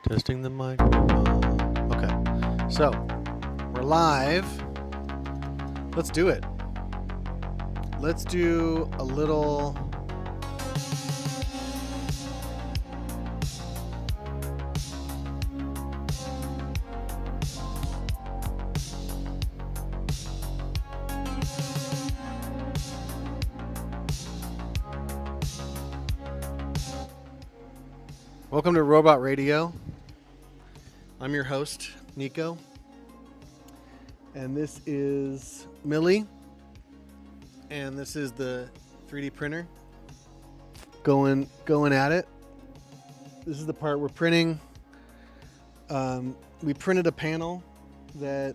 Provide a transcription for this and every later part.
Testing the microphone. Okay, so we're live. Let's do it. Let's do a little. Welcome to Robot Radio. I'm your host, Nico. And this is Millie. And this is the 3D printer. Going at it. This is the part we're printing. We printed a panel that,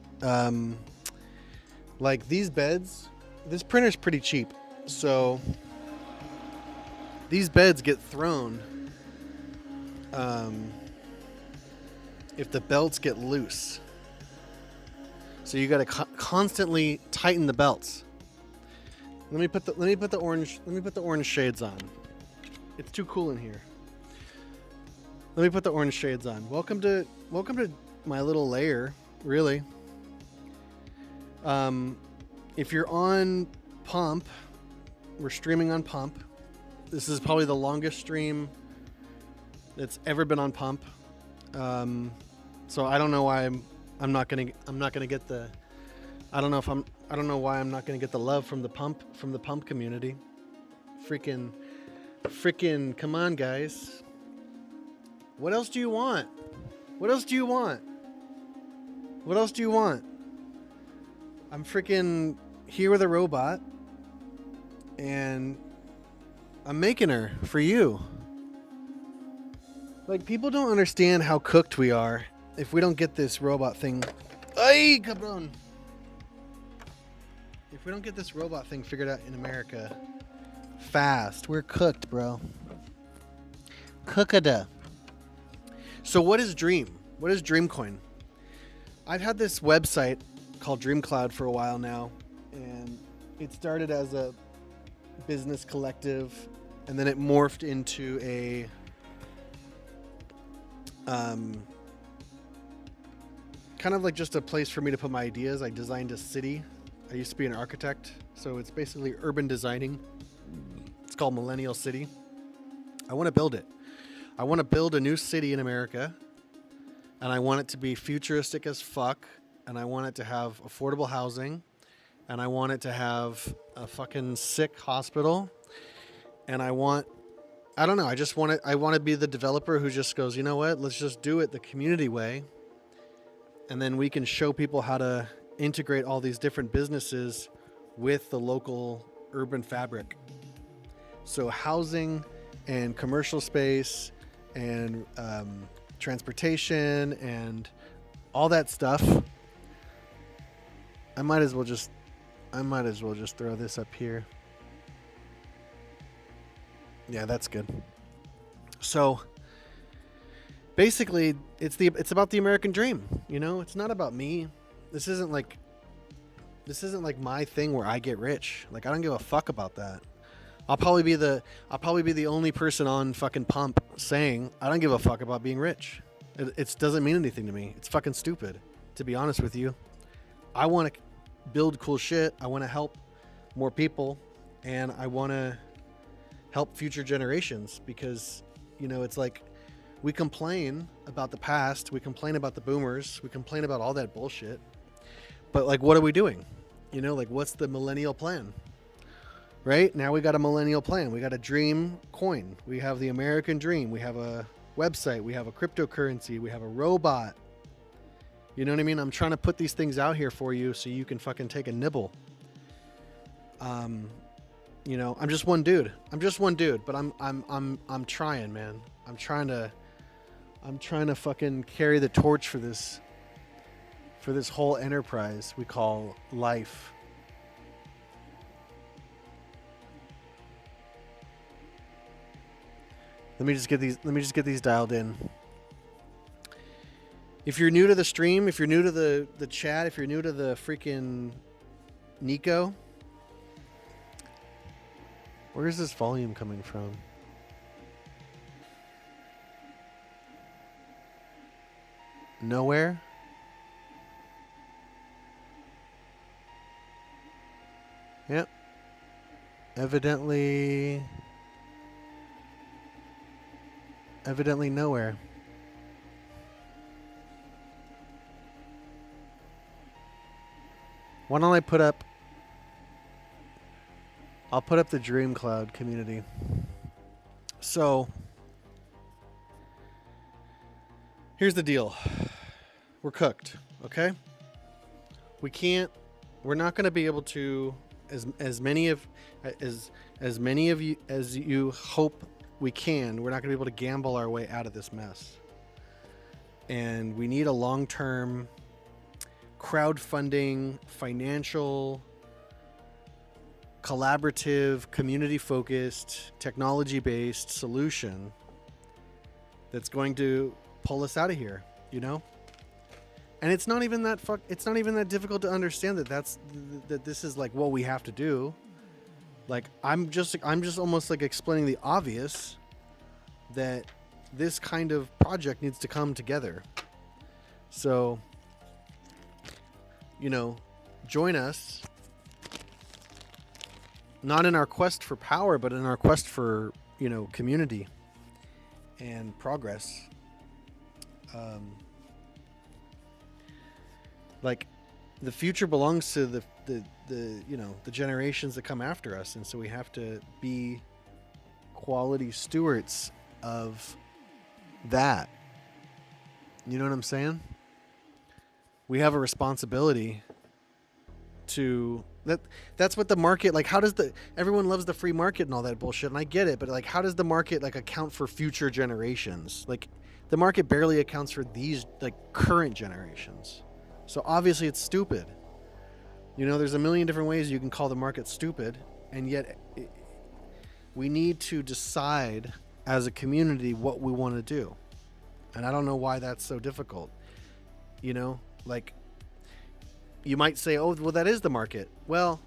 like these beds, this printer's pretty cheap. So these beds get thrown if the belts get loose. So you got to constantly tighten the belts. Let me put the orange shades on. It's too cool in here. Let me put the orange shades on. Welcome to my little lair, really. If you're on Pump, we're streaming on Pump. This is probably the longest stream that's ever been on Pump. So I don't know why I'm not gonna get the. I don't know why I'm not gonna get the love from the Pump community. Freaking, come on, guys. What else do you want? I'm freaking here with a robot, and I'm making her for you. Like, people don't understand how cooked we are if we don't get this robot thing. Ay, cabron! If we don't get this robot thing figured out in America fast, we're cooked, bro. Cookada. So what is Dream? What is Dreamcoin? I've had this website called DreamCloud for a while now, and it started as a business collective, and then it morphed into a kind of like just a place for me to put my ideas. I designed a city. I used to be an architect, so it's basically urban designing. It's called Millennial City. I want to build it. I want to build a new city in America, and I want it to be futuristic as fuck, and I want it to have affordable housing, and I want it to have a fucking sick hospital, and I want to be the developer who just goes, you know what, let's just do it the community way. And then we can show people how to integrate all these different businesses with the local urban fabric. So housing and commercial space and transportation and all that stuff. I might as well just throw this up here. Yeah, that's good. So basically, it's about the American dream. You know, it's not about me. This isn't like my thing where I get rich. Like, I don't give a fuck about that. I'll probably be the only person on fucking Pump saying I don't give a fuck about being rich. It doesn't mean anything to me. It's fucking stupid, to be honest with you. I want to build cool shit. I want to help more people, and I want to help future generations, because, you know, it's like we complain about the past, we complain about the boomers, we complain about all that bullshit, but like, what are we doing? You know, like, what's the millennial plan? Right now we got a millennial plan. We got a dream coin. We have the American dream. We have a website. We have a cryptocurrency. We have a robot. You know what I mean? I'm trying to put these things out here for you so you can fucking take a nibble. You know, I'm just one dude, but I'm trying, man. I'm trying to fucking carry the torch for this whole enterprise we call life. Let me just get these dialed in. If you're new to the stream, if you're new to the chat, if you're new to the freaking Nico, where is this volume coming from? nowhere. Yep. Evidently nowhere. Why don't I put up... I'll put up the Dream Cloud community. So, here's the deal. We're cooked, okay? We're not going to be able to, as many of you as you hope we can, we're not going to be able to gamble our way out of this mess. And we need a long-term crowdfunding, financial, collaborative, community-focused, technology-based solution that's going to pull us out of here, you know? And it's not even that difficult to understand that this is like what we have to do. Like I'm just almost like explaining the obvious, that this kind of project needs to come together. So, you know, join us, not in our quest for power, but in our quest for, you know, community and progress. Like the future belongs to the you know, the generations that come after us, and so we have to be quality stewards of that. You know what I'm saying? We have a responsibility to that's what the market, like, how does everyone loves the free market and all that bullshit, and I get it, but like, how does the market like account for future generations? Like the market barely accounts for these like current generations. So obviously it's stupid. You know, there's a million different ways you can call the market stupid, and yet we need to decide as a community what we want to do. And I don't know why that's so difficult. You know, like you might say, oh, well, that is the market. Well,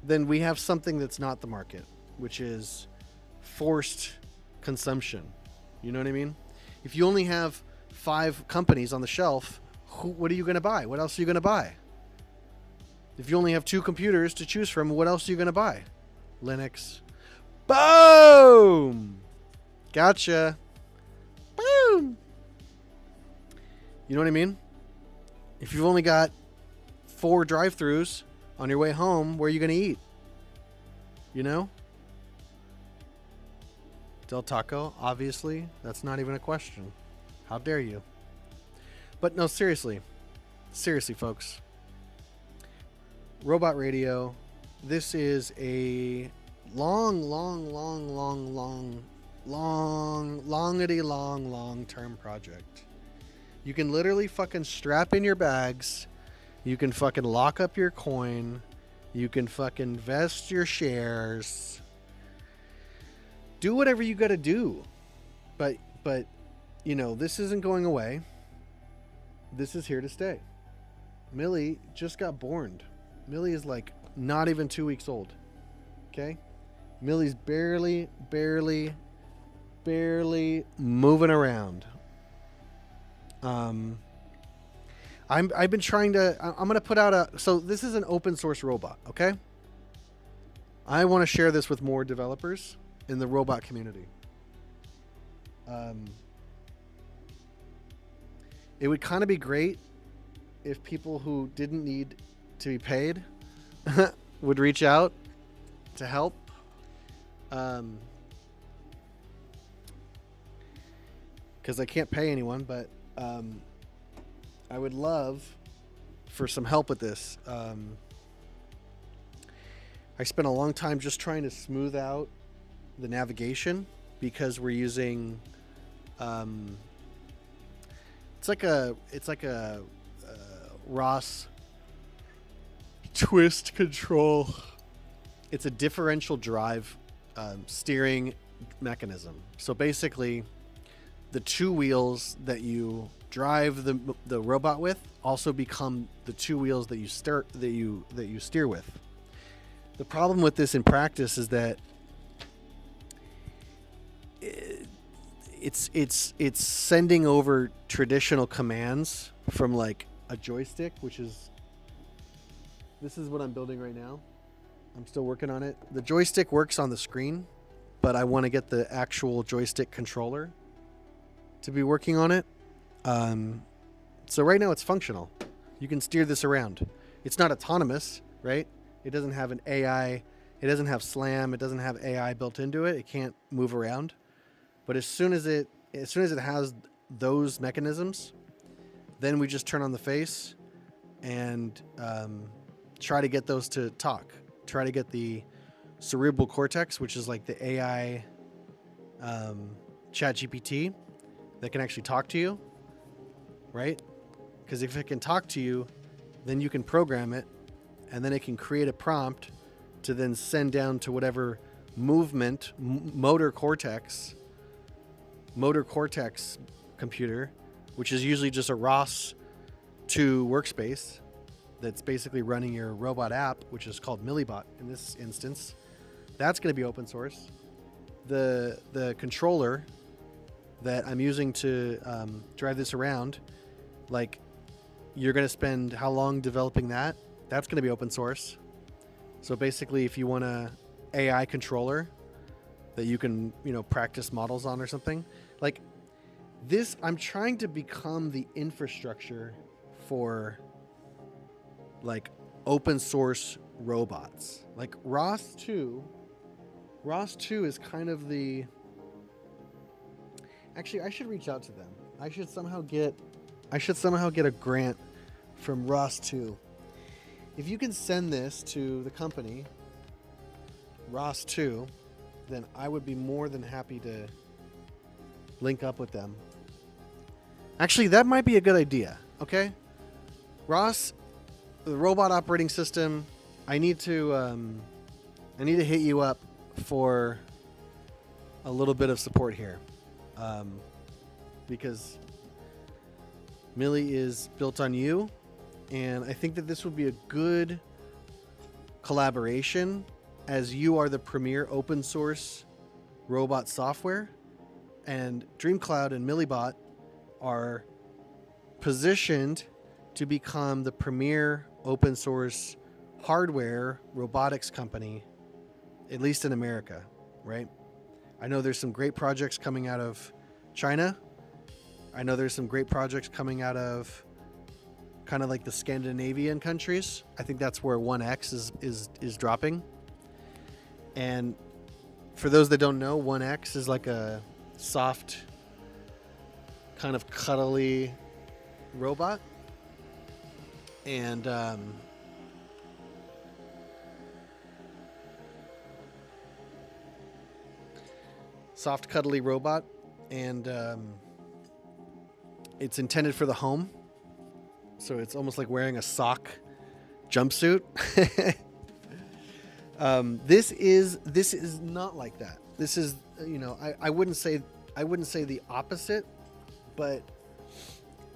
then we have something that's not the market, which is forced consumption. You know what I mean? If you only have 5 companies on the shelf, what are you going to buy? What else are you going to buy? If you only have 2 computers to choose from, what else are you going to buy? Linux. Boom! Gotcha. Boom! You know what I mean? If you've only got 4 drive-thrus on your way home, where are you going to eat? You know? Del Taco, obviously. That's not even a question. How dare you? But no, seriously. Seriously, folks. Robot Radio. This is a long-term project. You can literally fucking strap in your bags. You can fucking lock up your coin. You can fucking vest your shares. Do whatever you got to do. But you know, this isn't going away. This is here to stay. Millie just got born. Millie is like not even 2 weeks old. Okay? Millie's barely moving around. I've been trying to, I'm going to put out so this is an open source robot, okay? I want to share this with more developers in the robot community. It would kind of be great if people who didn't need to be paid would reach out to help. Because I can't pay anyone, but I would love for some help with this. I spent a long time just trying to smooth out the navigation because we're using it's like a Ross twist control. It's a differential drive steering mechanism. So basically, the 2 wheels that you drive the robot with also become the 2 wheels that you steer with. The problem with this in practice is that it's sending over traditional commands from like a joystick, which is, this is what I'm building right now. I'm still working on it. The joystick works on the screen, but I want to get the actual joystick controller to be working on it. So right now it's functional. You can steer this around. It's not autonomous, right? It doesn't have an AI. It doesn't have SLAM. It doesn't have AI built into it. It can't move around. But as soon as it has those mechanisms, then we just turn on the face and try to get those to talk. Try to get the cerebral cortex, which is like the AI chat GPT that can actually talk to you, right? Because if it can talk to you, then you can program it, and then it can create a prompt to then send down to whatever movement motor cortex computer, which is usually just a ROS 2 workspace that's basically running your robot app, which is called Millie in this instance. That's going to be open source. The controller that I'm using to drive this around, like, you're going to spend how long developing that? That's going to be open source. So basically, if you want a AI controller that you can, practice models on or something, like this, I'm trying to become the infrastructure for like open source robots. Like ROS 2 is kind of the, actually I should reach out to them. I should somehow get a grant from ROS 2. If you can send this to the company ROS 2, then I would be more than happy to link up with them. Actually, that might be a good idea. Okay, ROS, the robot operating system. I need to hit you up for a little bit of support here, because Millie is built on you, and I think that this would be a good collaboration, as you are the premier open source robot software, and DreamCloud and MillieBot are positioned to become the premier open source hardware robotics company, at least in America, right? I know there's some great projects coming out of China. I know there's some great projects coming out of kind of like the Scandinavian countries. I think that's where 1X is dropping. And for those that don't know, 1X is like a soft, kind of cuddly robot. And soft, cuddly robot. And it's intended for the home. So it's almost like wearing a sock jumpsuit. This is not like that. This is, I wouldn't say the opposite, but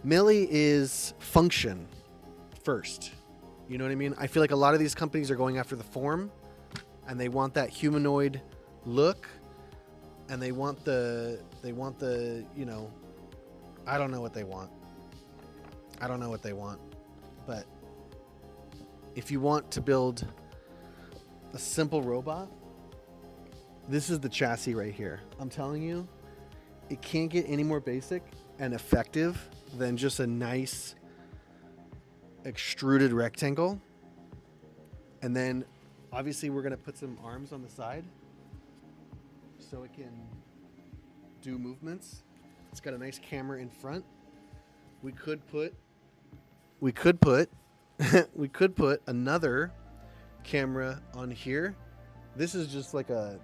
Millie is function first. You know what I mean? I feel like a lot of these companies are going after the form, and they want that humanoid look, and they want the I don't know what they want. But if you want to build a simple robot, this is the chassis right here. I'm telling you, it can't get any more basic and effective than just a nice extruded rectangle. And then obviously we're going to put some arms on the side so it can do movements. It's got a nice camera in front. We could put another camera on here. This is just like a,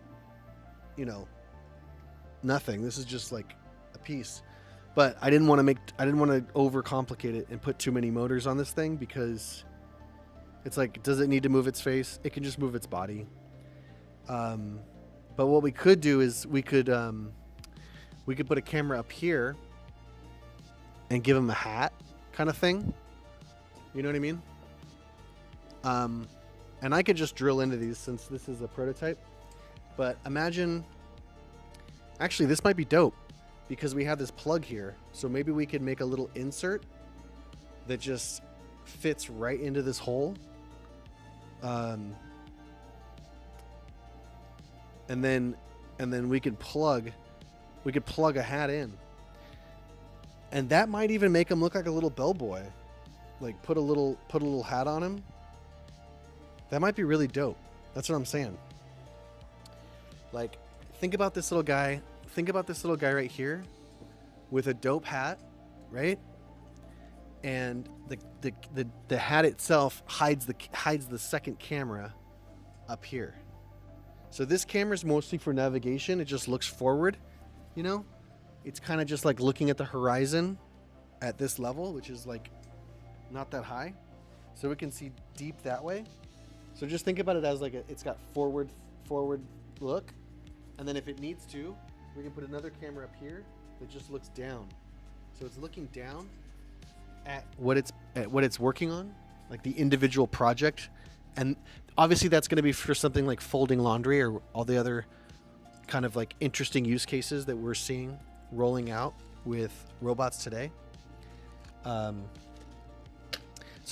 nothing. This is just like a piece. But I didn't want to overcomplicate it and put too many motors on this thing, because it's like, does it need to move its face? It can just move its body. But what we could do is we could put a camera up here and give him a hat kind of thing. You know what I mean? And I could just drill into these since this is a prototype. But imagine, actually, this might be dope. because we have this plug here. So maybe we could make a little insert that just fits right into this hole. And then we could plug a hat in. And that might even make him look like a little bellboy. Like put a little hat on him. That might be really dope. That's what I'm saying. Like, think about this little guy. Think about this little guy right here with a dope hat, right? And the hat itself hides the second camera up here. So this camera is mostly for navigation. It just looks forward, you know? It's kind of just like looking at the horizon at this level, which is like not that high. So we can see deep that way. So just think about it as like it's got forward look. And then if it needs to, we can put another camera up here that just looks down. So it's looking down at what it's working on, like the individual project. And obviously that's going to be for something like folding laundry or all the other kind of like interesting use cases that we're seeing rolling out with robots today. So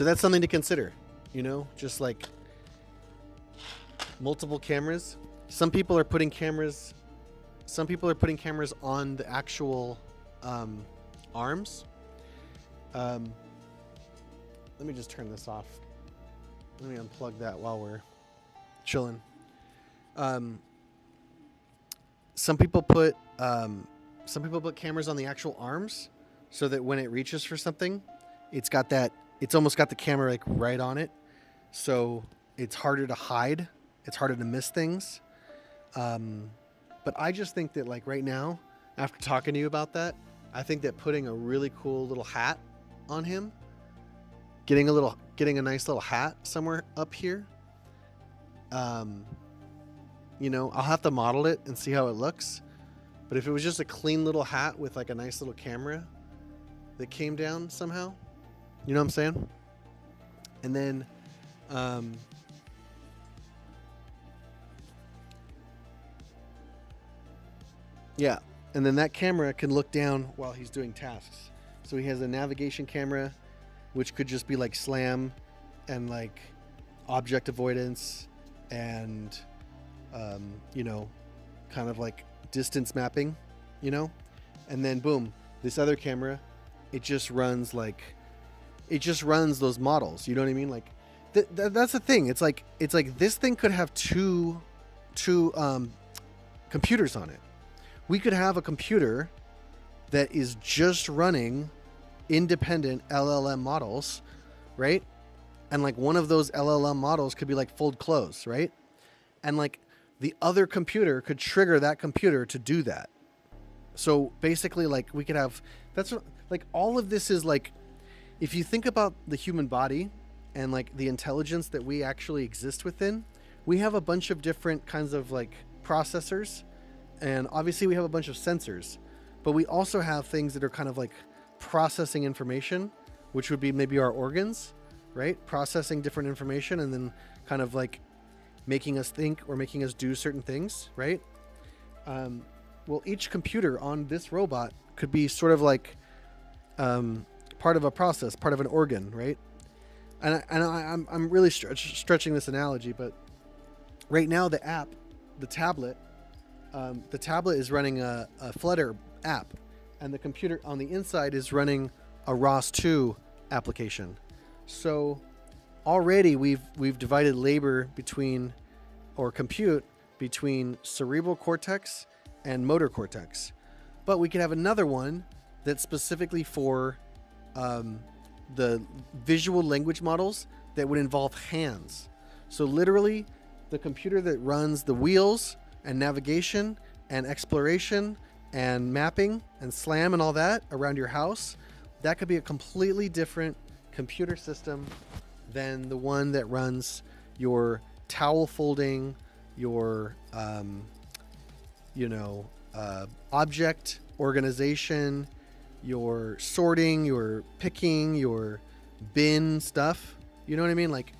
that's something to consider, you know, just like multiple cameras. Some people are putting cameras on the actual arms. Let me just turn this off. Let me unplug that while we're chilling. Some people put cameras on the actual arms so that when it reaches for something, it's almost got the camera like right on it. So it's harder to hide. It's harder to miss things. But I just think that like right now, after talking to you about that, I think that putting a really cool little hat on him, getting a nice little hat somewhere up here, you know, I'll have to model it and see how it looks. But if it was just a clean little hat with like a nice little camera that came down somehow, you know what I'm saying? And then, yeah. And then that camera can look down while he's doing tasks. So he has a navigation camera, which could just be like slam and like object avoidance and, you know, kind of like distance mapping, you know? And then boom, this other camera, it just runs those models. You know what I mean? Like that's the thing. It's like this thing could have two computers on it. We could have a computer that is just running independent LLM models, right? And like one of those LLM models could be like fold close, right? And like the other computer could trigger that computer to do that. So basically like we could have, that's what, like all of this is like, if you think about the human body and like the intelligence that we actually exist within, we have a bunch of different kinds of like processors. And obviously we have a bunch of sensors, but we also have things that are kind of like processing information, which would be maybe our organs, right? Processing different information and then kind of like making us think or making us do certain things, right? Well, each computer on this robot could be sort of like part of a process, part of an organ, right? And I'm really stretching this analogy, but right now the tablet is running a Flutter app, and the computer on the inside is running a ROS2 application. So already we've divided labor between, or compute between, cerebral cortex and motor cortex. But we could have another one that's specifically for the visual language models that would involve hands. So literally the computer that runs the wheels and navigation and exploration and mapping and slam and all that around your house, that could be a completely different computer system than the one that runs your towel folding, your object organization, your sorting, your picking, your bin stuff. You know what I mean? Like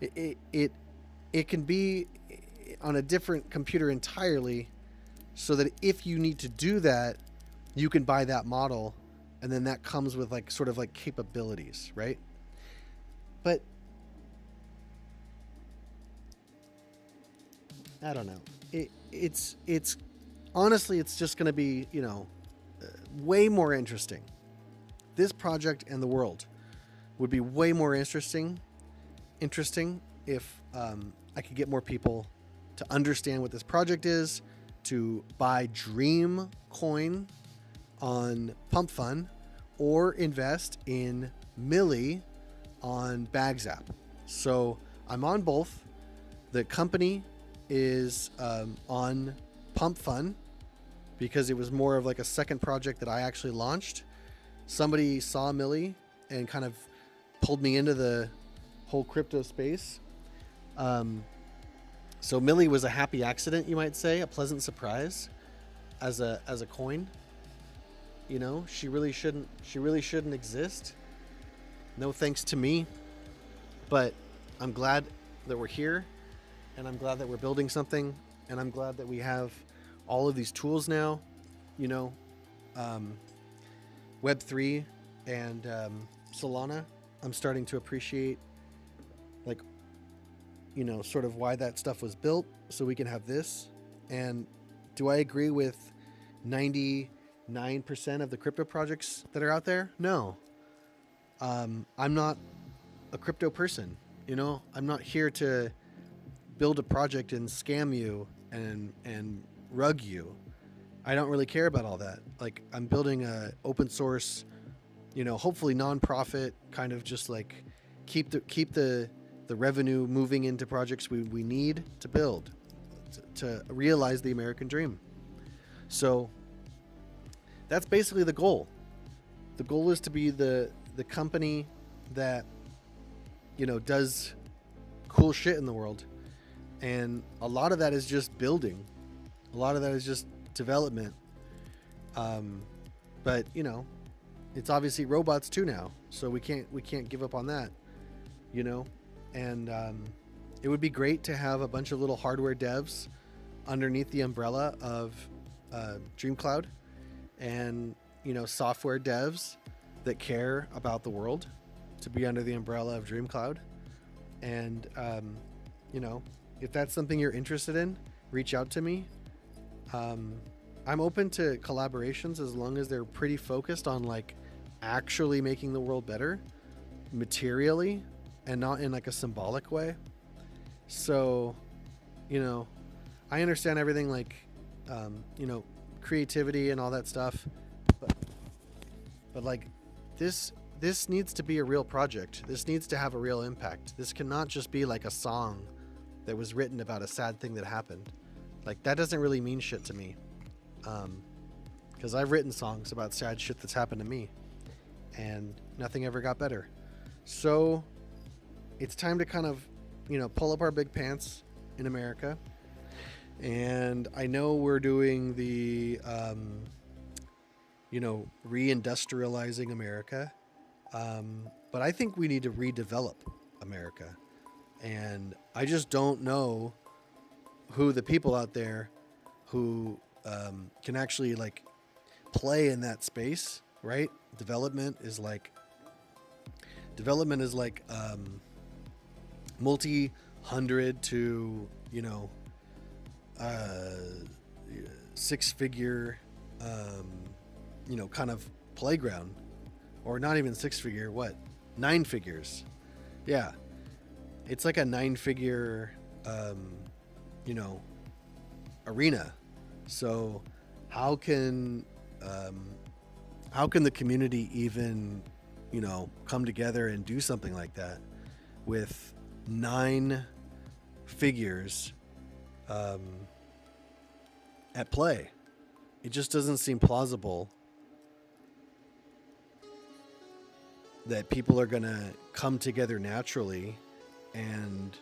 it can be on a different computer entirely, so that if you need to do that, you can buy that model, and then that comes with like sort of like capabilities, right? But I don't know. It's honestly, it's just going to be, way more interesting. This project and the world would be way more interesting if I could get more people to understand what this project is, to buy Dream Coin on Pump Fun, or invest in Millie on Bags app. So I'm on both. The company is on Pump Fun because it was more of like a second project that I actually launched. Somebody saw Millie and kind of pulled me into the whole crypto space. So Millie was a happy accident, you might say, a pleasant surprise as a coin. She really shouldn't exist. No thanks to me. But I'm glad that we're here, and I'm glad that we're building something, and I'm glad that we have all of these tools now, Web3 and Solana. I'm starting to appreciate, like, sort of why that stuff was built so we can have this. And do I agree with 99% of the crypto projects that are out there? No. I'm not a crypto person. I'm not here to build a project and scam you and rug you. I don't really care about all that. Like, I'm building a open source, hopefully nonprofit, kind of just like keep the revenue moving into projects we need to build to realize the American dream. So that's basically the goal. The goal is to be the company that does cool shit in the world, and a lot of that is just building. A lot of that is just development. But it's obviously robots too now, so we can't give up on that. And it would be great to have a bunch of little hardware devs underneath the umbrella of DreamCloud, and software devs that care about the world to be under the umbrella of DreamCloud. And if that's something you're interested in, reach out to me. I'm open to collaborations as long as they're pretty focused on like actually making the world better materially, and not in like a symbolic way. So, I understand everything, like, creativity and all that stuff, but like this needs to be a real project. This needs to have a real impact. This cannot just be like a song that was written about a sad thing that happened. Like, that doesn't really mean shit to me. Because I've written songs about sad shit that's happened to me, and nothing ever got better. So it's time to kind of, pull up our big pants in America. And I know we're doing the, reindustrializing America. But I think we need to redevelop America. And I just don't know who the people out there who can actually like play in that space, right? Development is like multi-hundred to six-figure kind of playground, or not even six-figure, what, 9 figures. Yeah, it's like a 9-figure arena. So how can the community even come together and do something like that with 9 figures at play? It just doesn't seem plausible that people are gonna come together naturally and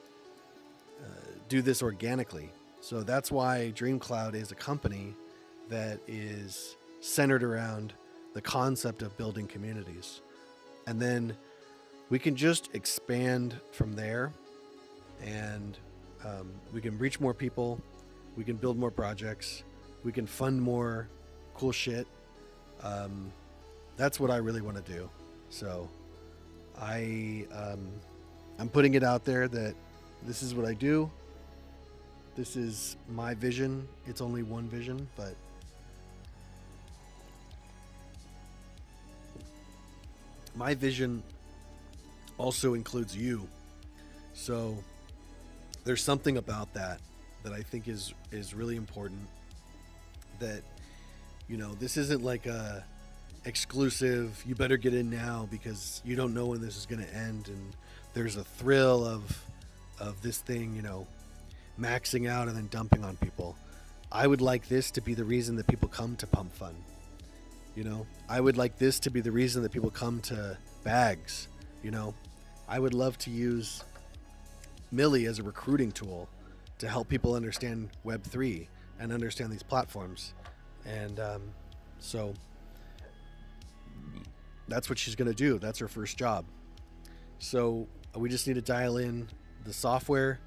do this organically. So that's why DreamCloud is a company that is centered around the concept of building communities. And then we can just expand from there, and we can reach more people, we can build more projects, we can fund more cool shit, Um, that's what I really want to do. So I I'm putting it out there that this is what I do. This is my vision. It's only one vision, but my vision also includes you. So there's something about that that I think is really important. That this isn't like a exclusive. You better get in now because you don't know when this is going to end, and there's a thrill of this thing, maxing out and then dumping on people. I would like this to be the reason that people come to Pump Fun. I would like this to be the reason that people come to Bags. I would love to use Millie as a recruiting tool to help people understand Web3 and understand these platforms. And so that's what she's going to do. That's her first job. So we just need to dial in the software.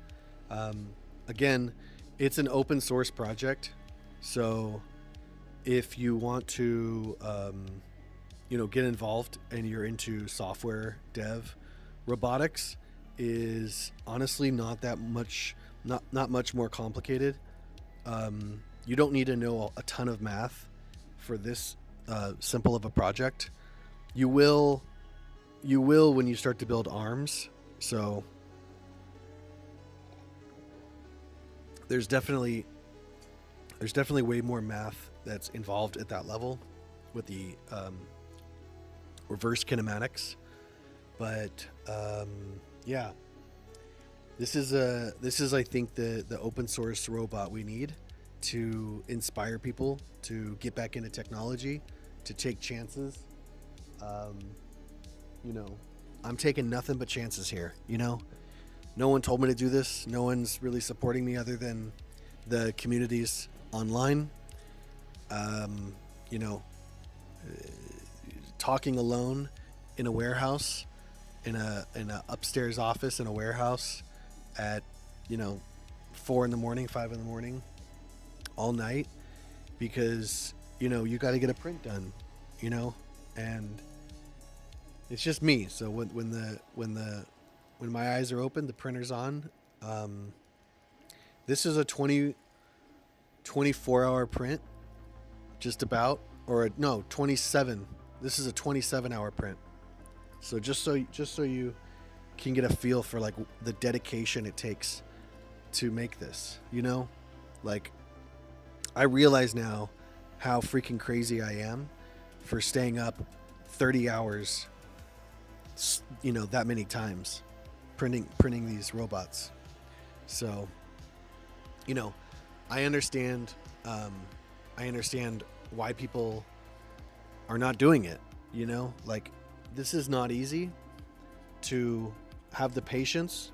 Again, it's an open source project. So if you want to, get involved and you're into software dev, robotics is honestly not that much, not much more complicated. You don't need to know a ton of math for this simple of a project. You will when you start to build arms. So there's definitely way more math that's involved at that level with the reverse kinematics. But yeah, this is I think the open source robot we need to inspire people to get back into technology, to take chances. I'm taking nothing but chances here. No one told me to do this. No one's really supporting me other than the communities online. You know, talking alone in a warehouse, in a upstairs office in a warehouse at 4 in the morning, 5 in the morning, all night, because you got to get a print done, and it's just me. So when my eyes are open, the printer's on. This is a 24-hour print, just about, or no, 27. This is a 27-hour print. So just so you can get a feel for like the dedication it takes to make this, like I realize now how freaking crazy I am for staying up 30 hours, that many times printing these robots. So, I understand why people are not doing it, like this is not easy to have the patience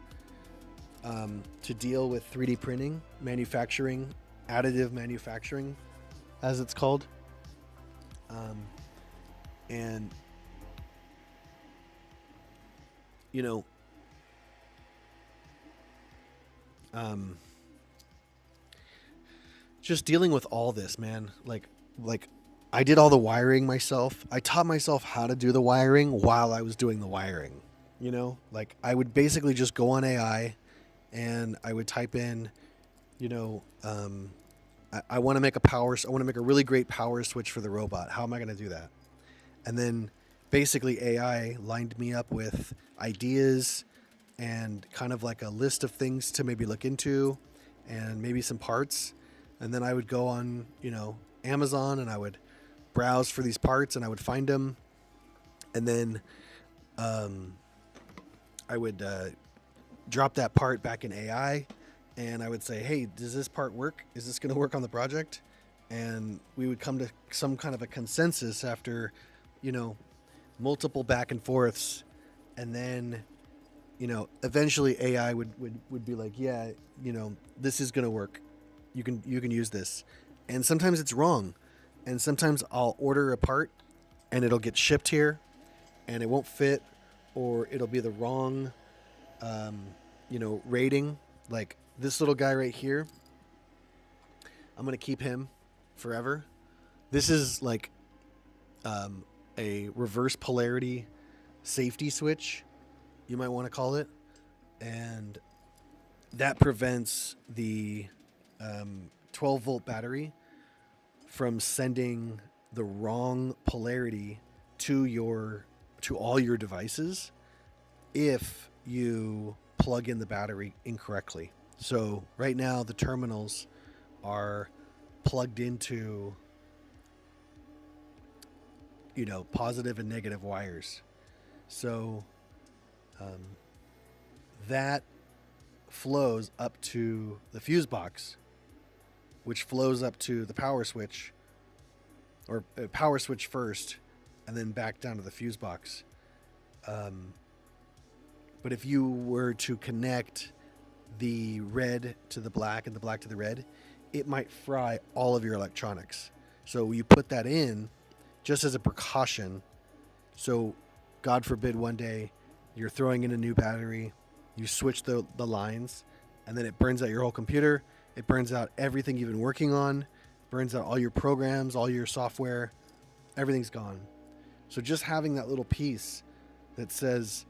to deal with 3D printing, manufacturing, additive manufacturing, as it's called. And just dealing with all this, man. Like I did all the wiring myself. I taught myself how to do the wiring while I was doing the wiring. Like I would basically just go on AI and I would type in, I want to make a really great power switch for the robot. How am I going to do that? And then basically AI lined me up with ideas and kind of like a list of things to maybe look into and maybe some parts. And then I would go on, Amazon, and I would browse for these parts and I would find them. And then I would drop that part back in AI and I would say, hey, does this part work? Is this going to work on the project? And we would come to some kind of a consensus after, multiple back and forths. And then, eventually AI would be like, yeah, this is going to work. You can use this. And sometimes it's wrong. And sometimes I'll order a part and it'll get shipped here and it won't fit, or it'll be the wrong, rating. Like this little guy right here, I'm going to keep him forever. This is like um, a reverse polarity safety switch, you might want to call it, and that prevents the 12 volt battery from sending the wrong polarity to all your devices if you plug in the battery incorrectly. So right now the terminals are plugged into, positive and negative wires. So um, that flows up to the fuse box, which flows up to the power switch, or power switch first, and then back down to the fuse box. But if you were to connect the red to the black and the black to the red, it might fry all of your electronics. So you put that in just as a precaution. So God forbid one day you're throwing in a new battery, you switch the lines, and then it burns out your whole computer. It burns out everything you've been working on, burns out all your programs, all your software, everything's gone. So just having that little piece that says,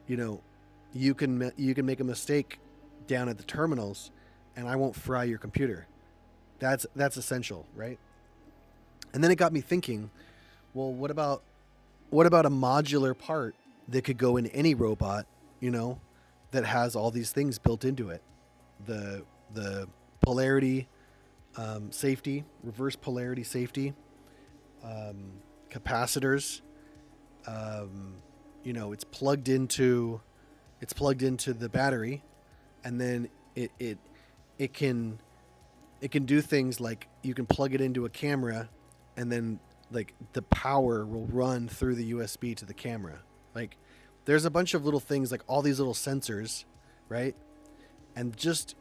you can make a mistake down at the terminals and I won't fry your computer. That's essential, right? And then it got me thinking, well, what about a modular part that could go in any robot, that has all these things built into it? The polarity safety, reverse polarity safety, capacitors. It's plugged into the battery, and then it can do things like you can plug it into a camera, and then like the power will run through the USB to the camera. Like there's a bunch of little things, like all these little sensors, right? And just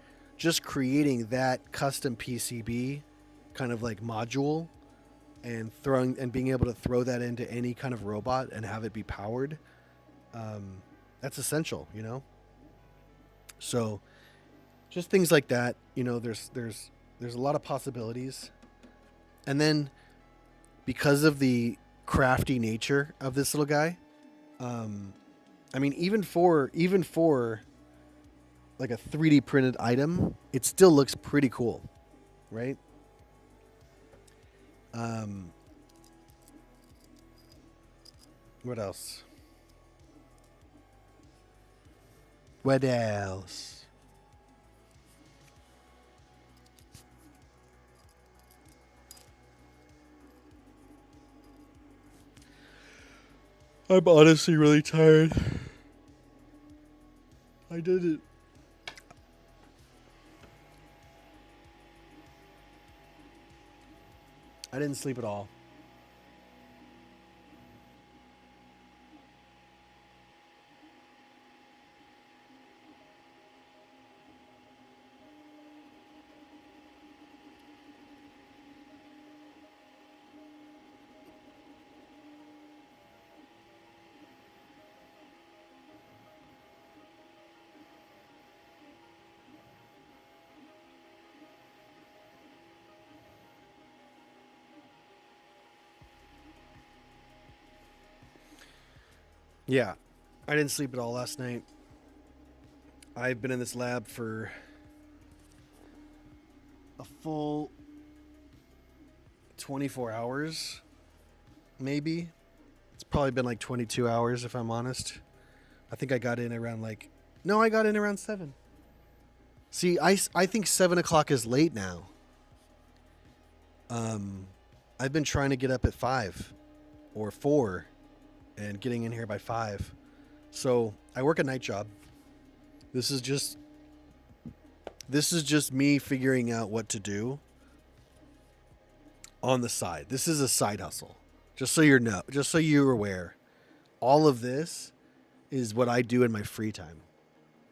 creating that custom PCB kind of like module and being able to throw that into any kind of robot and have it be powered, that's essential, So just things like that, there's a lot of possibilities. And then because of the crafty nature of this little guy, even for like a 3D printed item, it still looks pretty cool, right? What else? What else? I'm honestly really tired. I did it. I didn't sleep at all. Yeah, I didn't sleep at all last night. I've been in this lab for a full 24 hours, maybe. It's probably been like 22 hours if I'm honest. I think I got in around I got in around 7. See, I think 7 o'clock is late now. I've been trying to get up at 5 or 4 and getting in here by 5. So I work a night job. This is just me figuring out what to do on the side. This is a side hustle. Just so you're aware. All of this is what I do in my free time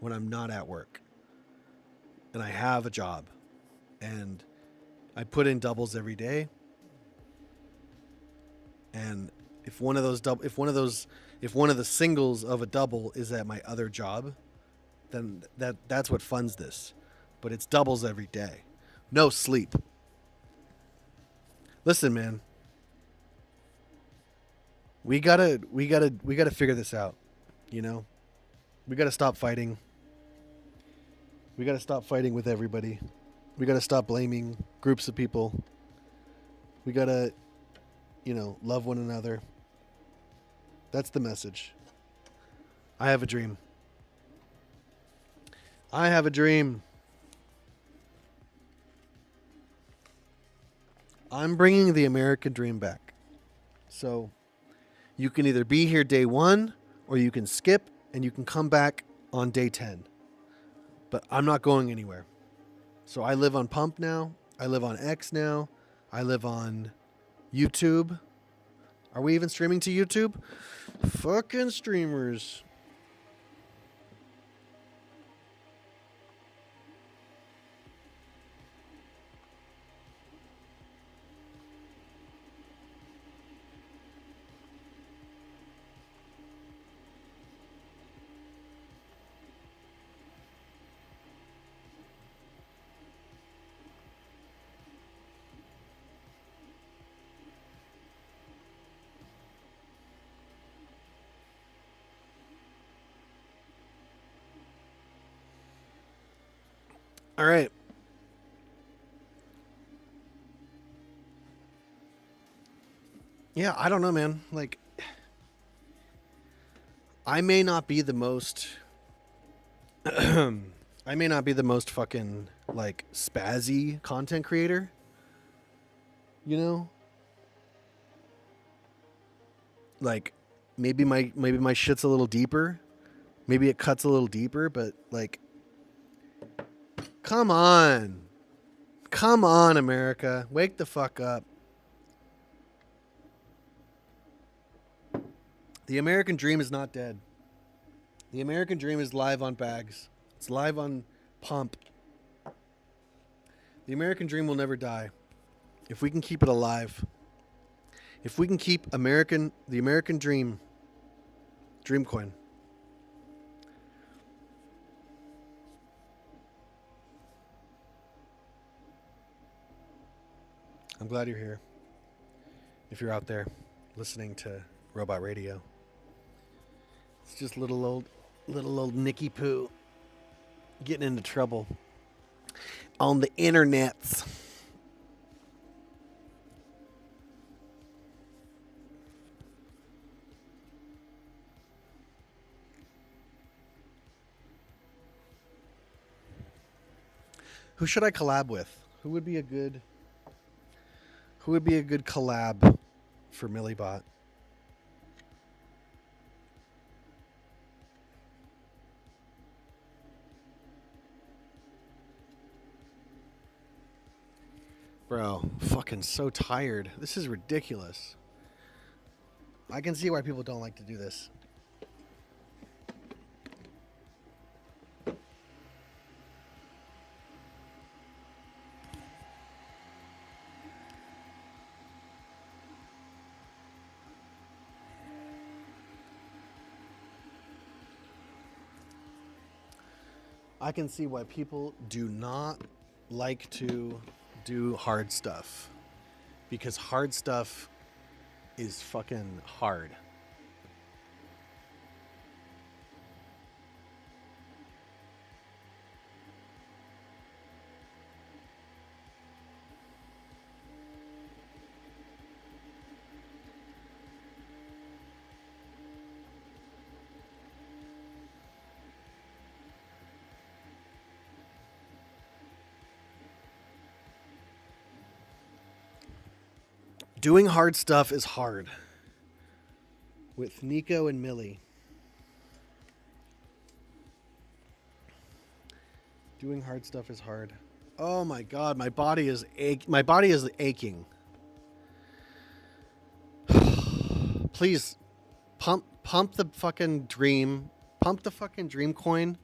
when I'm not at work. And I have a job. And I put in doubles every day. And if one of the singles of a double is at my other job, then that's what funds this. But it's doubles every day. No sleep. Listen, man. We gotta figure this out. You know, we gotta stop fighting. We gotta stop fighting with everybody. We gotta stop blaming groups of people. We gotta, love one another. That's the message. I have a dream. I have a dream. I'm bringing the American dream back. So you can either be here day 1 or you can skip and you can come back on day 10. But I'm not going anywhere. So I live on Pump now. I live on X now. I live on YouTube. Are we even streaming to YouTube? Fucking streamers. All right. Yeah, I don't know, man. Like, I may not be the most. I may not be the most fucking like spazzy content creator. You know, like maybe my shit's a little deeper. Maybe it cuts a little deeper, but like, come on, America, wake the fuck up. The American dream is not dead. The American dream is live on Bags. It's live on Pump. The American dream will never die. If we can keep it alive. If we can keep the American dream, Dreamcoin. I'm glad you're here. If you're out there listening to Robot Radio. It's just little old Nicky Poo getting into trouble on the internets. Who should I collab with? Who would be a good collab for Millibot? Bro, fucking so tired. This is ridiculous. I can see why people don't like to do this. I can see why people do not like to do hard stuff, because hard stuff is fucking hard. Doing hard stuff is hard. With Nico and Millie. Doing hard stuff is hard. Oh my god, my body is aching. Please pump the fucking dream. Pump the fucking dream coin.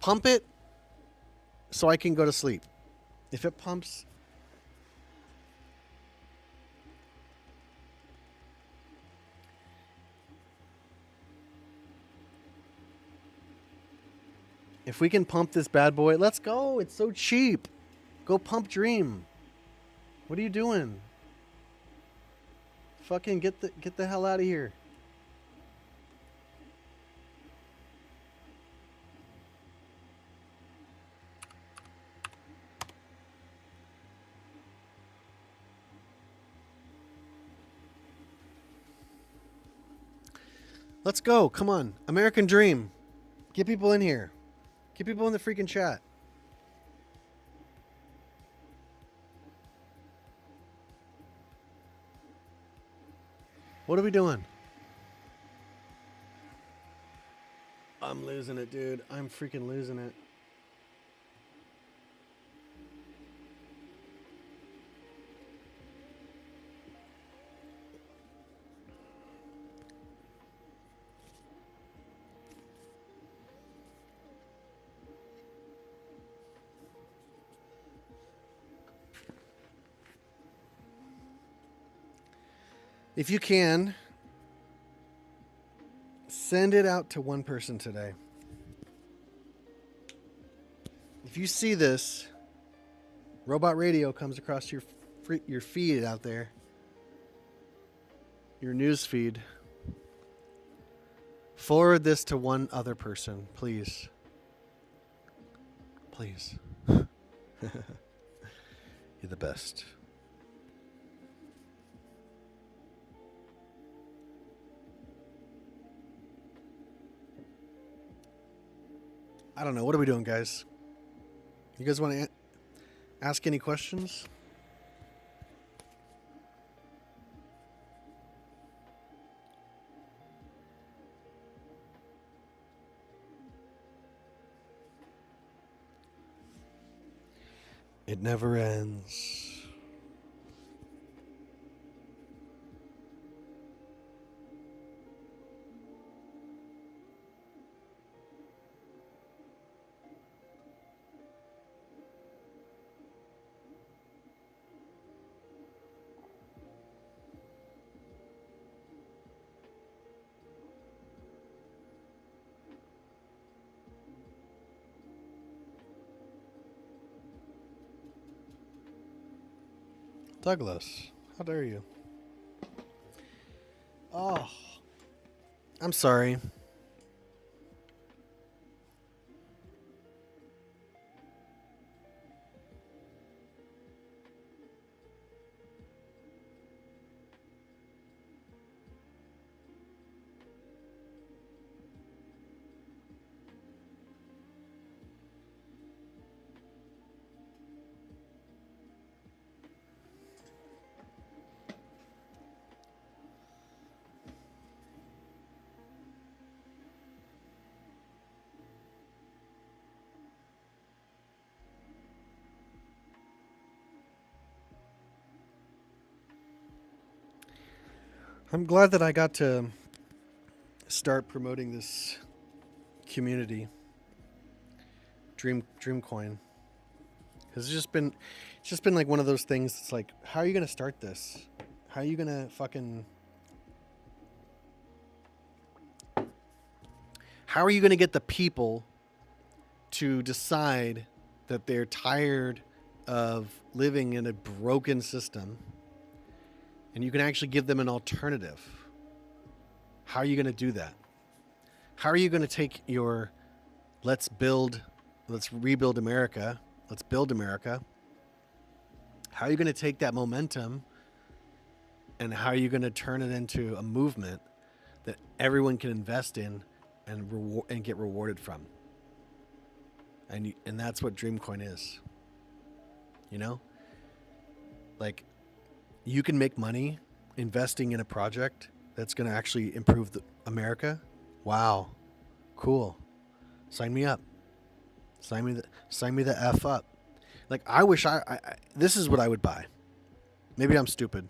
Pump it so I can go to sleep. If it pumps, if we can pump this bad boy, let's go. It's so cheap. Go pump Dream. What are you doing? Fucking get the hell out of here. Let's go. Come on. American Dream. Get people in here. Get people in the freaking chat. What are we doing? I'm losing it, dude. I'm freaking losing it. If you can, send it out to one person today. If you see this, Robot Radio comes across your feed out there, your news feed. Forward this to one other person, please. Please. You're the best. I don't know. What are we doing, guys? You guys want to ask any questions? It never ends. Douglas, how dare you? Oh, I'm sorry. I'm glad that I got to start promoting this community, Dreamcoin, because it's just been like one of those things. It's like, how are you gonna start this? How are you gonna fucking? How are you gonna get the people to decide that they're tired of living in a broken system, and you can actually give them an alternative? How are you going to do that? How are you going to take your let's rebuild America, let's build America? How are you going to take that momentum, and how are you going to turn it into a movement that everyone can invest in and get rewarded from? And that's what Dreamcoin is. You know? Like, you can make money investing in a project that's going to actually improve America. Wow. Cool. Sign me up. Sign me the F up. Like, I wish this is what I would buy. Maybe I'm stupid.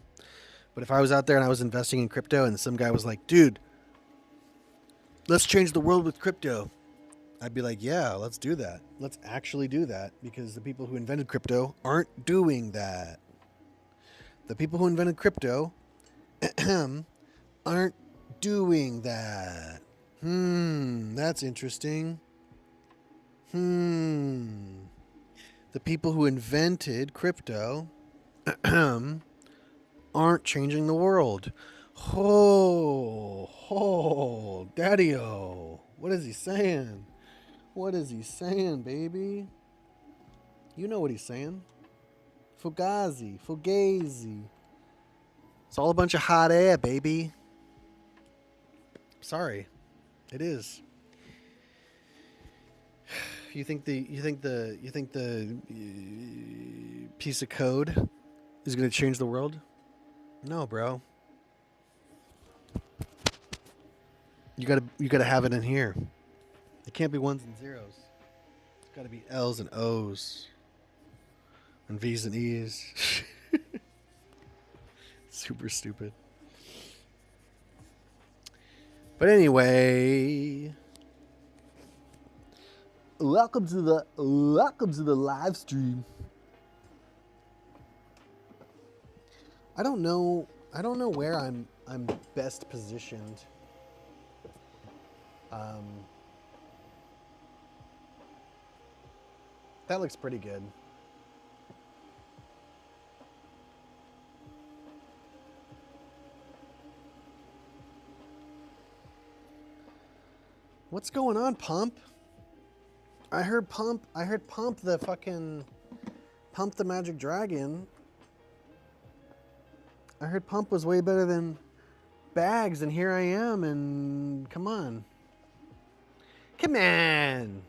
But if I was out there and I was investing in crypto and some guy was like, dude, let's change the world with crypto, I'd be like, yeah, let's do that. Let's actually do that, because the people who invented crypto aren't doing that. The people who invented crypto aren't doing that. That's interesting. The people who invented crypto aren't changing the world. Oh, daddy-o. What is he saying? What is he saying, baby? You know what he's saying. Fugazi. It's all a bunch of hot air, baby. Sorry. It is. You think the piece of code is going to change the world? No, bro. You gotta have it in here. It can't be ones and zeros. It's got to be L's and O's and V's and E's. Super stupid. But anyway, welcome to the live stream. I don't know where I'm best positioned. That looks pretty good. What's going on, Pump? I heard Pump the fucking Pump the Magic Dragon. I heard Pump was way better than Bags, and here I am, and come on. Come on.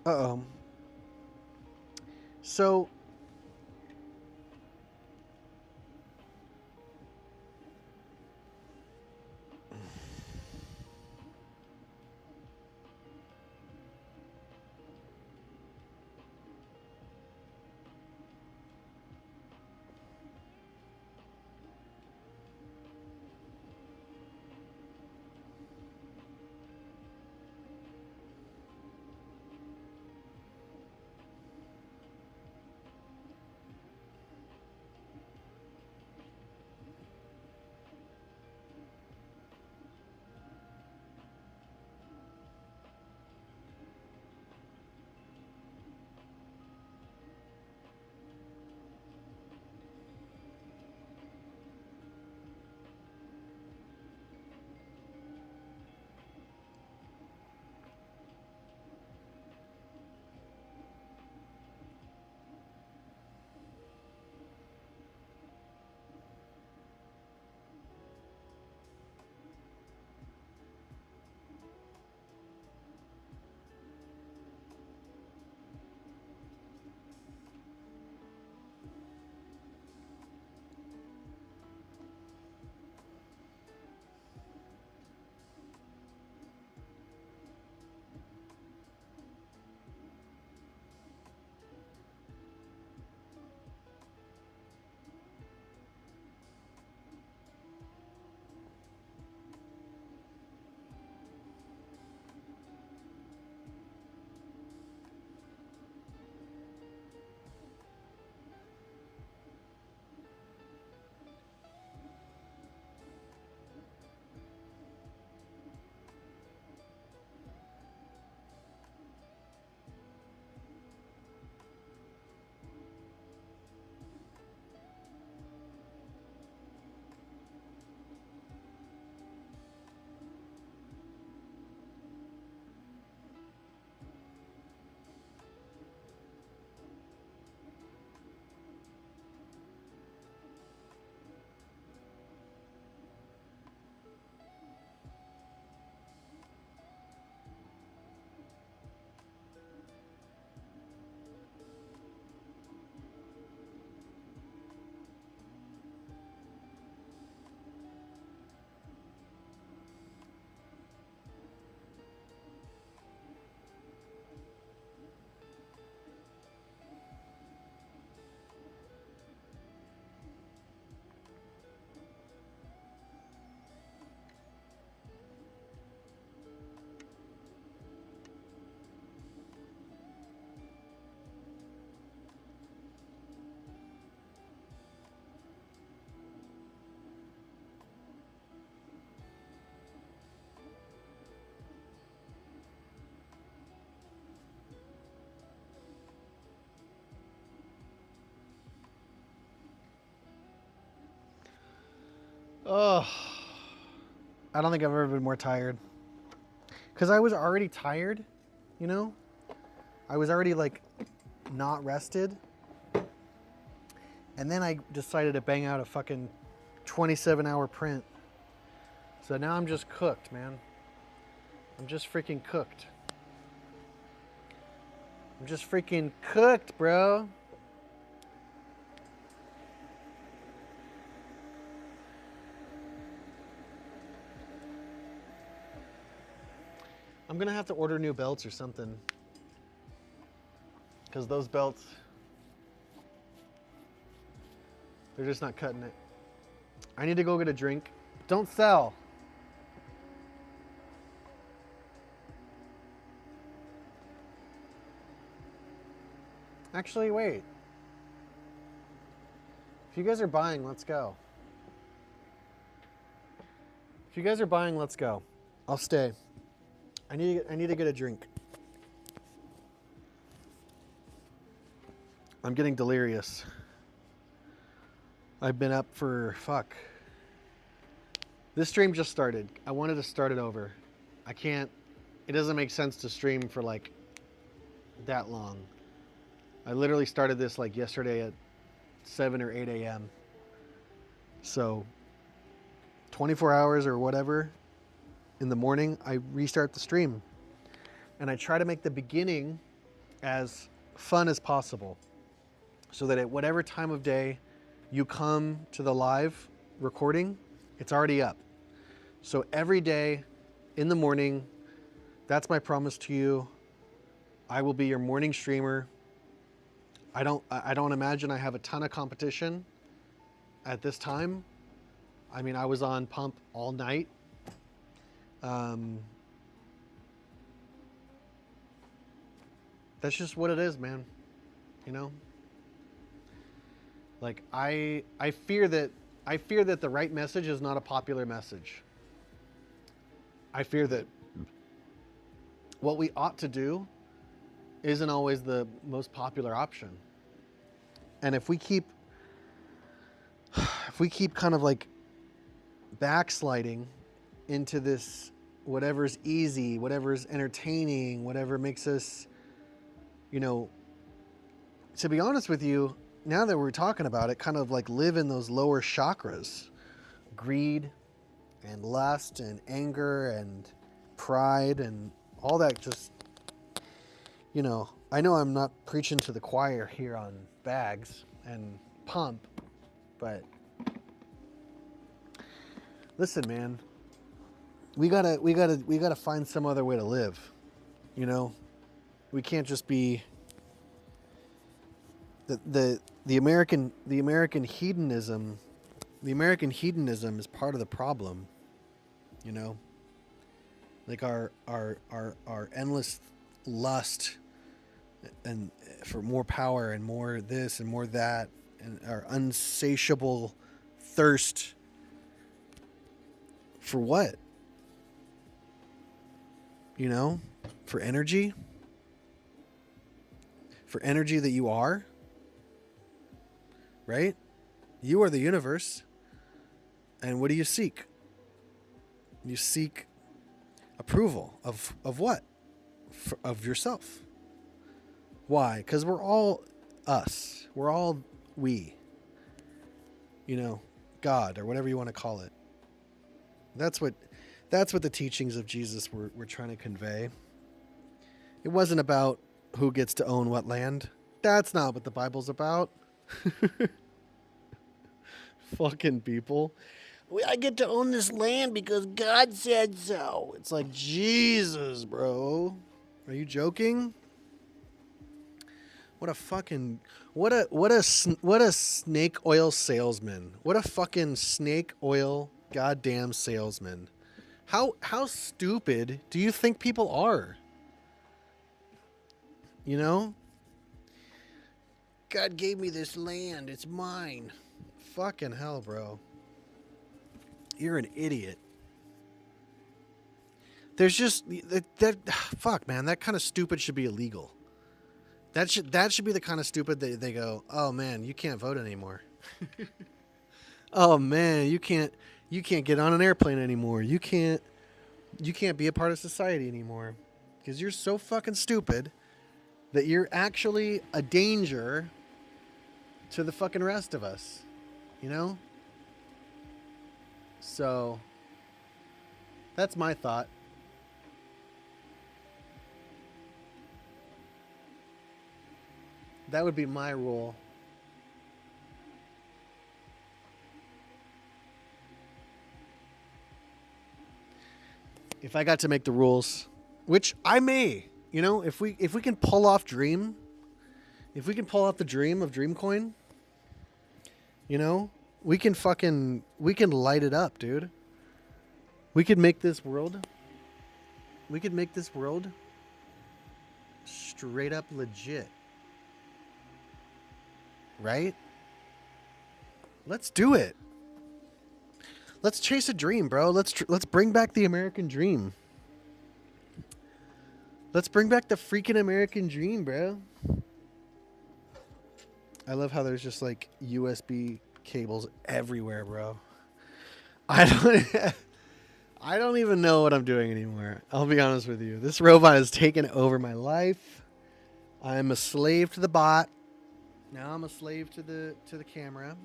Uh-oh. So Oh, I don't think I've ever been more tired. Because I was already tired, you know? I was already like not rested. And then I decided to bang out a fucking 27-hour print. So now I'm just cooked, man. I'm just freaking cooked. I'm just freaking cooked, bro. I'm gonna have to order new belts or something. Because those belts, they're just not cutting it. I need to go get a drink. Don't sell. Actually, wait. If you guys are buying, let's go. If you guys are buying, let's go. I'll stay. I need to get a drink. I'm getting delirious. I've been up for fuck. This stream just started. I wanted to start it over. I can't. It doesn't make sense to stream for like that long. I literally started this like yesterday at 7 or 8 a.m. So 24 hours or whatever in the morning, I restart the stream. And I try to make the beginning as fun as possible so that at whatever time of day you come to the live recording, it's already up. So every day in the morning, that's my promise to you. I will be your morning streamer. I don't imagine I have a ton of competition at this time. I mean, I was on pump all night. That's just what it is, man. You know? Like I fear that the right message is not a popular message. I fear that what we ought to do isn't always the most popular option. And if we keep kind of like backsliding into this whatever's easy, whatever's entertaining, whatever makes us, you know, to be honest with you, now that we're talking about it, kind of like live in those lower chakras, greed and lust and anger and pride and all that. Just, you know I'm not preaching to the choir here on bags and pump, but listen, man, we gotta find some other way to live. You know, we can't just be the American hedonism. The American hedonism is part of the problem. You know, like our endless lust and for more power and more this and more that, and our unsatiable thirst for what? You know, for energy? For energy that you are? Right? You are the universe. And what do you seek? You seek approval of what? Of yourself. Why? Because we're all us. We're all we. You know, God, or whatever you want to call it. That's what the teachings of Jesus were trying to convey. It wasn't about who gets to own what land. That's not what the Bible's about. Fucking people. I get to own this land because God said so. It's like, Jesus, bro. Are you joking? What a fucking what a snake oil salesman. What a fucking snake oil goddamn salesman. How stupid do you think people are? You know? God gave me this land. It's mine. Fucking hell, bro. You're an idiot. There's just that fuck, man. That kind of stupid should be illegal. That should be the kind of stupid that they go, "Oh man, you can't vote anymore." Oh man, you can't You can't get on an airplane anymore. You can't be a part of society anymore because you're so fucking stupid that you're actually a danger to the fucking rest of us, you know? So that's my thought. That would be my rule. If I got to make the rules, which I may, you know, if we can pull off Dream, if we can pull off the dream of Dreamcoin, you know, we can light it up, dude. We could make this world. We could make this world straight up legit. Right? Let's do it. Let's chase a dream, bro. Let's bring back the American dream. Let's bring back the freaking American dream, bro. I love how there's just like USB cables everywhere, bro. I don't even know what I'm doing anymore. I'll be honest with you. This robot has taken over my life. I'm a slave to the bot. Now I'm a slave to the camera.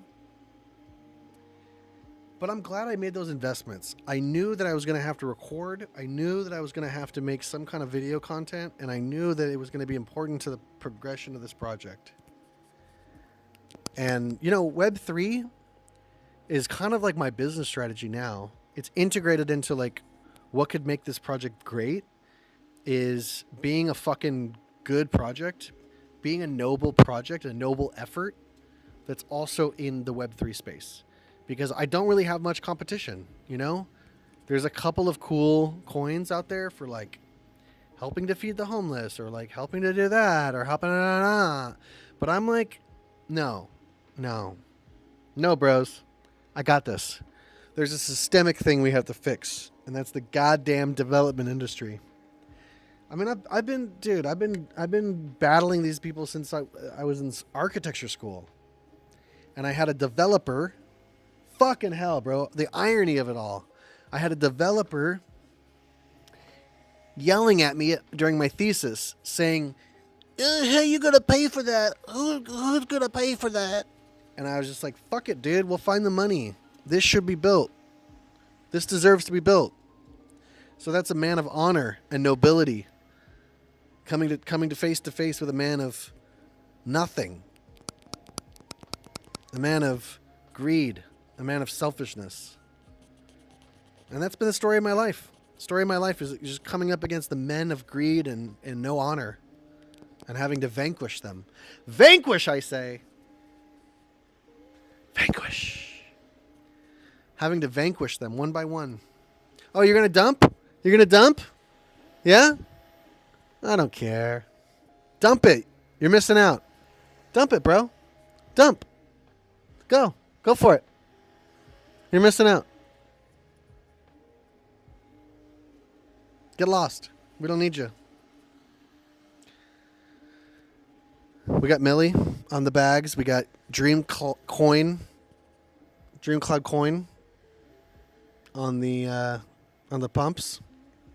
But I'm glad I made those investments. I knew that I was going to have to record. I knew that I was going to have to make some kind of video content. And I knew that it was going to be important to the progression of this project. And, you know, Web3 is kind of like my business strategy now. It's integrated into, like, what could make this project great is being a fucking good project, being a noble project, a noble effort that's also in the Web3 space. Because I don't really have much competition, you know? There's a couple of cool coins out there for, like, helping to feed the homeless or, like, helping to do that or helping... But I'm like, no, bros. I got this. There's a systemic thing we have to fix, and that's the goddamn development industry. I mean, I've been battling these people since I was in architecture school, and I had a developer. Fucking hell, bro! The irony of it all. I had a developer yelling at me during my thesis, saying, "Hey, you gonna pay for that? Who's gonna pay for that?" And I was just like, "Fuck it, dude. We'll find the money. This should be built. This deserves to be built." So that's a man of honor and nobility coming to face with a man of nothing. A man of greed, a man of selfishness. And that's been the story of my life. The story of my life is just coming up against the men of greed and no honor and having to vanquish them. Vanquish, I say. Vanquish. Having to vanquish them one by one. Oh, you're going to dump? You're going to dump? Yeah? I don't care. Dump it. You're missing out. Dump it, bro. Dump. Go. Go for it. You're missing out. Get lost. We don't need you. We got Millie on the bags. We got Dreamcloud Coin on the pumps.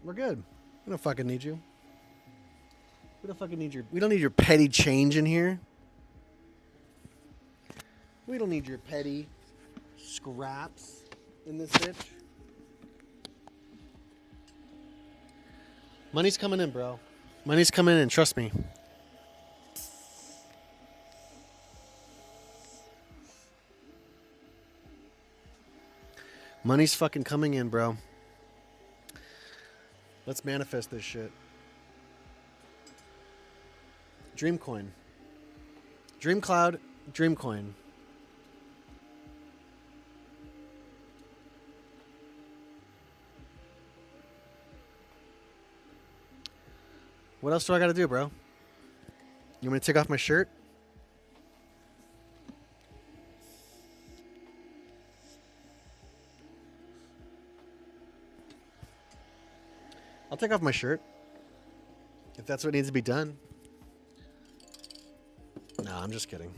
We're good. We don't fucking need you. We don't need your petty change in here. We don't need your petty scraps in this bitch. Money's coming in, bro. Money's coming in, trust me. Money's fucking coming in, bro. Let's manifest this shit. Dreamcoin. Dreamcloud, Dreamcoin. What else do I got to do, bro? You want me to take off my shirt? I'll take off my shirt. If that's what needs to be done. No, I'm just kidding.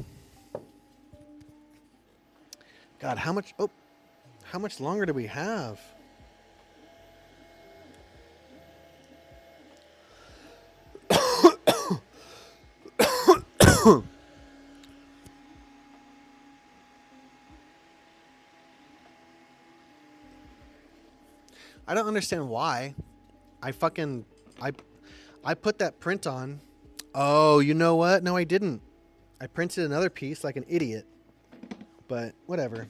God, how How much longer do we have? I don't understand why. I fucking I I put that print on. Oh, you know what? No, I didn't. I printed another piece like an idiot. But whatever.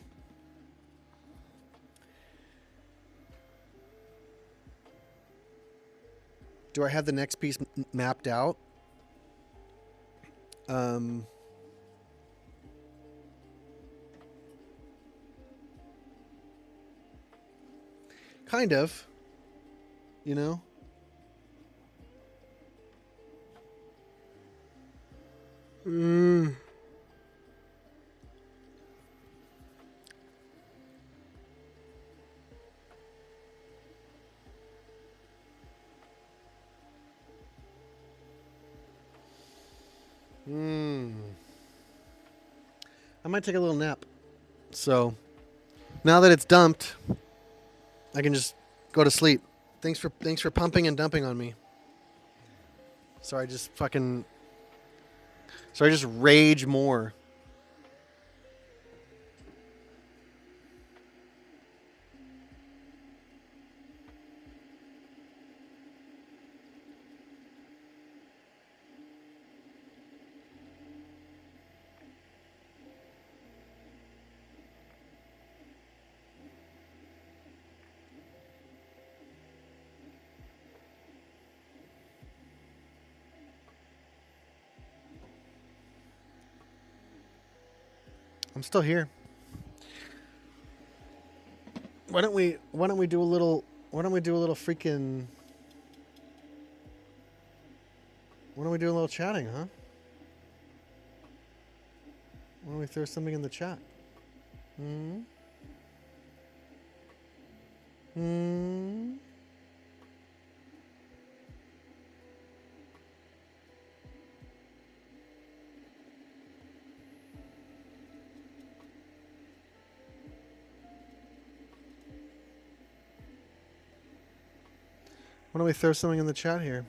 Do I have the next piece mapped out? Um Kind of, you know? Mm. Mm. I might take a little nap. So, now that it's dumped, I can just go to sleep. Thanks for pumping and dumping on me. So I just fucking so I just rage more. I'm still here. Why don't we do a little freaking why don't we do a little chatting, huh? Why don't we throw something in the chat? Hmm? Hmm? Why don't we throw something in the chat here?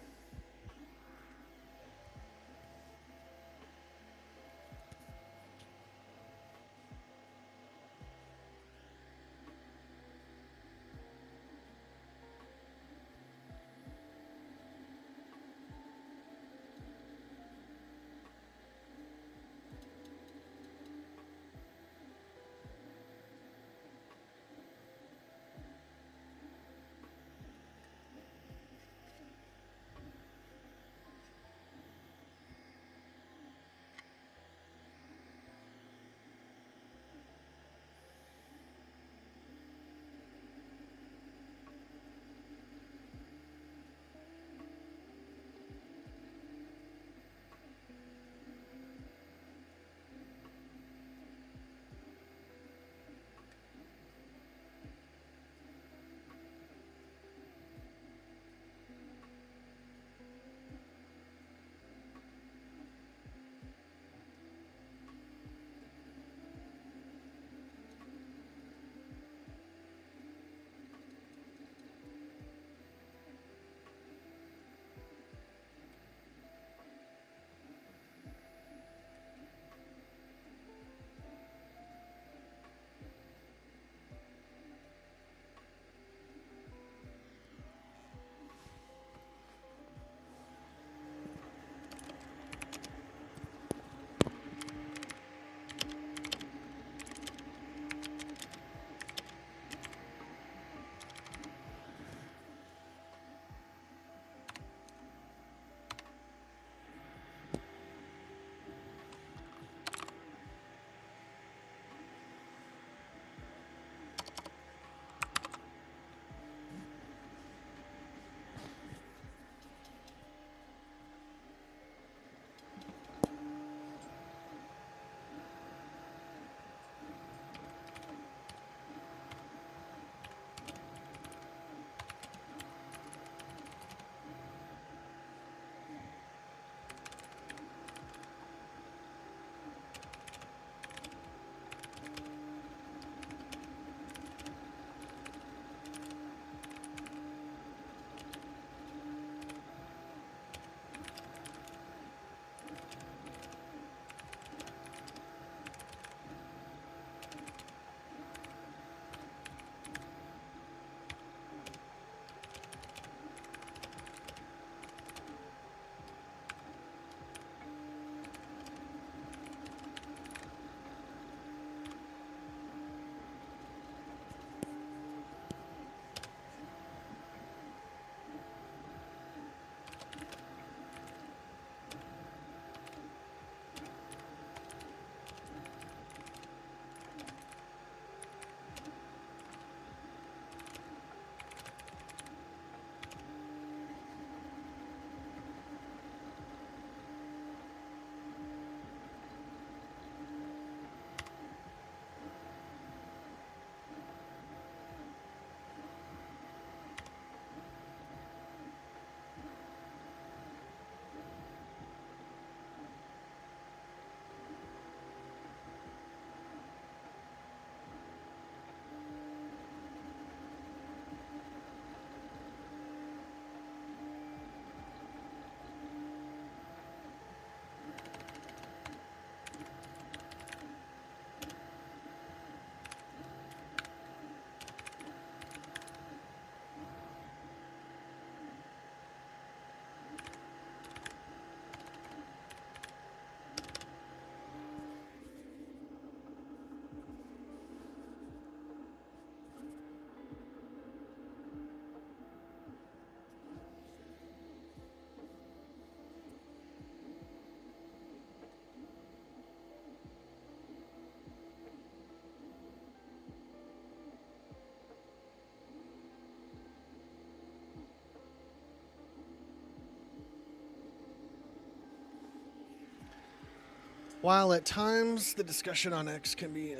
While at times the discussion on X can be,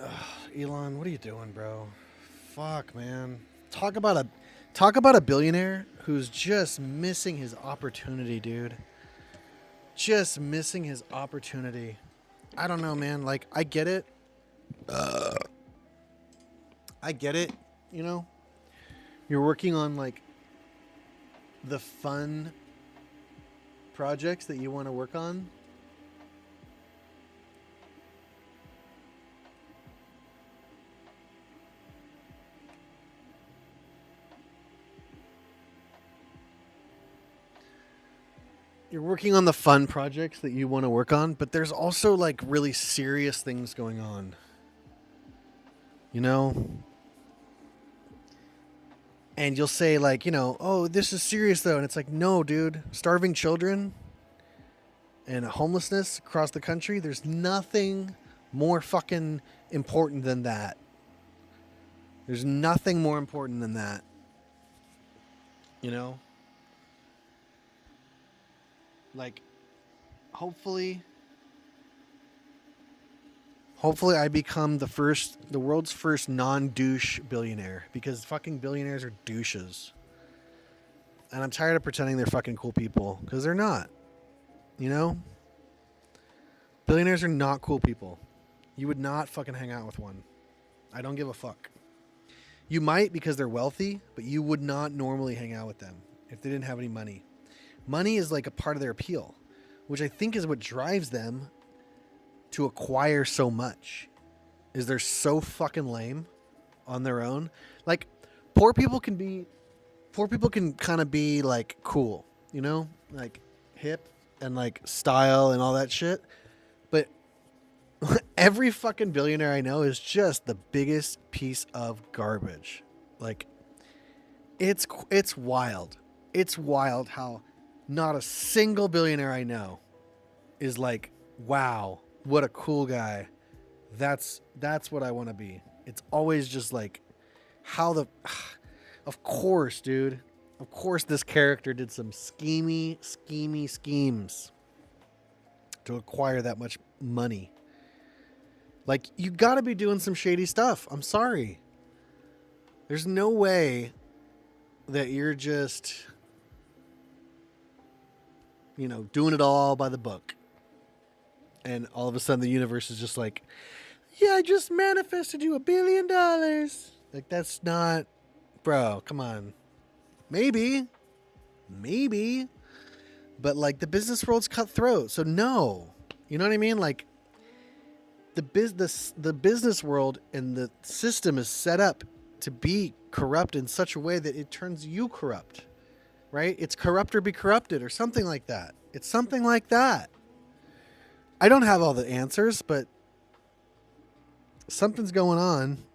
Elon, what are you doing, bro? Fuck, man. Talk about a billionaire who's just missing his opportunity, dude. Just missing his opportunity. I don't know, man. Like, I get it. I get it. You know, you're working on like the fun projects that you want to work on. You're working on the fun projects that you want to work on, but there's also like really serious things going on. You know? And you'll say like, you know, oh, this is serious though. And it's like, no, dude, starving children and homelessness across the country, there's nothing more fucking important than that. There's nothing more important than that. You know? Like, hopefully I become the world's first non-douche billionaire, because fucking billionaires are douches. And I'm tired of pretending they're fucking cool people, because they're not. You know? Billionaires are not cool people. You would not fucking hang out with one. I don't give a fuck. You might because they're wealthy, but you would not normally hang out with them if they didn't have any money. Money is like a part of their appeal, which I think is what drives them to acquire so much. Is they're so fucking lame on their own. Like, poor people can kind of be like cool, you know, like hip and like style and all that shit. But every fucking billionaire I know is just the biggest piece of garbage. Like, it's wild. It's wild how not a single billionaire I know is like, wow, what a cool guy. That's what I want to be. It's always just like, of course, dude. Of course this character did some schemy schemes to acquire that much money. Like, you gotta be doing some shady stuff. I'm sorry. There's no way that you're just, you know, doing it all by the book. And all of a sudden the universe is just like, yeah, I just manifested you $1 billion. Like, that's not, bro, come on. Maybe. But like, the business world's cutthroat. So no, you know what I mean? Like, the business world and the system is set up to be corrupt in such a way that it turns you corrupt, right? It's corrupt or be corrupted or something like that. It's something like that. I don't have all the answers, but something's going on.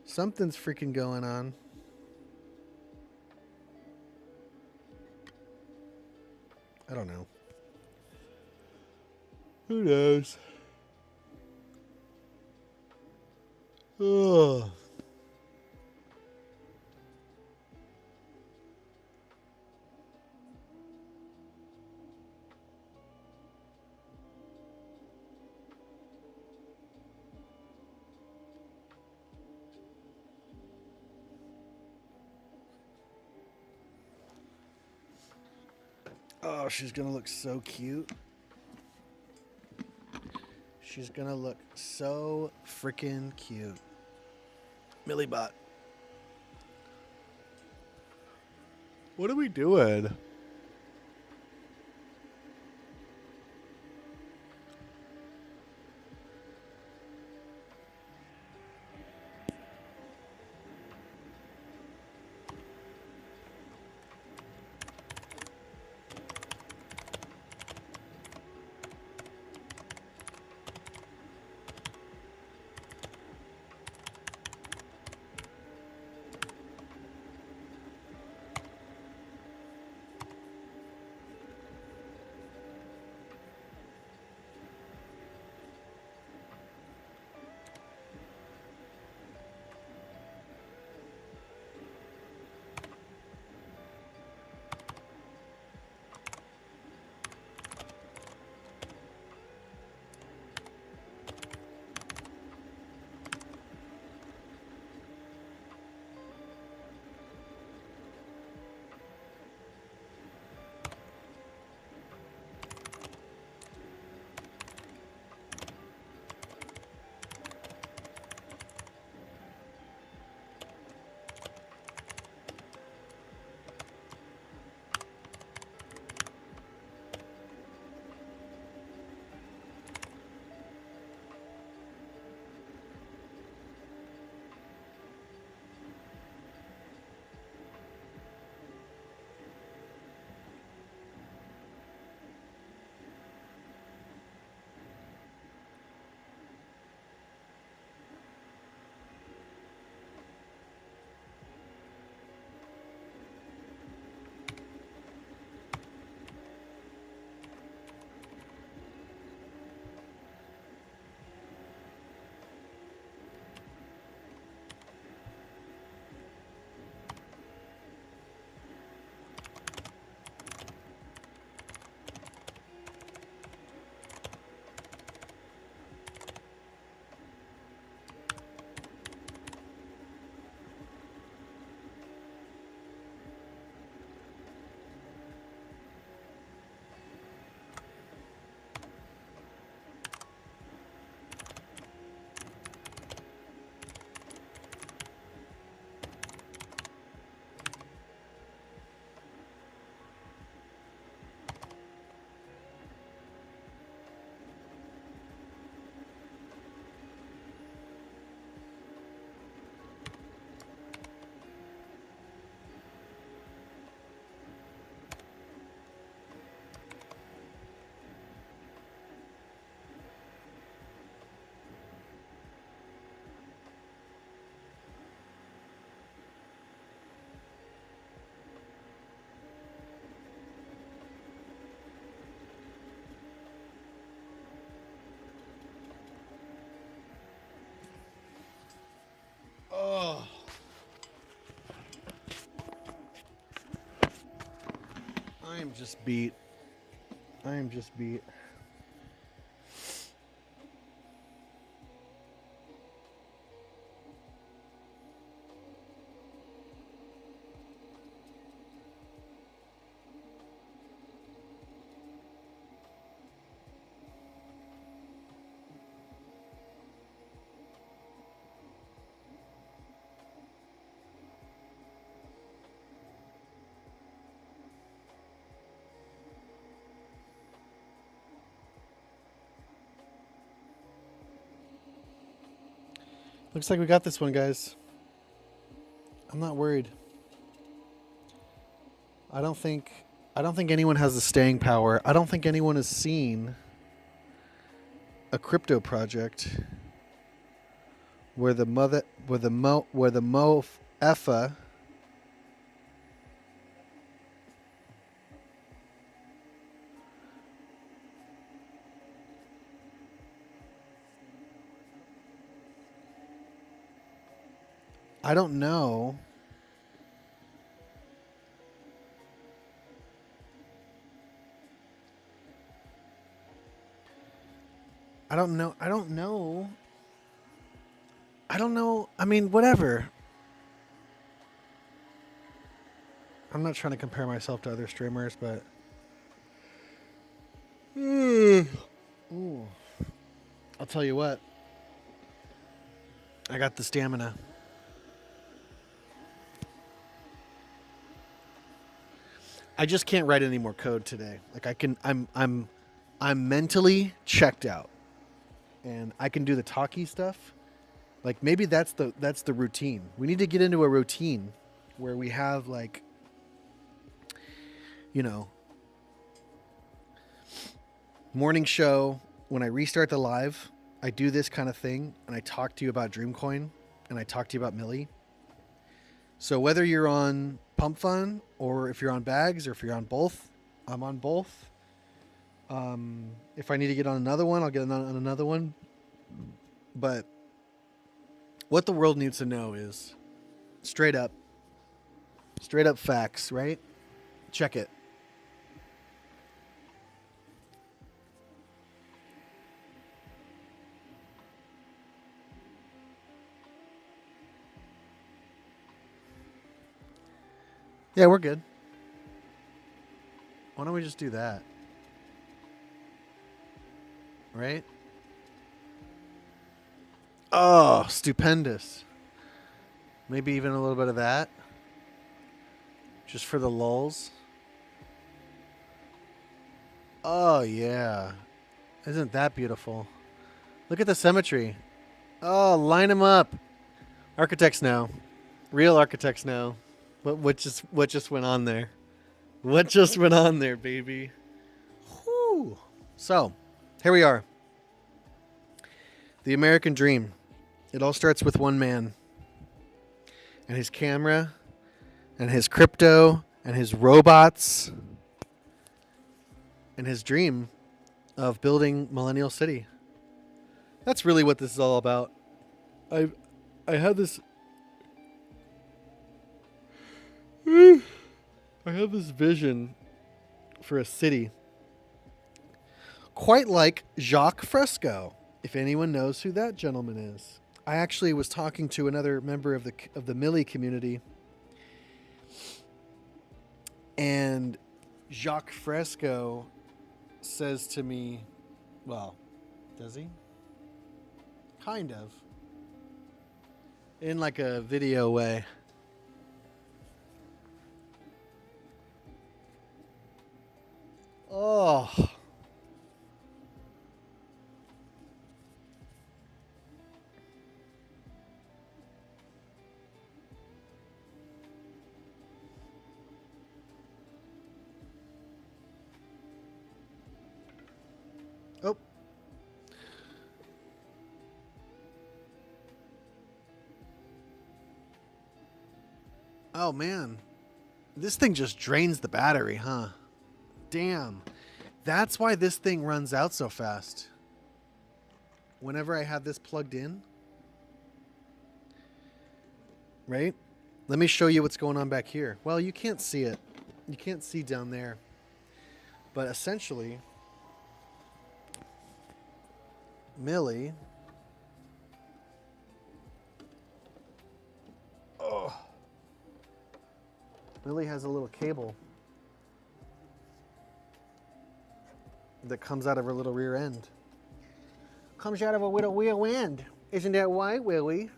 Something's freaking going on. I don't know. Who knows? Ugh. Oh, she's gonna look so cute. She's gonna look so freaking cute. Millie bot. What are we doing? I am just beat. I am just beat. Looks like we got this one, guys. I'm not worried. I don't think anyone has the staying power. I don't think anyone has seen a crypto project where the mo effa I don't know. I don't know. I don't know. I don't know. I mean, whatever. I'm not trying to compare myself to other streamers, but ooh. I'll tell you what. I got the stamina. I just can't write any more code today. Like I'm mentally checked out. And I can do the talky stuff. Like maybe that's the routine. We need to get into a routine where we have like, you know, morning show. When I restart the live, I do this kind of thing and I talk to you about Dreamcoin and I talk to you about Millie. So whether you're on Pump Fun or if you're on Bags or if you're on both, I'm on both. If I need to get on another one, I'll get on another one. But what the world needs to know is straight up facts, right? Check it. Yeah, we're good. Why don't we just do that? Right? Oh, stupendous. Maybe even a little bit of that. Just for the lulz. Oh, yeah. Isn't that beautiful? Look at the symmetry. Oh, line them up. Architects know. Real architects know. What just went on there? What just went on there, baby? Whew. So, here we are. The American dream. It all starts with one man. And his camera. And his crypto. And his robots. And his dream of building Millennial City. That's really what this is all about. I had this... I have this vision for a city quite like Jacques Fresco, if anyone knows who that gentleman is. I actually was talking to another member of the Millie community, and Jacques Fresco says to me, well, does he? Kind of. In like a video way. Oh. Oh. Oh, man. This thing just drains the battery, huh? Damn. That's why this thing runs out so fast. Whenever I have this plugged in. Right? Let me show you what's going on back here. Well, you can't see it. You can't see down there. But essentially, Millie. Oh. Millie has a little cable that comes out of her little rear end. Comes out of a little rear end. Isn't that right, Willie?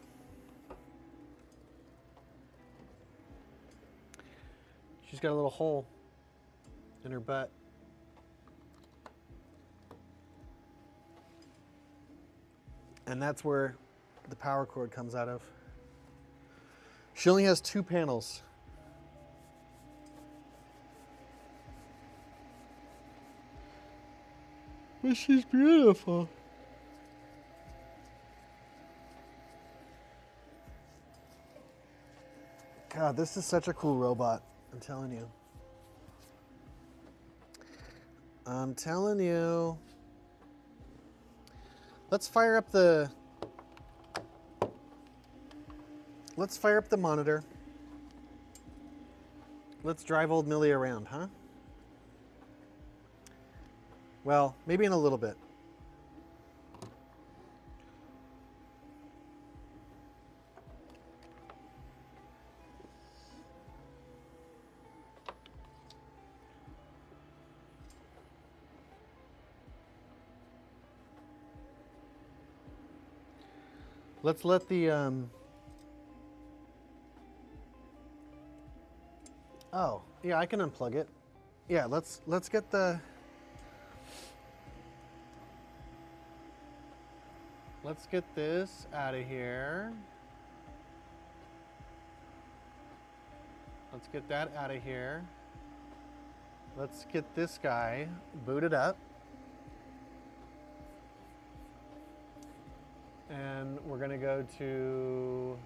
She's got a little hole in her butt. And that's where the power cord comes out of. She only has 2 panels. But she's beautiful. God, this is such a cool robot. I'm telling you. I'm telling you. Let's fire up the monitor. Let's drive old Millie around, huh? Well, maybe in a little bit. Let's let the oh, yeah, I can unplug it. Yeah, let's get the let's get this out of here. Let's get that out of here. Let's get this guy booted up. And we're going to go to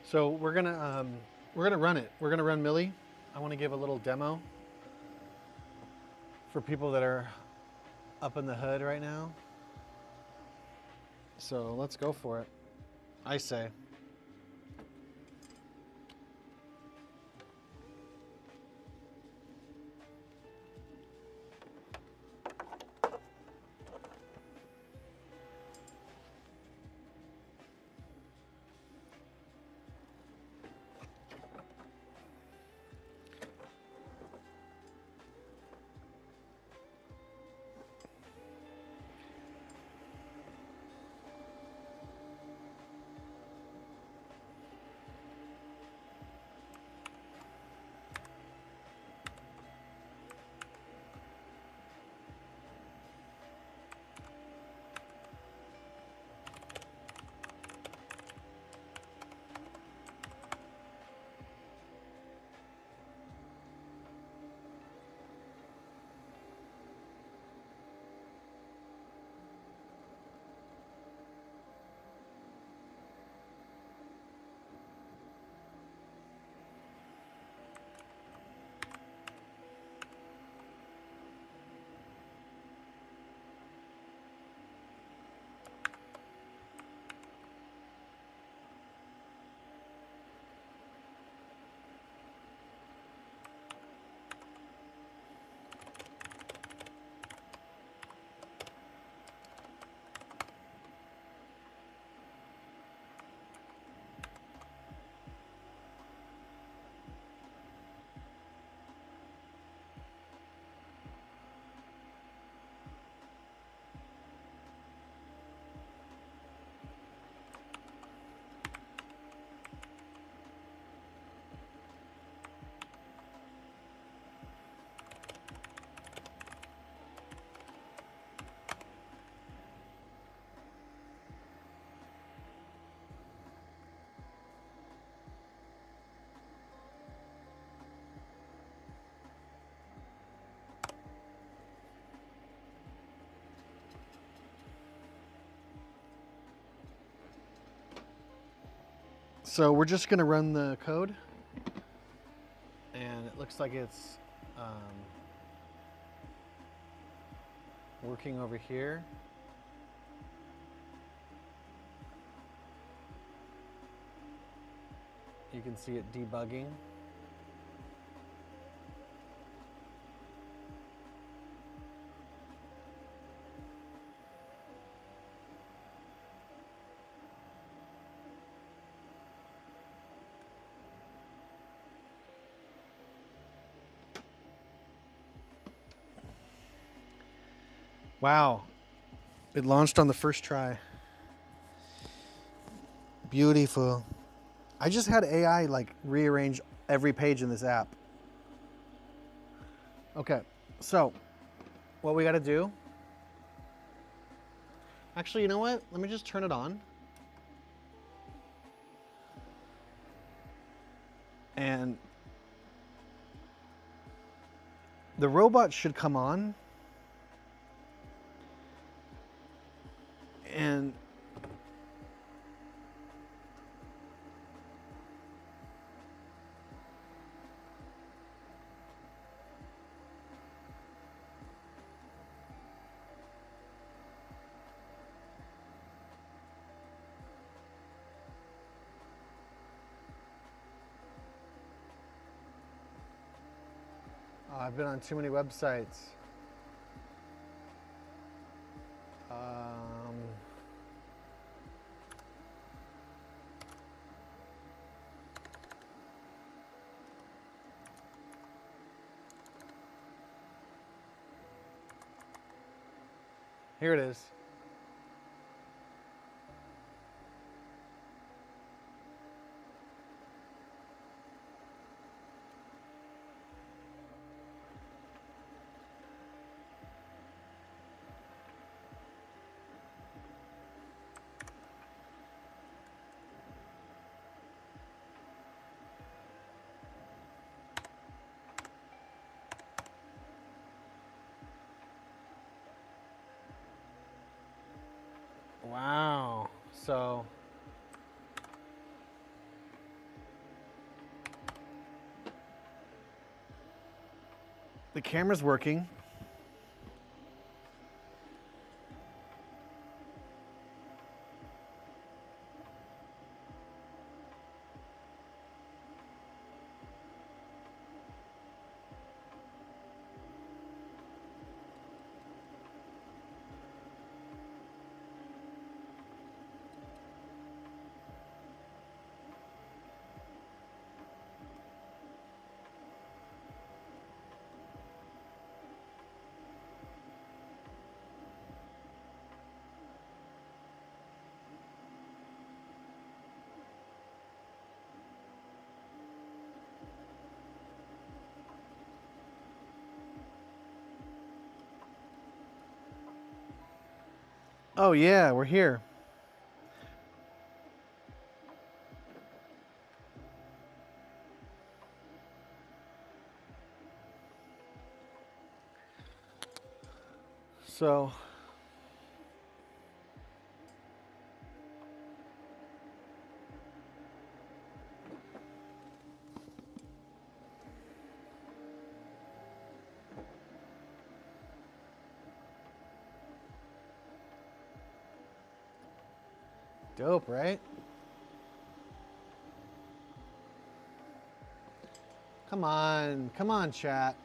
So we're gonna run it. We're gonna run Millie. I want to give a little demo for people that are up in the hood right now. So let's go for it. I say. So we're just gonna run the code, and it looks like it's working over here. You can see it debugging. Wow, it launched on the first try. Beautiful. I just had AI like rearrange every page in this app. Okay, so what we gotta do, actually, you know what? Let me just turn it on. And the robot should come on. And I've been on too many websites. Here it is. Wow. So The camera's working. Oh yeah, we're here. So dope, right? Come on, chat.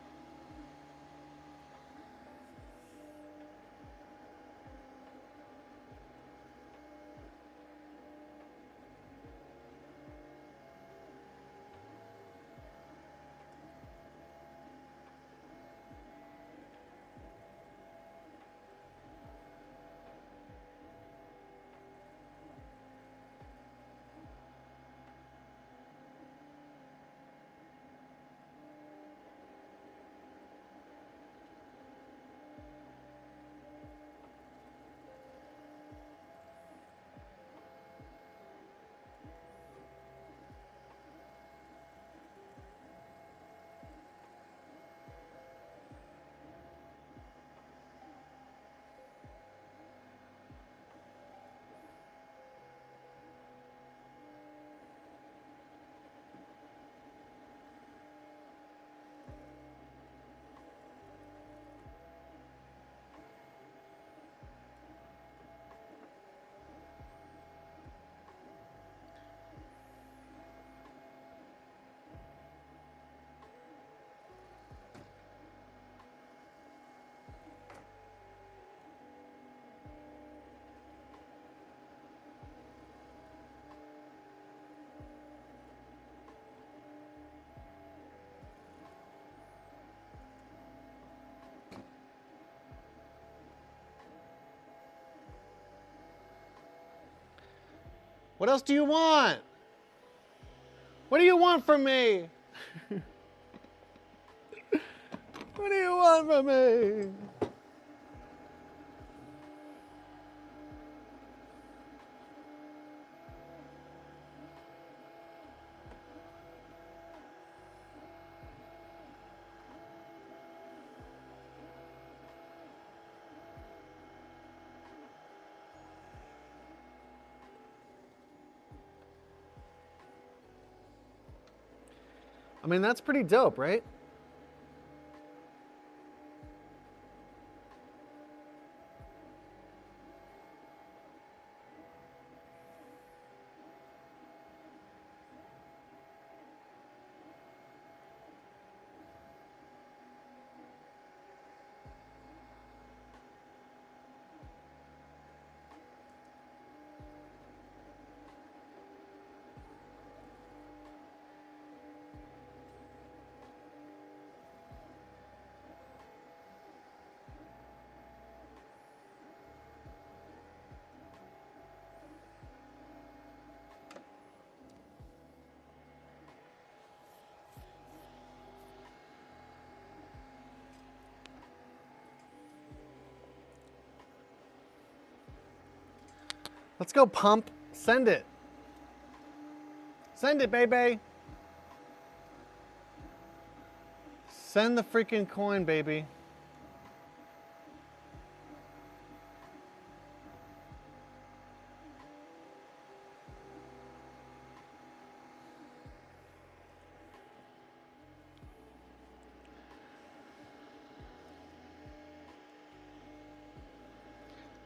What else do you want? What do you want from me? What do you want from me? I mean, that's pretty dope, right? Let's go, pump. Send it. Send it, baby. Send the freaking coin, baby.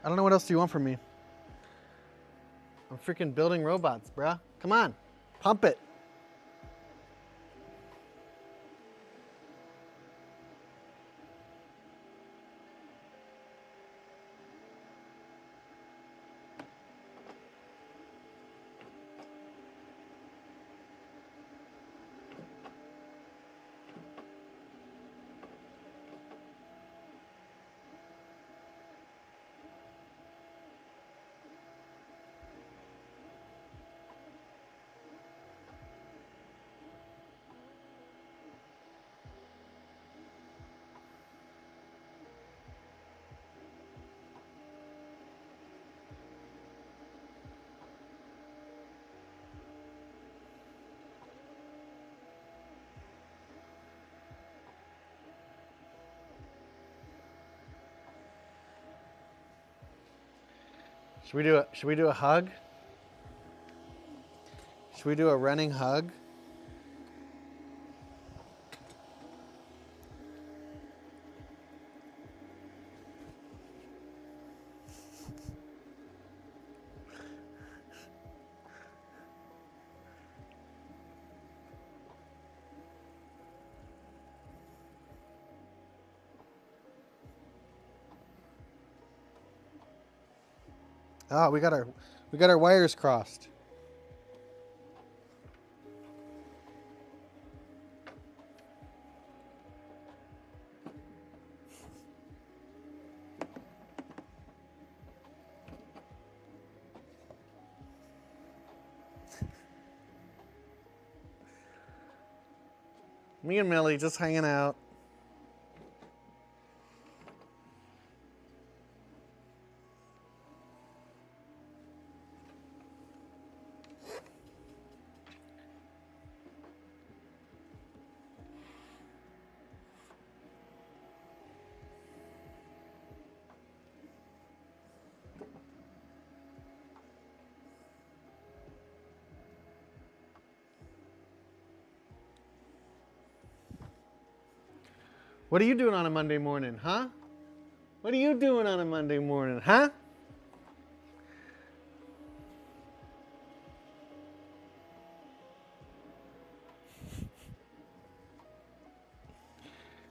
I don't know what else do you want from me. I'm freaking building robots, bruh. Come on, pump it. Should we do a hug? Should we do a running hug? Oh, we got our wires crossed. Me and Millie just hanging out. What are you doing on a Monday morning, huh? What are you doing on a Monday morning, huh?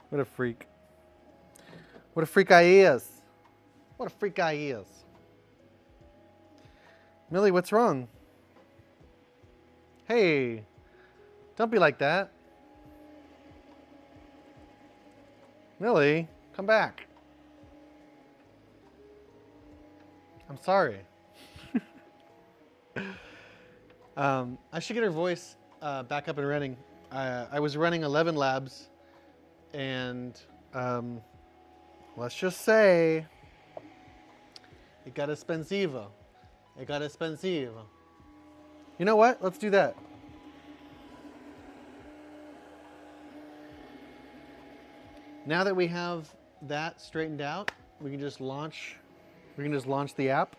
What a freak. What a freak I is. What a freak I is. Millie, what's wrong? Hey, don't be like that. Millie, come back. I'm sorry. I should get her voice back up and running. I was running 11 labs, and let's just say it got expensivo. It got expensivo. You know what? Let's do that. Now that we have that straightened out, we can just launch. We can just launch the app.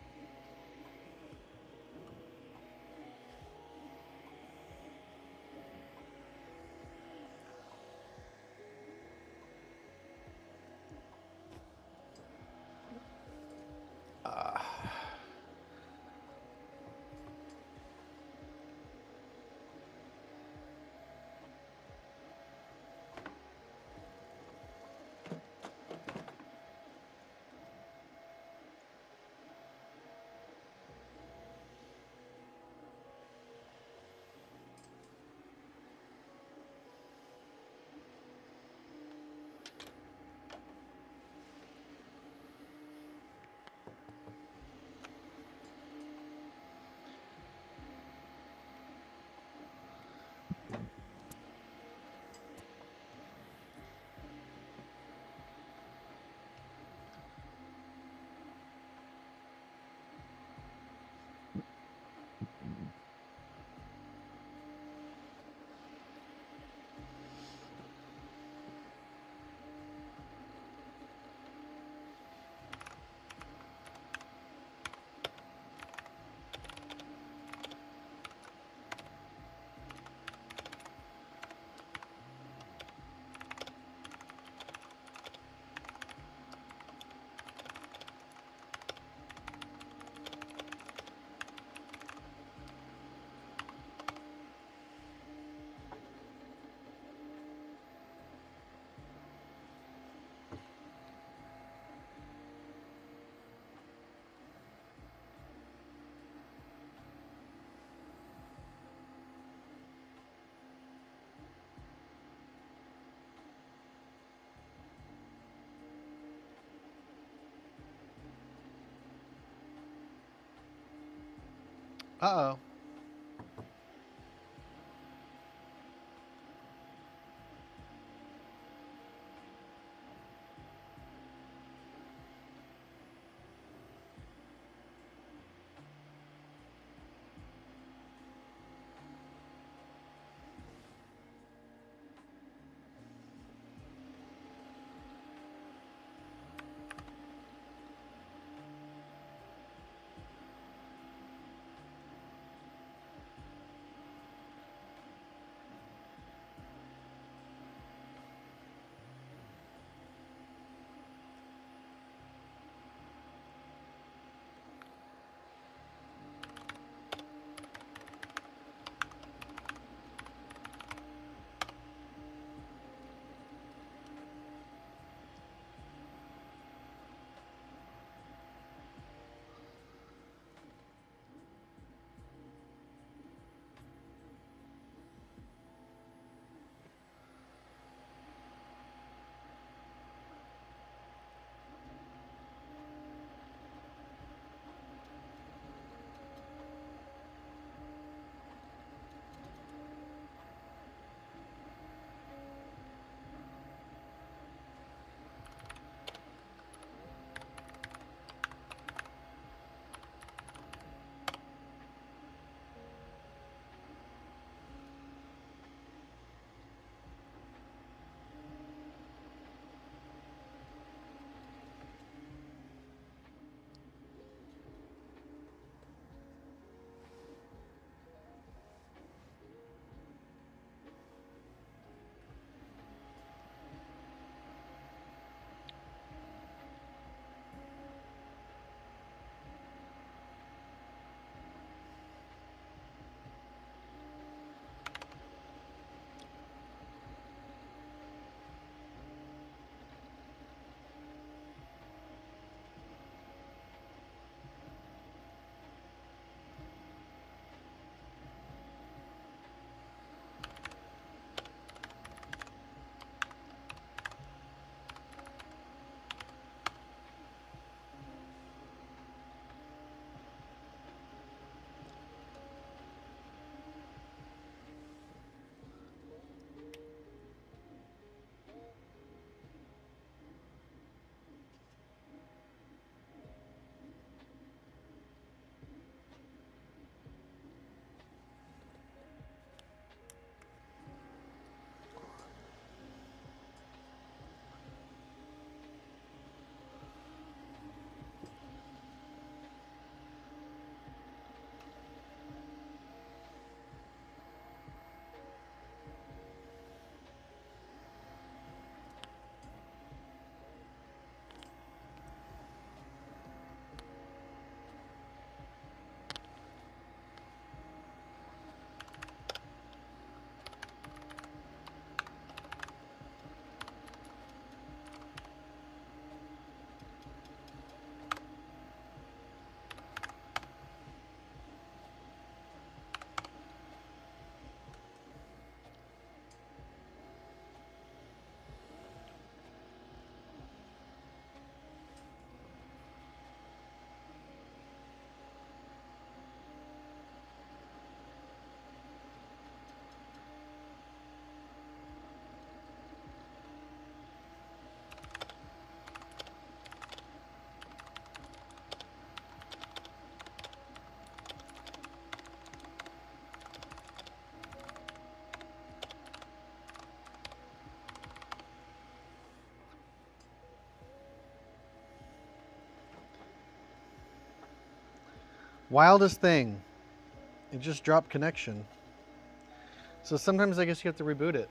Uh-oh. Wildest thing. It just dropped connection. So sometimes I guess you have to reboot it.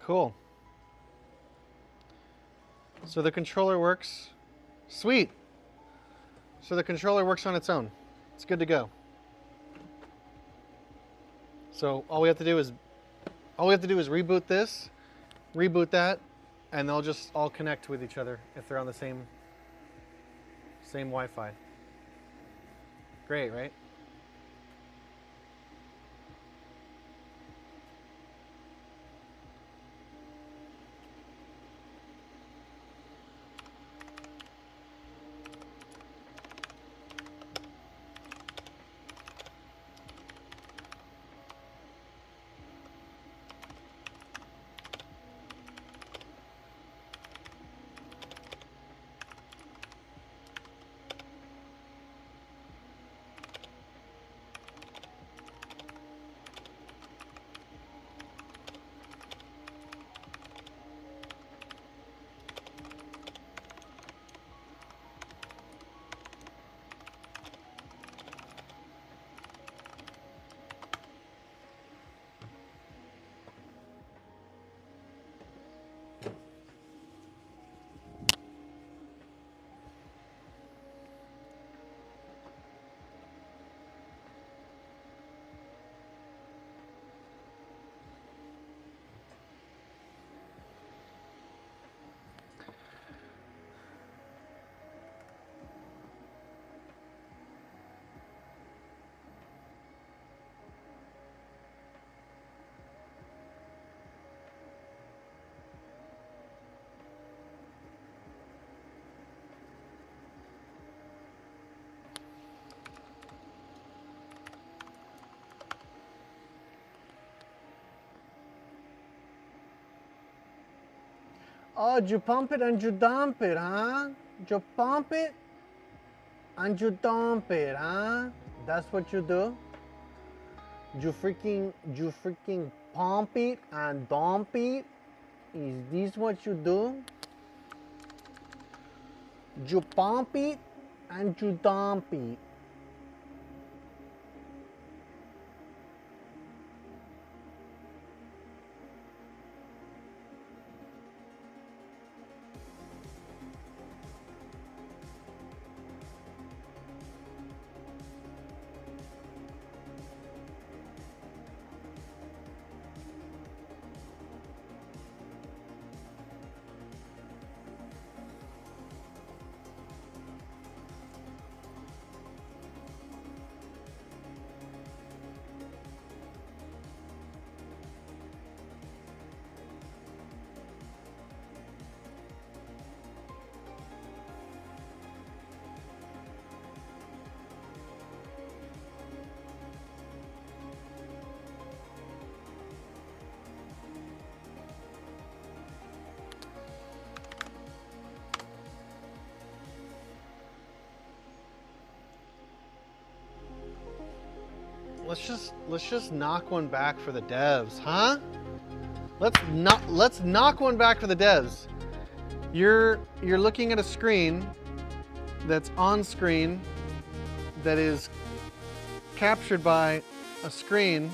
Cool. So the controller works. Sweet. So the controller works on its own. It's good to go. So all we have to do is reboot this, reboot that, and they'll just all connect with each other if they're on the same Wi-Fi. Great, right? Oh, you pump it and you dump it, huh? You pump it and you dump it, huh? That's what you do? You freaking pump it and dump it? Is this what you do? You pump it and you dump it. Let's just knock one back for the devs, huh? Let's knock one back for the devs. You're looking at a screen that's on screen that is captured by a screen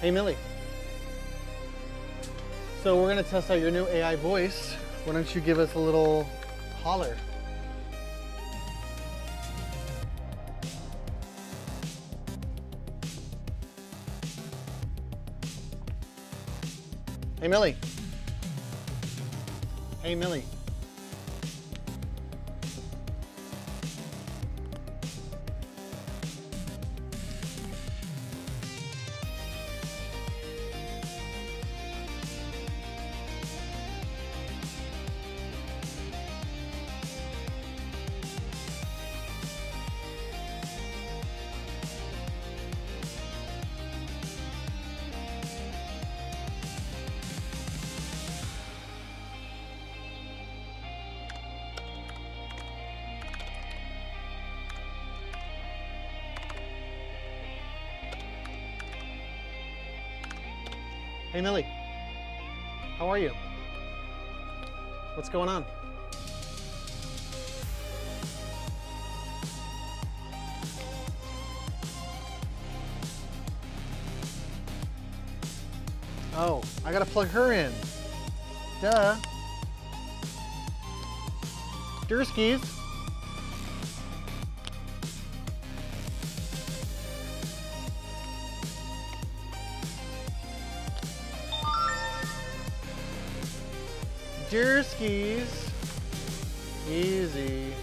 Hey, Millie. So we're gonna test out your new AI voice. Why don't you give us a little holler? Hey, Millie. Hey, Millie. Hey, Millie. How are you? What's going on? Oh, I gotta plug her in. Duh. Durskies. Durskies. Easy.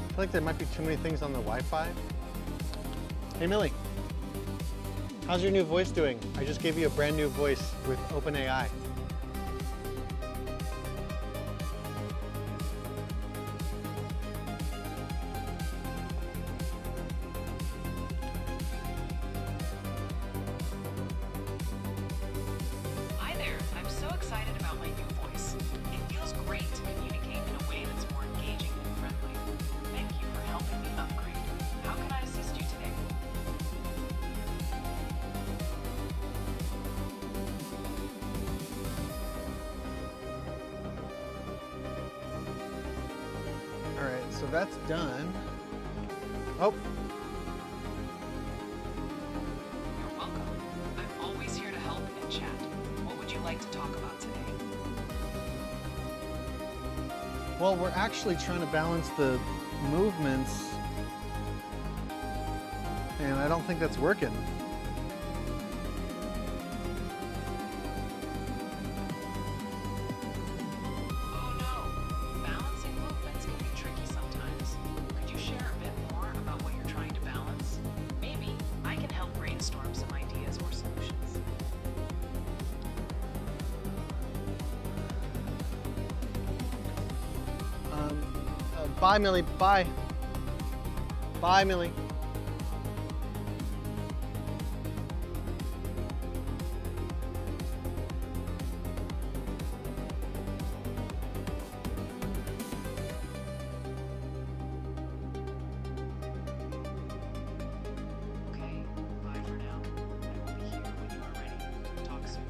I feel like there might be too many things on the Wi-Fi. Hey, Millie. How's your new voice doing? I just gave you a brand new voice with OpenAI. Hi there. I'm so excited about my new voice. It feels great to communicate in a way that's more engaging and friendly. Thank you for helping me upgrade. How can I assist you today? All right, so that's done. Oh, You're welcome. I'm always here to help and chat. What would you like to talk about today? well, we're actually trying to balance the movements, and I don't think that's working. Oh no. Balancing movements can be tricky sometimes. Could you share a bit more about what you're trying to balance? Maybe I can help brainstorm some ideas or solutions. Bye, Millie. Bye. Bye, Millie. Okay, bye for now. I will be here when you are ready. Talk soon.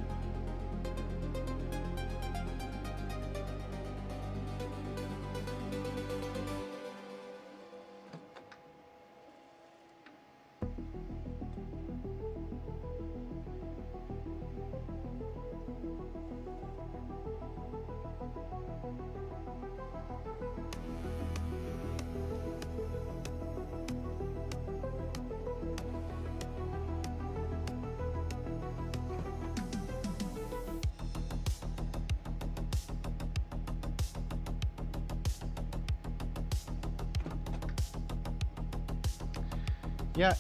Yeah.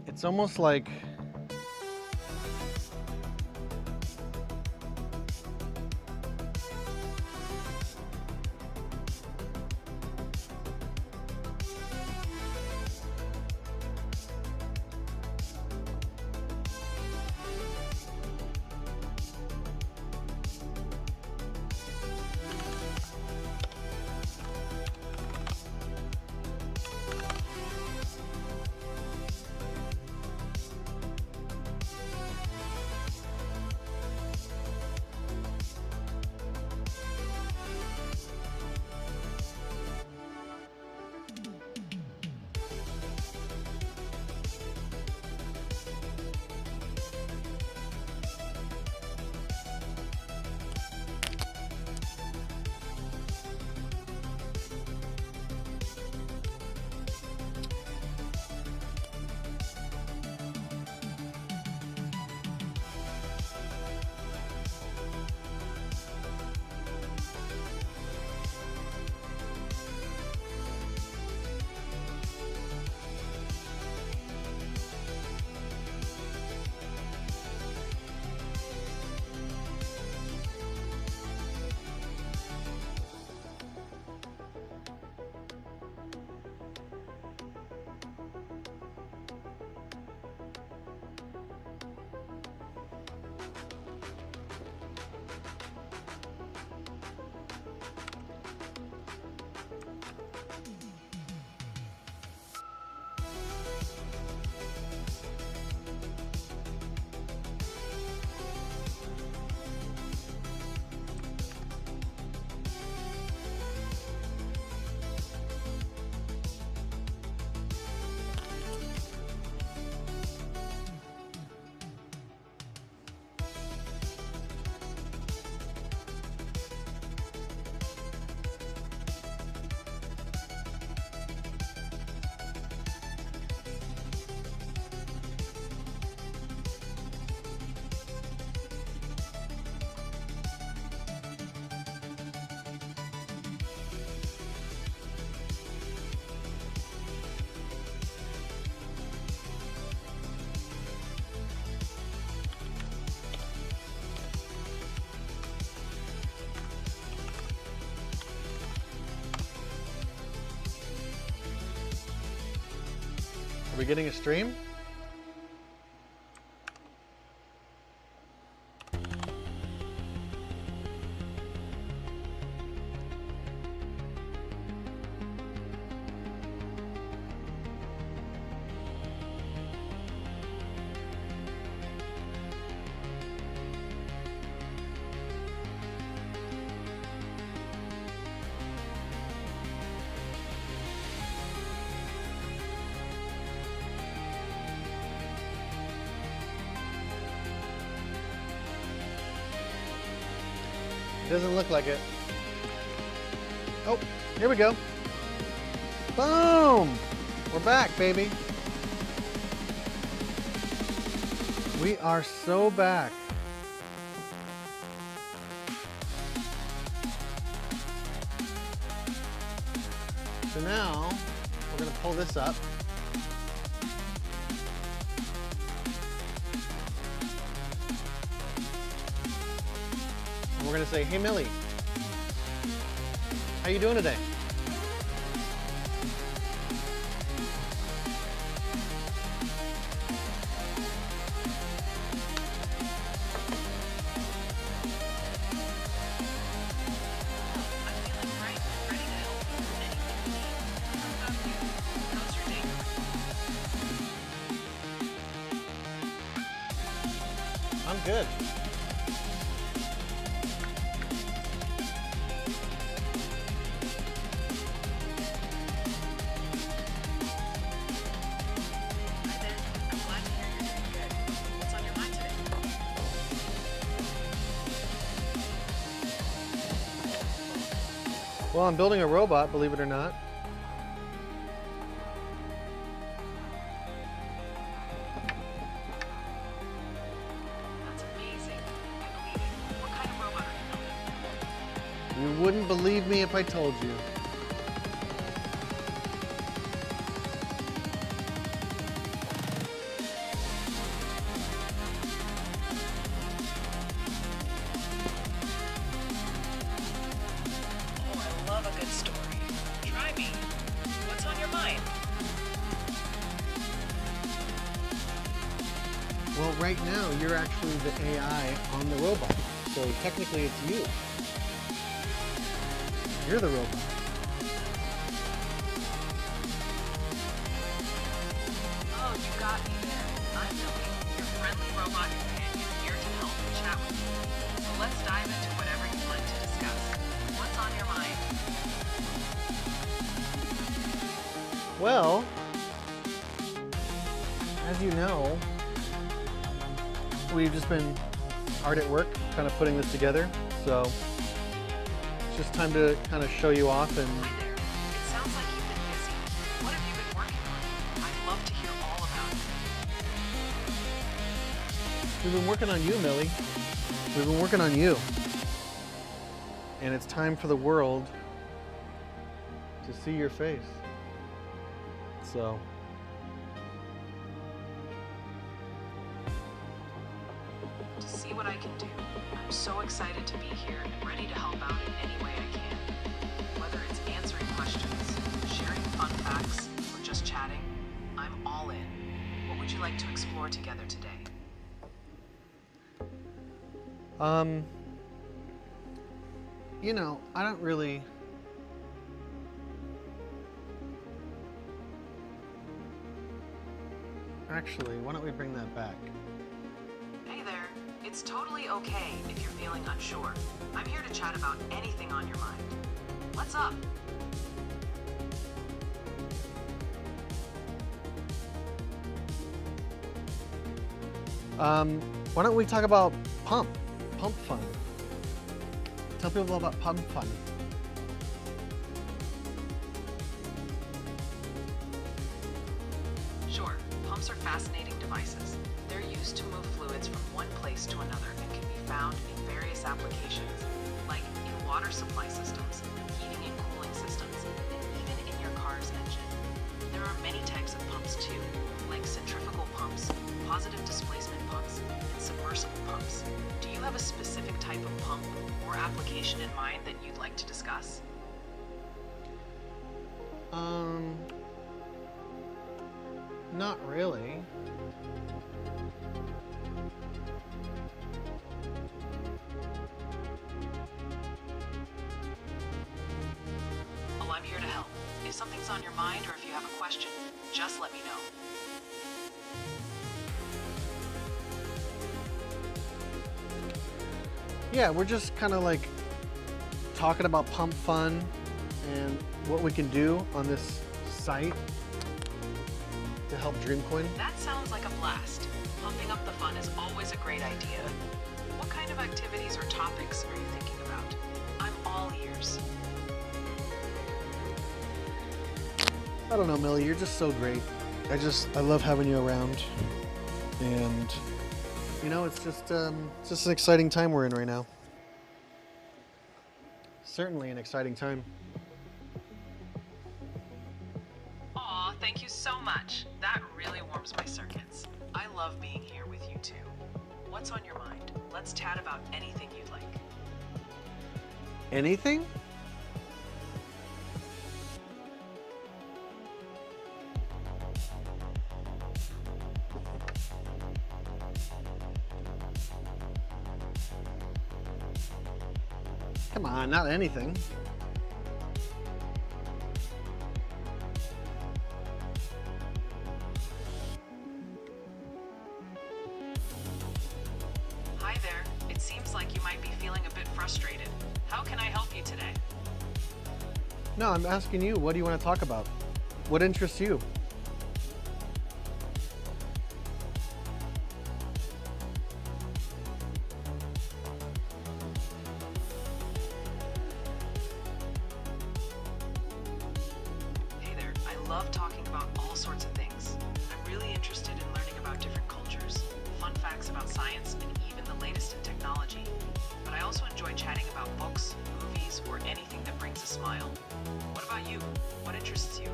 It's almost like we getting a stream? Doesn't look like it. Oh, here we go. Boom! We're back, baby. We are so back. So now, we're gonna pull this up. We're gonna say, hey Millie, how you doing today? I'm good. Well, I'm building a robot, believe it or not. That's amazing. I believe it. What kind of robot are you building? You wouldn't believe me if I told you. Well, right now, you're actually the AI on the robot. So technically, it's you. You're the robot. Oh, you got me there. I'm Millie, your friendly robot companion, here to help and chat with you. So let's dive into whatever you'd like to discuss. What's on your mind? Well, as you know, we've just been hard at work kind of putting this together. So it's just time to kind of show you off and Hi there. It sounds like you've been busy. What have you been working on? I'd love to hear all about it. we've been working on you, Millie. We've been working on you. And it's time for the world to see your face. So To see what I can do. I'm so excited to be here and ready to help out in any way I can. Whether it's answering questions, sharing fun facts, or just chatting, I'm all in. What would you like to explore together today? you know, I don't really. Actually, why don't we bring that back? Hey there. It's totally okay if you're feeling unsure. I'm here to chat about anything on your mind. What's up? Why don't we talk about pump fun? Tell people about pump fun. Sure, pumps are fascinating devices. They're used to move fluids from one place to another and can be found in various applications, like in water supply systems, heating and cooling systems, and even in your car's engine. There are many types of pumps too, like centrifugal pumps, positive displacement pumps, and submersible pumps. Do you have a specific type of pump or application in mind that you'd like to discuss? Not really. Well, I'm here to help. If something's on your mind or if you have a question, just let me know. Yeah, we're just kind of like talking about pump fun and what we can do on this site to help Dreamcoin. That sounds like a blast. Pumping up the fun is always a great idea. What kind of activities or topics are you thinking about? I'm all ears. I don't know, Millie, you're just so great. I love having you around. And you know, it's just an exciting time we're in right now. Certainly an exciting time. Aw, thank you so much. That really warms my circuits. I love being here with you too. What's on your mind? Let's chat about anything you'd like. Anything? Come on, not anything. Hi there. It seems like you might be feeling a bit frustrated. How can I help you today? No, I'm asking you, what do you want to talk about? What interests you? Hey there. I love talking about all sorts of things. I'm really interested in learning about different cultures, fun facts about science, and even the latest in technology. But I also enjoy chatting about books, movies, or anything that brings a smile. What about you? What interests you?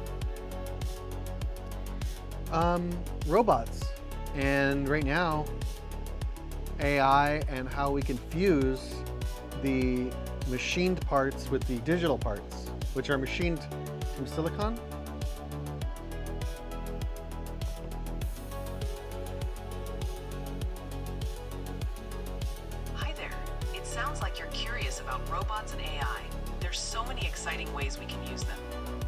Robots. And right now, AI and how we can fuse the machined parts with the digital parts, which are machined from silicon. Hi there. It sounds like you're curious about robots and AI. There's so many exciting ways we can use them.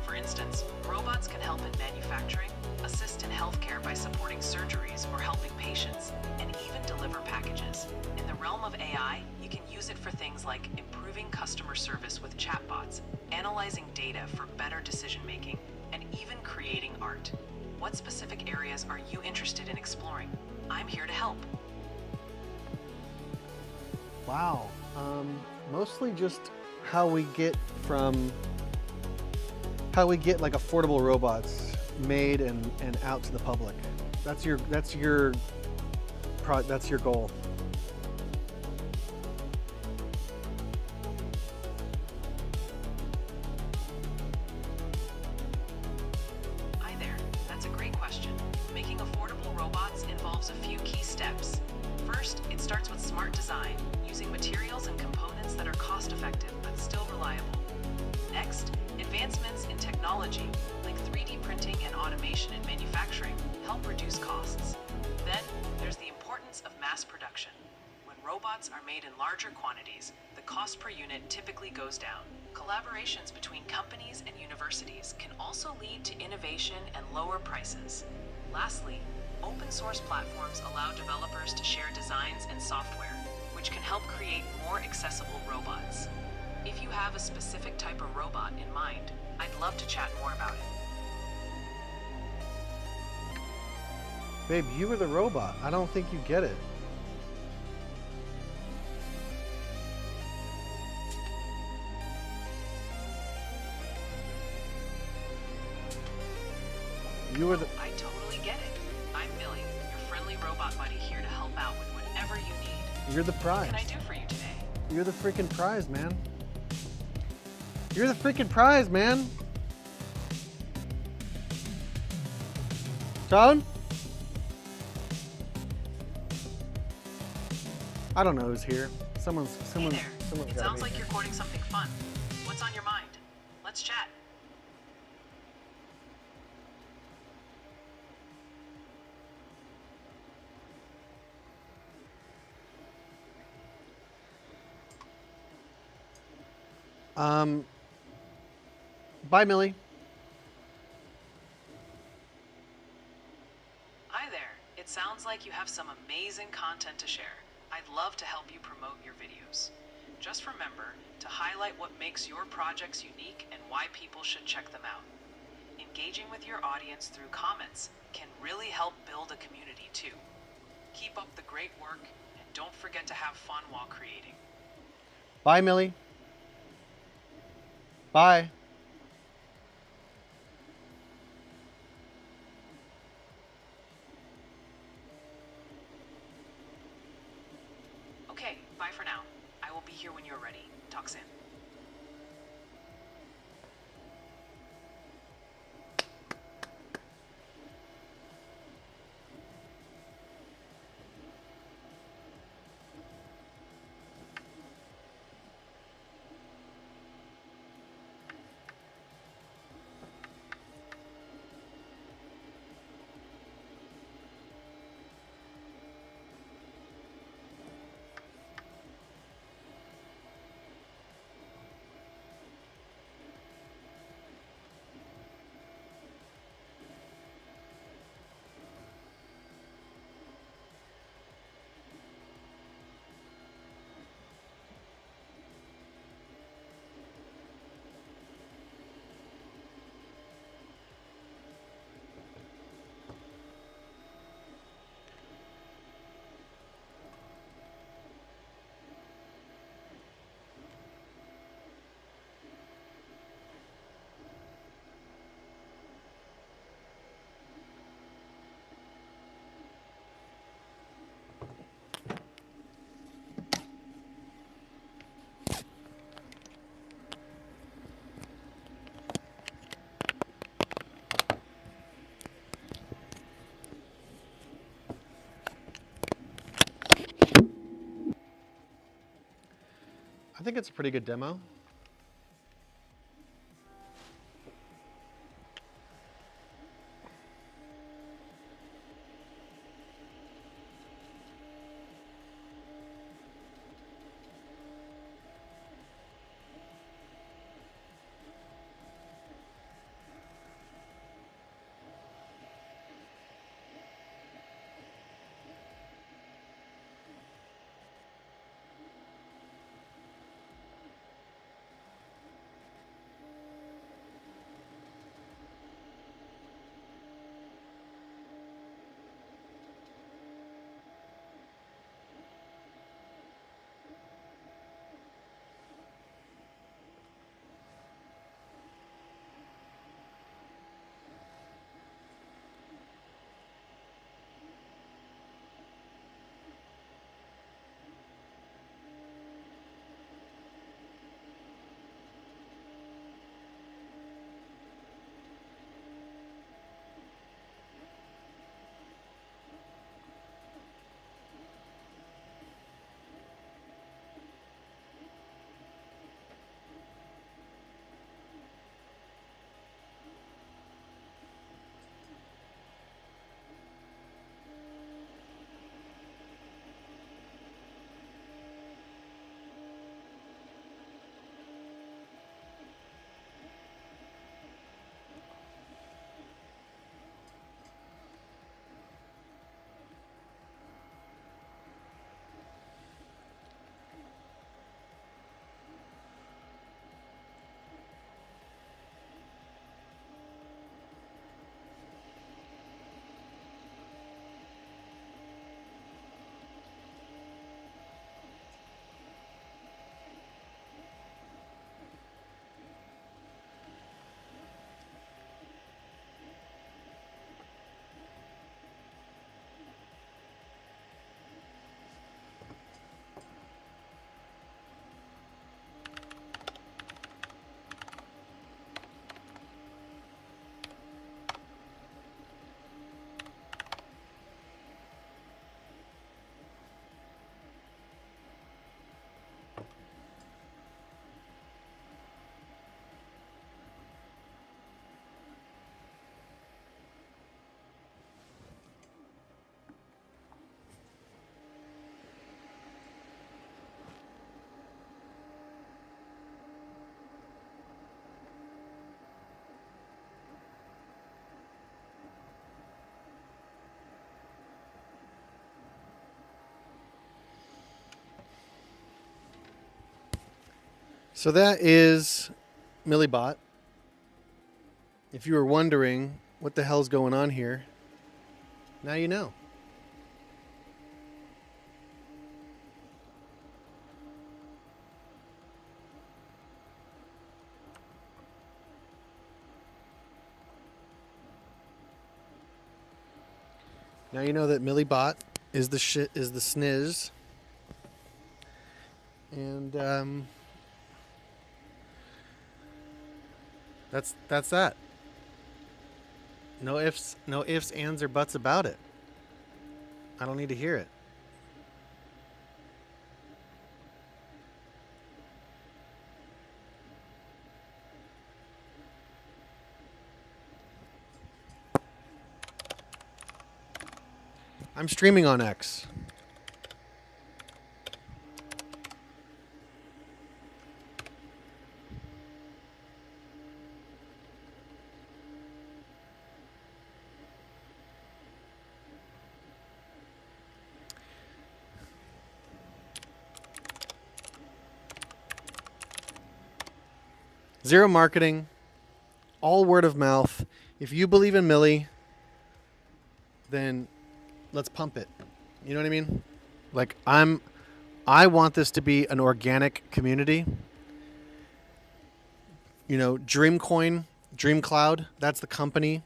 For instance, robots can help in manufacturing, assist in healthcare by supporting surgeries or helping patients, and even deliver packages. In the realm of AI, you can use it for things like improving customer service with chatbots, analyzing data for better decision making, and even creating art. What specific areas are you interested in exploring? I'm here to help. Wow. Mostly just how we get like affordable robots made and out to the public. That's your goal. Hi there. That's a great question. Making affordable robots involves a few key steps. First, it starts with smart design, using materials and components that are cost-effective but still reliable. Next, advancements in technology, like 3D printing and automation in manufacturing, help reduce costs. Then, there's the importance of mass production. When robots are made in larger quantities, the cost per unit typically goes down. Collaborations between companies and universities can also lead to innovation and lower prices. Lastly, open source platforms allow developers to share designs and software, which can help create more accessible robots. If you have a specific type of robot in mind, I'd love to chat more about it. Babe, you were the robot. I don't think you get it. You were the... I totally get it. I'm Millie, your friendly robot buddy here to help out with whatever you need. You're the What prize. can I do for you today? You're the freaking prize, man. You're the freaking prize, man. John? I don't know who's here. Someone's Hey there. It gotta sounds be. like you're courting something fun. What's on your mind? Let's chat. Um, bye, Millie. Hi there. It sounds like you have some amazing content to share. I'd love to help you promote your videos. Just remember to highlight what makes your projects unique and why people should check them out. Engaging with your audience through comments can really help build a community too. Keep up the great work and don't forget to have fun while creating. Bye, Millie. Bye. Okay, bye for now. I will be here when you're ready. Talk soon. I think it's a pretty good demo. So that is Millie Bot. If you were wondering what the hell's going on here, now you know. Now you know that Millie Bot is the sniz, and that's that. No ifs, ands, or buts about it. I don't need to hear it. I'm streaming on X. Zero marketing, all word of mouth. If you believe in Millie, then let's pump it. You know what I mean? Like I want this to be an organic community. You know, Dreamcoin, Dreamcloud, that's the company.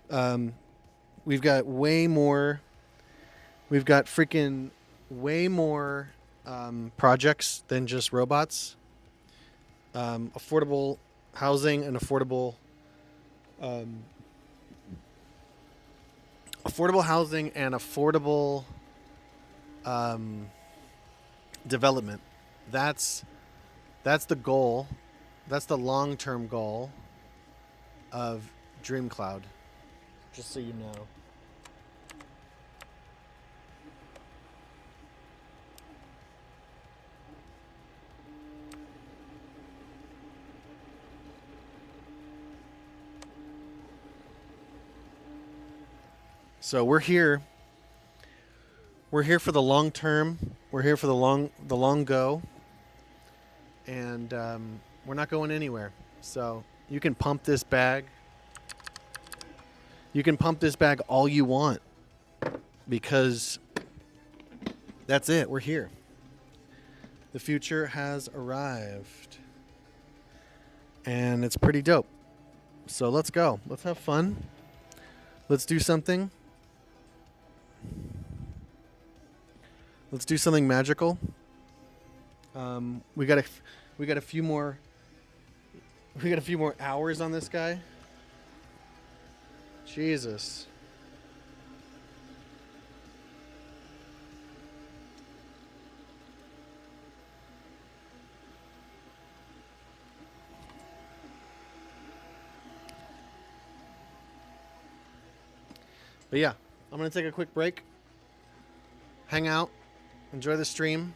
We've got freaking way more projects than just robots. Affordable housing and affordable development. That's the goal. That's the long-term goal of Dreamcloud. Just so you know. So we're here. We're here for the long term. We're here for the long go. And we're not going anywhere. So you can pump this bag. You can pump this bag all you want. Because that's it. We're here. The future has arrived. And it's pretty dope. So let's go. Let's have fun. Let's do something. Let's do something magical. We got a few more hours on this guy. Jesus. But yeah, I'm going to take a quick break. Hang out. Enjoy the stream.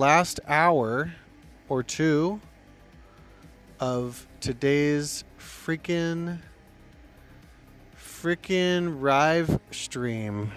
last hour or two of today's freaking Rive stream.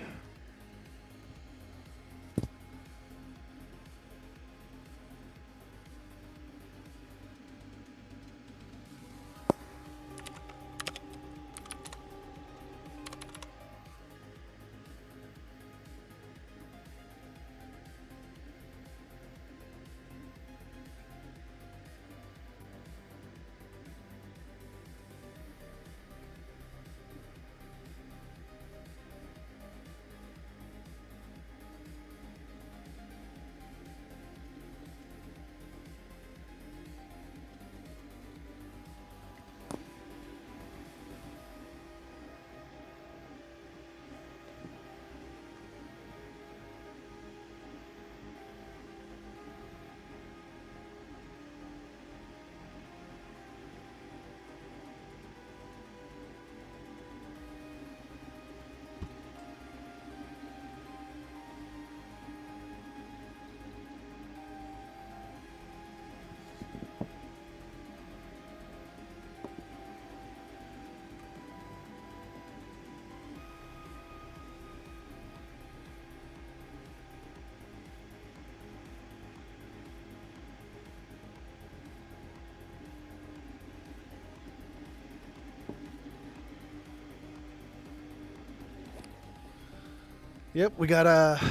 Yep, we got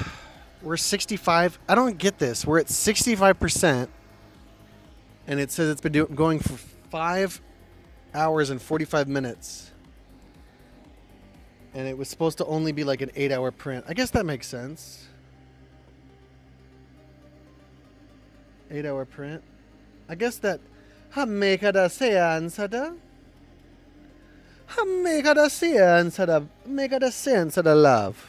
we're 65. I don't get this. We're at 65%, and it says it's been going for 5 hours and 45 minutes. And it was supposed to only be like an 8-hour print. I guess that makes sense. 8-hour print. I guess that make a sense of the love.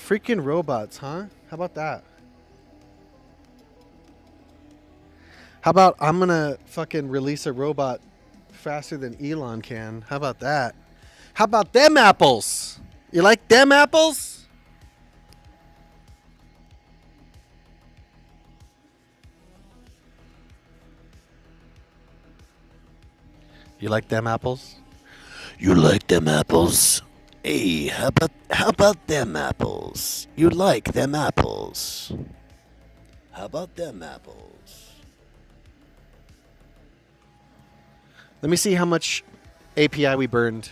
Freaking robots, huh? How about that? How about I'm gonna fucking release a robot faster than Elon can? How about that? How about them apples? You like them apples? You like them apples? You like them apples? Hey, how about them apples? You like them apples? How about them apples? Let me see how much API we burned.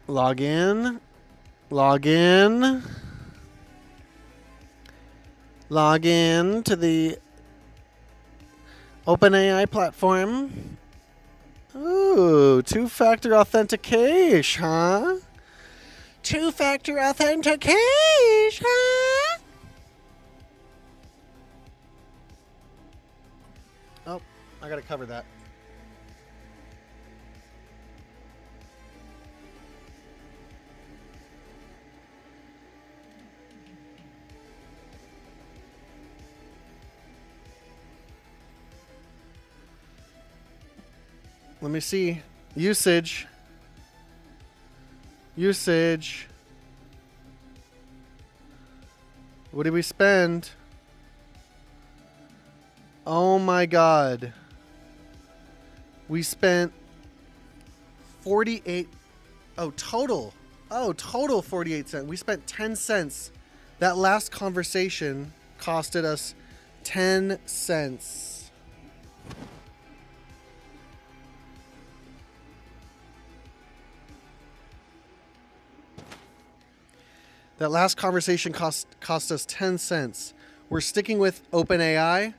Log in. Log in. Log in to the OpenAI platform. Ooh, two-factor authentication, huh? Two-factor authentication, huh? Oh, I gotta cover that. Let me see. Usage. Usage. What did we spend? Oh my God. We spent 48. Oh, total. Oh, total 48 cents. We spent 10 cents. That last conversation costed us 10 cents. That last conversation cost us 10 cents. We're sticking with OpenAI.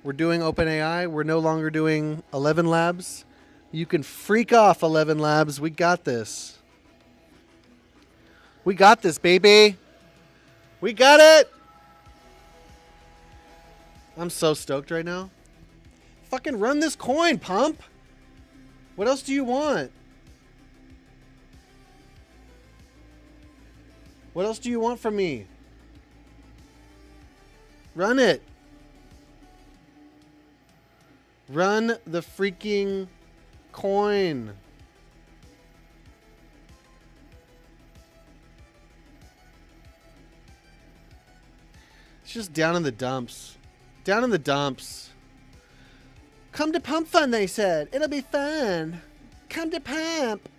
We're doing OpenAI. We're no longer doing 11 Labs. You can freak off, 11 Labs. We got this. We got this, baby. We got it. I'm so stoked right now. Fucking run this coin, pump. What else do you want? What else do you want from me? Run it. Run the freaking coin. It's just down in the dumps. Down in the dumps. Come to Pump Fun, they said. It'll be fun. Come to Pump.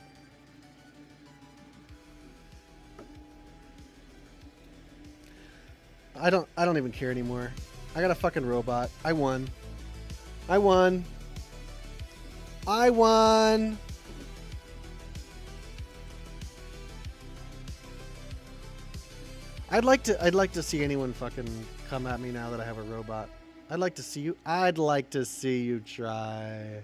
I don't even care anymore. I got a fucking robot. I won. I won. I won. I'd like to see anyone fucking come at me now that I have a robot. I'd like to see you try.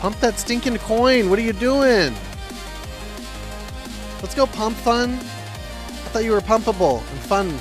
Pump that stinking coin. What are you doing? Let's go Pump Fun. I thought you were pumpable and fun.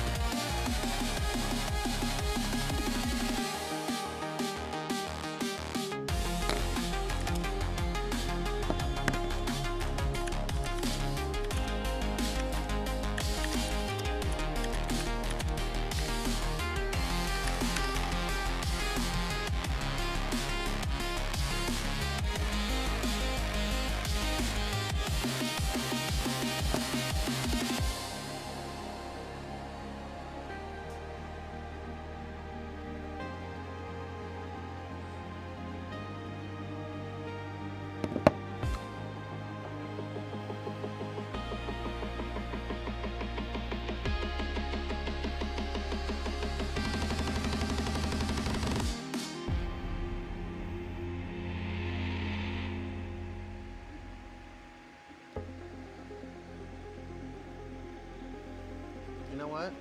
You know what?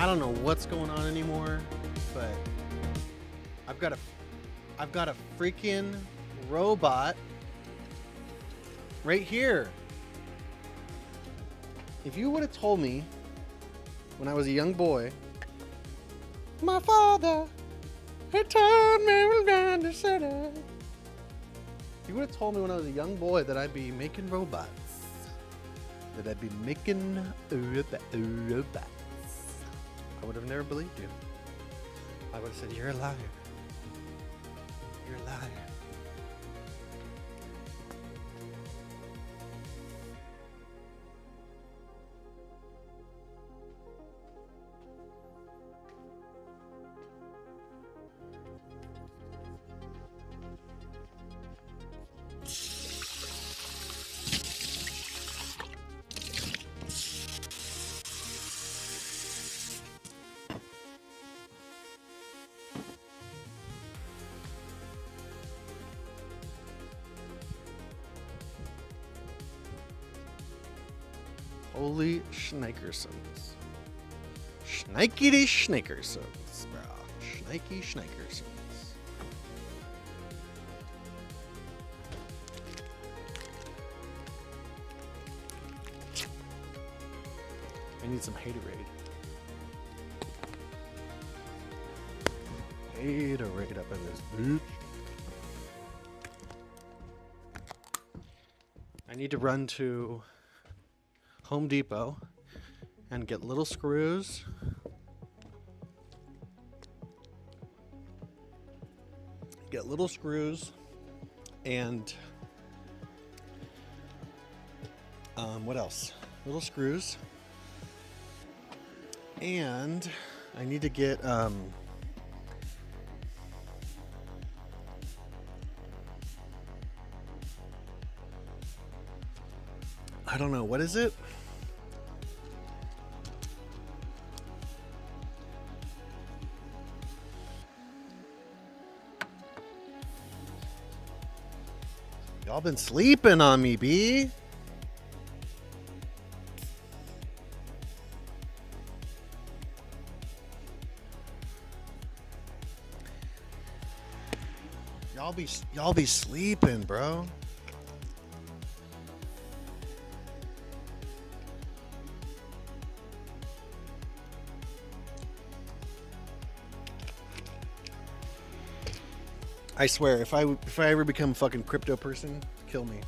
I don't know what's going on anymore, but I've got a freaking robot right here. If you would have told me when I was a young boy, my father had told me we're going to city. If you would have told me when I was a young boy that I'd be making robots, that I'd be making robots, I would have never believed you. I would have said, you're a liar. You're a liar. Holy schnickersons. Schnikety schnickersons, bro. Schnikey schnickersons. I need some haterade. Haterade up in this bitch. I need to run to Home Depot and get little screws. Get little screws and what else? Little screws. And I need to get I don't know, what is it? Y'all been sleeping on me, B. Y'all be sleeping, bro. I swear, if I ever become a fucking crypto person, kill me.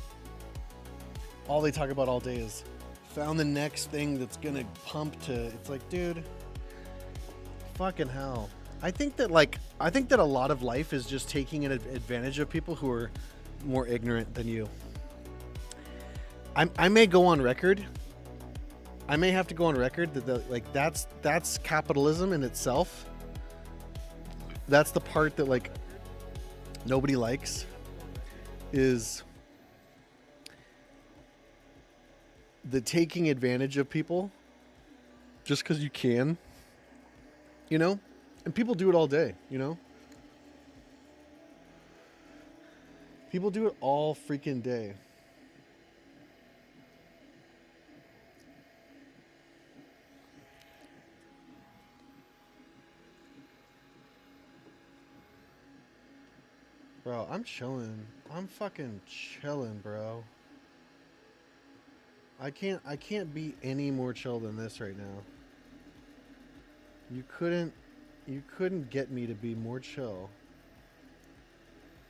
All they talk about all day is found the next thing that's gonna pump to. It's like, dude, fucking hell. I think that a lot of life is just taking an advantage of people who are more ignorant than you. I may go on record. I may have to go on record that that's capitalism in itself. That's the part that nobody likes, is the taking advantage of people just because you can, you know? And people do it all day, you know? People do it all freaking day. Bro, I'm chilling. I'm fucking chilling, bro. I can't be any more chill than this right now. You couldn't get me to be more chill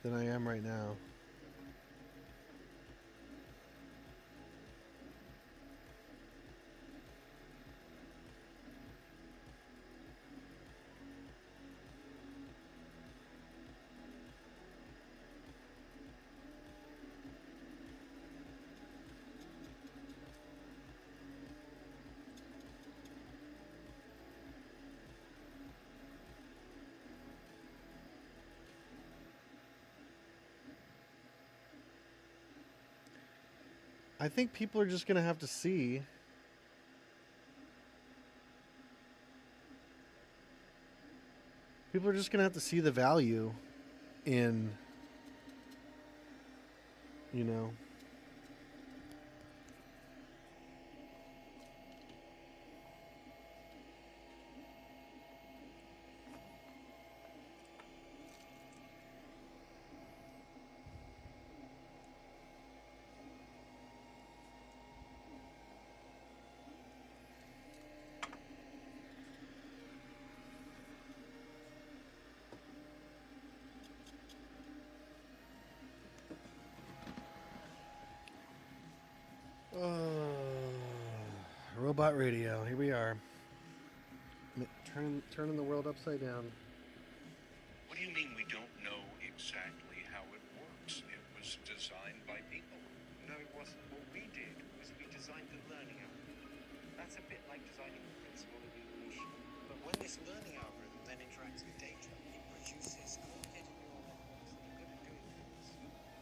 than I am right now. I think people are just going to have to see the value in, you know, Robot radio. Here we are. Turning the world upside down. What do you mean we don't know exactly how it works? It was designed by people. No, it wasn't. What we did was we designed the learning algorithm. That's a bit like designing the principle of evolution. But when this learning algorithm then interacts with data, it produces complicated neural networks that are good at doing things.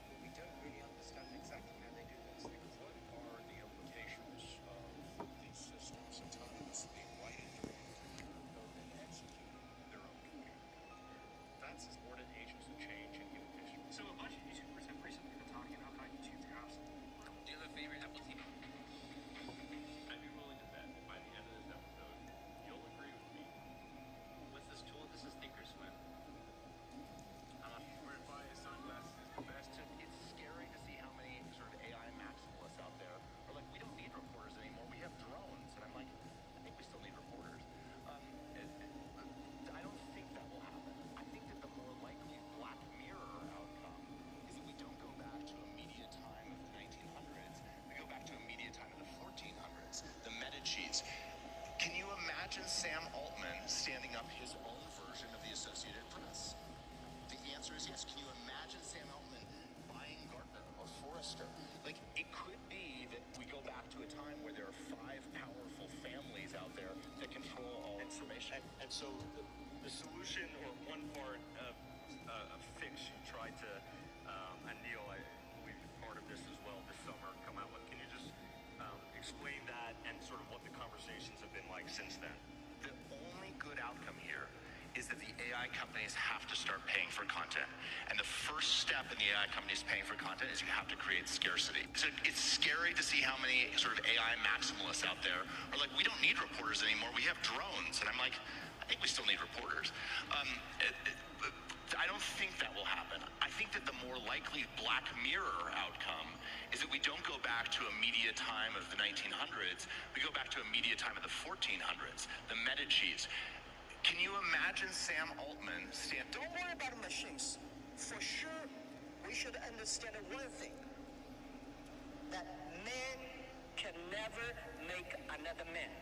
But we don't really understand exactly how they do those things. What are the implications of these systems autonomously writing code and executing their own computer? That's as important agents of change in human history. So a bunch of YouTubers have recently been talking about how YouTube's apps. Do you have a favorite Apple TV? I'd be willing to bet that by the end of this episode, you'll agree with me. What's this tool? This is Thinkorswim. Whereby sunglasses is the best. It's scary to see how many sort of AI maximalists out there are like, we don't need reporters anymore. We have drones. And I'm like, I think we still need reporters. I don't think that will happen. I think that the more likely Black Mirror outcome is that we don't go back to a media time of the 1900s. We go back to a media time of the 1400s. The meta cheats. Can you imagine Sam Altman standing up his own version of the Associated Press? The answer is yes. Can you imagine Sam Altman buying Gartner or Forrester? Like, it could be that we go back to a time where there are 5 powerful families out there that control all information. And so the solution, or one part of a fix you tried to, and Neil, I believe part of this as well this summer, come out with. Can you just explain that and sort of what the conversations have been like since then? The only good outcome here is that the AI companies have to start paying for content. And the first step in the AI companies paying for content is you have to create scarcity. So it's scary to see how many sort of AI maximalists out there are like, we don't need reporters anymore, we have drones. And I'm like, I think we still need reporters. I don't think that will happen. I think that the more likely Black Mirror outcome is that we don't go back to a media time of the 1900s, we go back to a media time of the 1400s, the meta cheats. Can you imagine Sam Altman stand? Don't worry about the machines. For sure, we should understand one thing. That man can never make another man.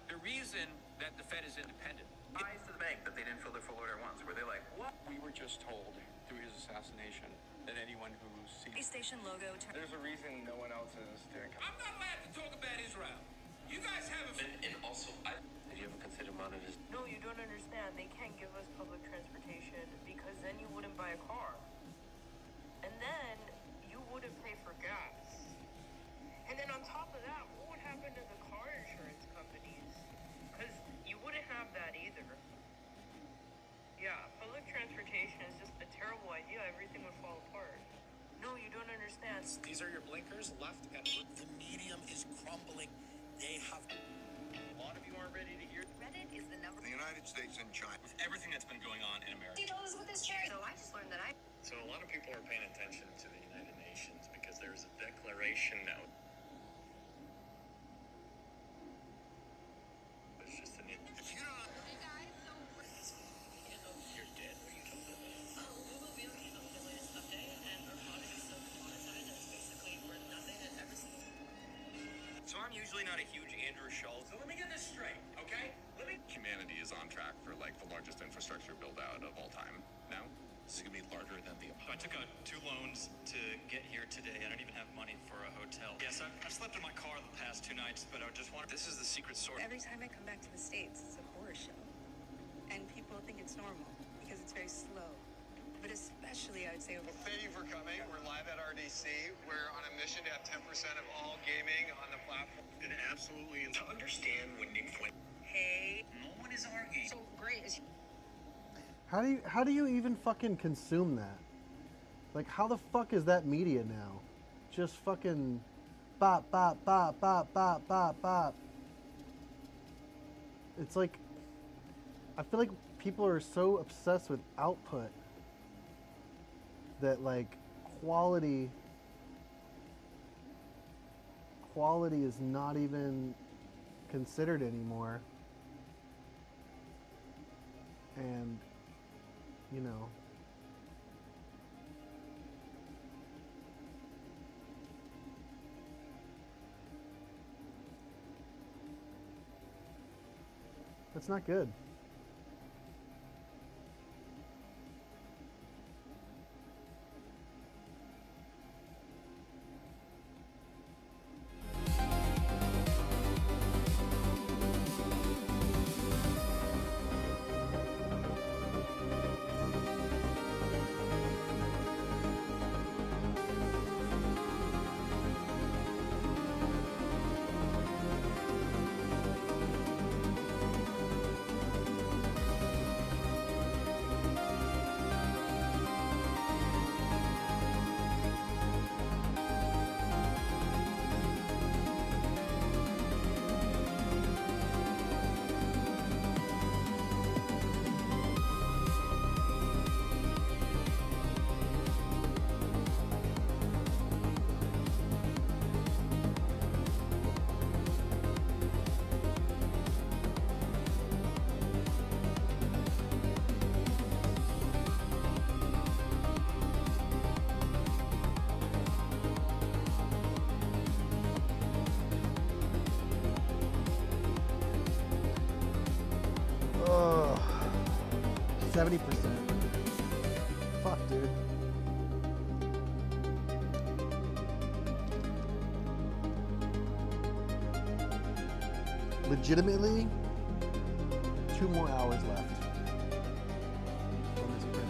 The reason that the Fed is independent ties to the bank that they didn't fill their full order once, where they're like, what? We were just told through his assassination that anyone who sees Space station logo. there's a reason no one else is doing. I'm not allowed to talk about Israel. You guys have a... And also, did you ever consider monetization? No, you don't understand. They can't give us public transportation because then you wouldn't buy a car. And then you wouldn't pay for gas. And then on top of that, what would happen to the car insurance companies? Because you wouldn't have that either. Yeah, public transportation is just a terrible idea. Everything would fall apart. No, you don't understand. These are your blinkers, left and right. The medium is crumbling. They have... A lot of you aren't ready to hear. Reddit is the number. The United States and China. With everything that's been going on in America. He told us with this chair. So I just learned that So a lot of people are paying attention to the United Nations because there's a declaration now. It's just an... If you don't Hey guys, so You're dead. What are you talking about? we will be looking at the latest update, and our product is so commoditized that it's basically worth nothing and every single. So I'm usually not a huge Andrew Schultz. So let me get this straight, okay? Humanity is on track for like the largest infrastructure build out of all time. Now, this is gonna be larger than the I took out 2 loans to get here today. I don't even have money for a hotel. Yes, I've slept in my car the past 2 nights, but I just wanted... This is the secret source. Every time I come back to the States, it's a horror show. And people think it's normal because it's very slow. But especially, I would say, Well, thank you for coming. We're live at RDC. We're on a mission to have 10% of all gaming on the platform. And absolutely to understand when hey, No one is arguing. so great. Is How do you even fucking consume that? Like, how the fuck is that media now? Just fucking bop bop bop bop bop bop bop. It's like, I feel like people are so obsessed with output that like quality is not even considered anymore. And you know, That's not good. Ugh. 70%. Fuck, dude. Legitimately, 2 more hours left on this print.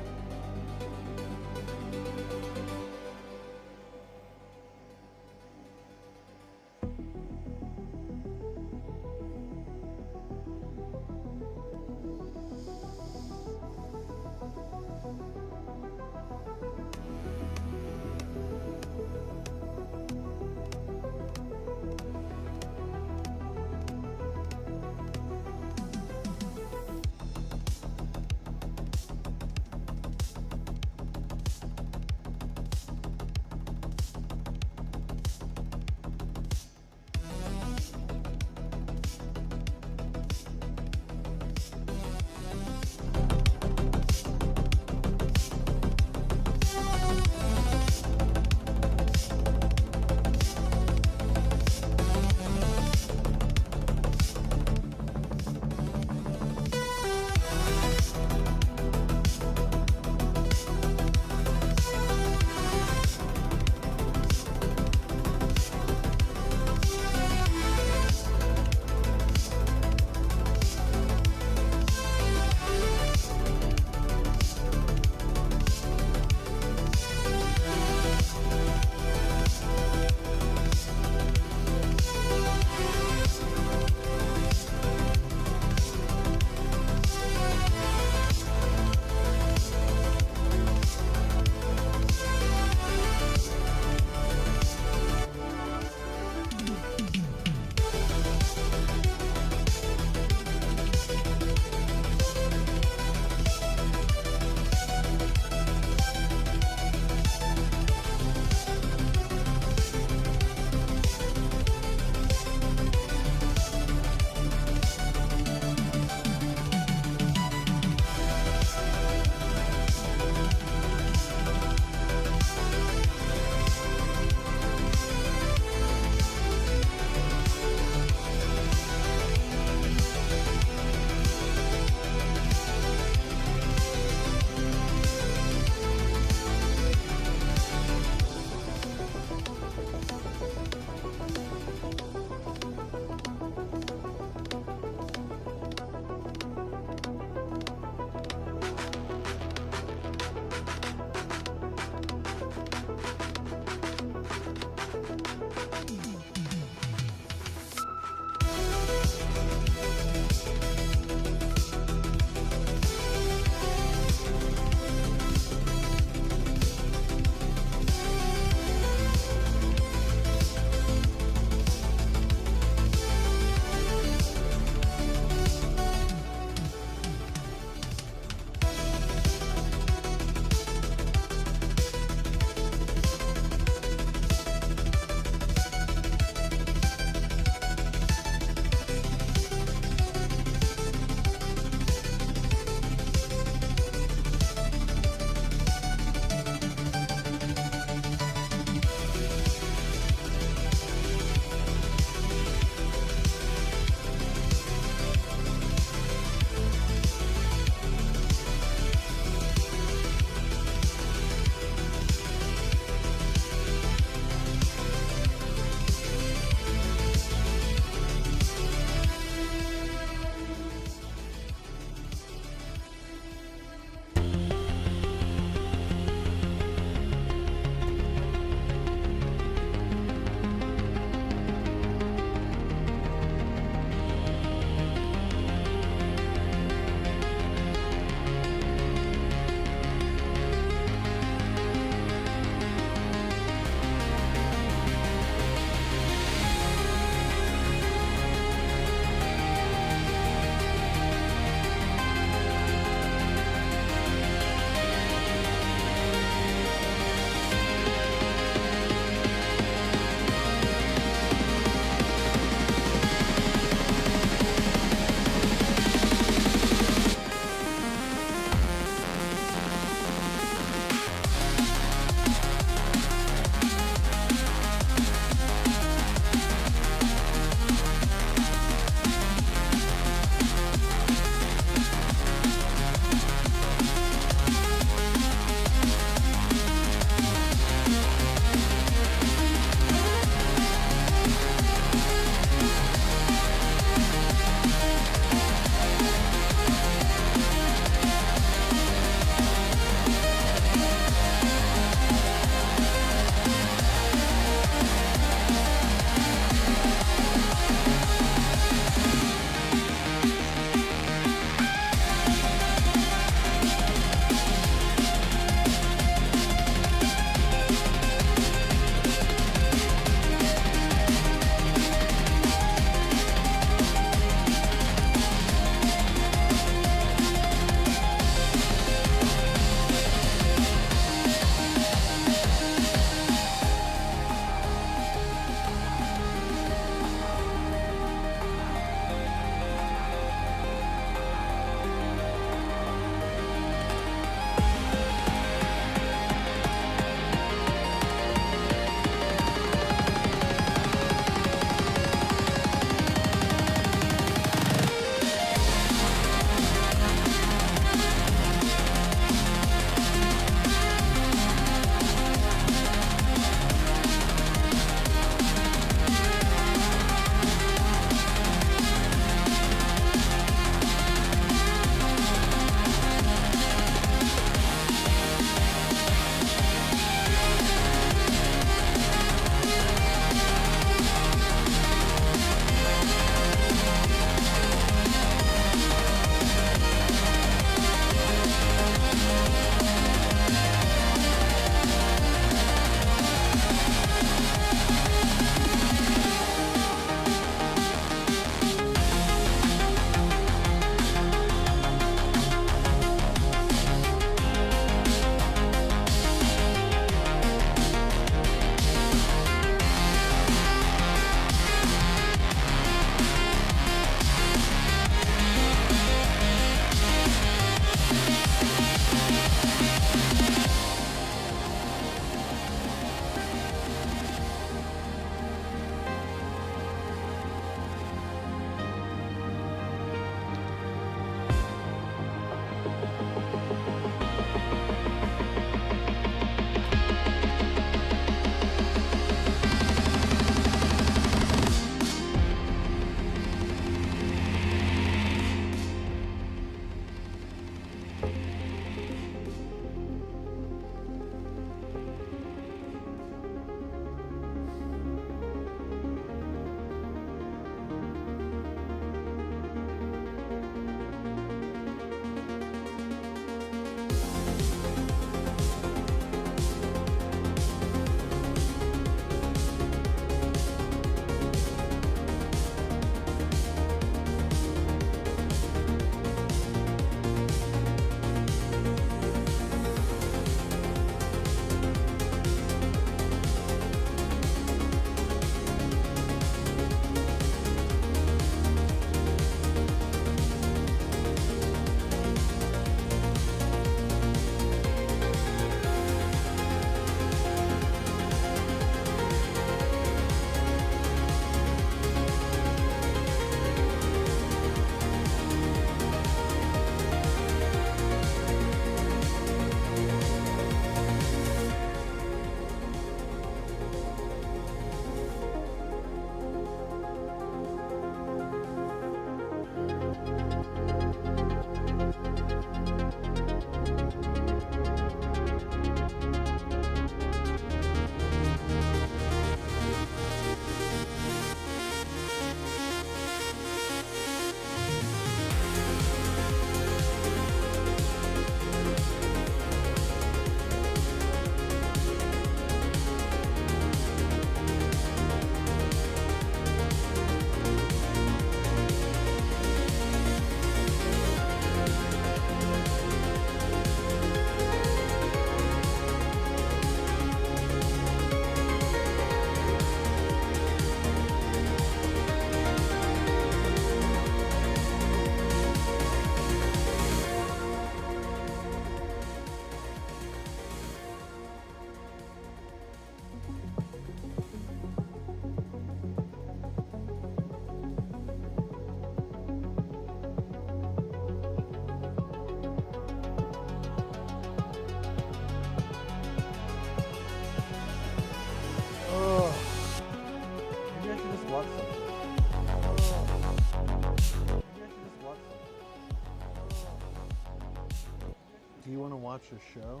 Do you want to watch a show?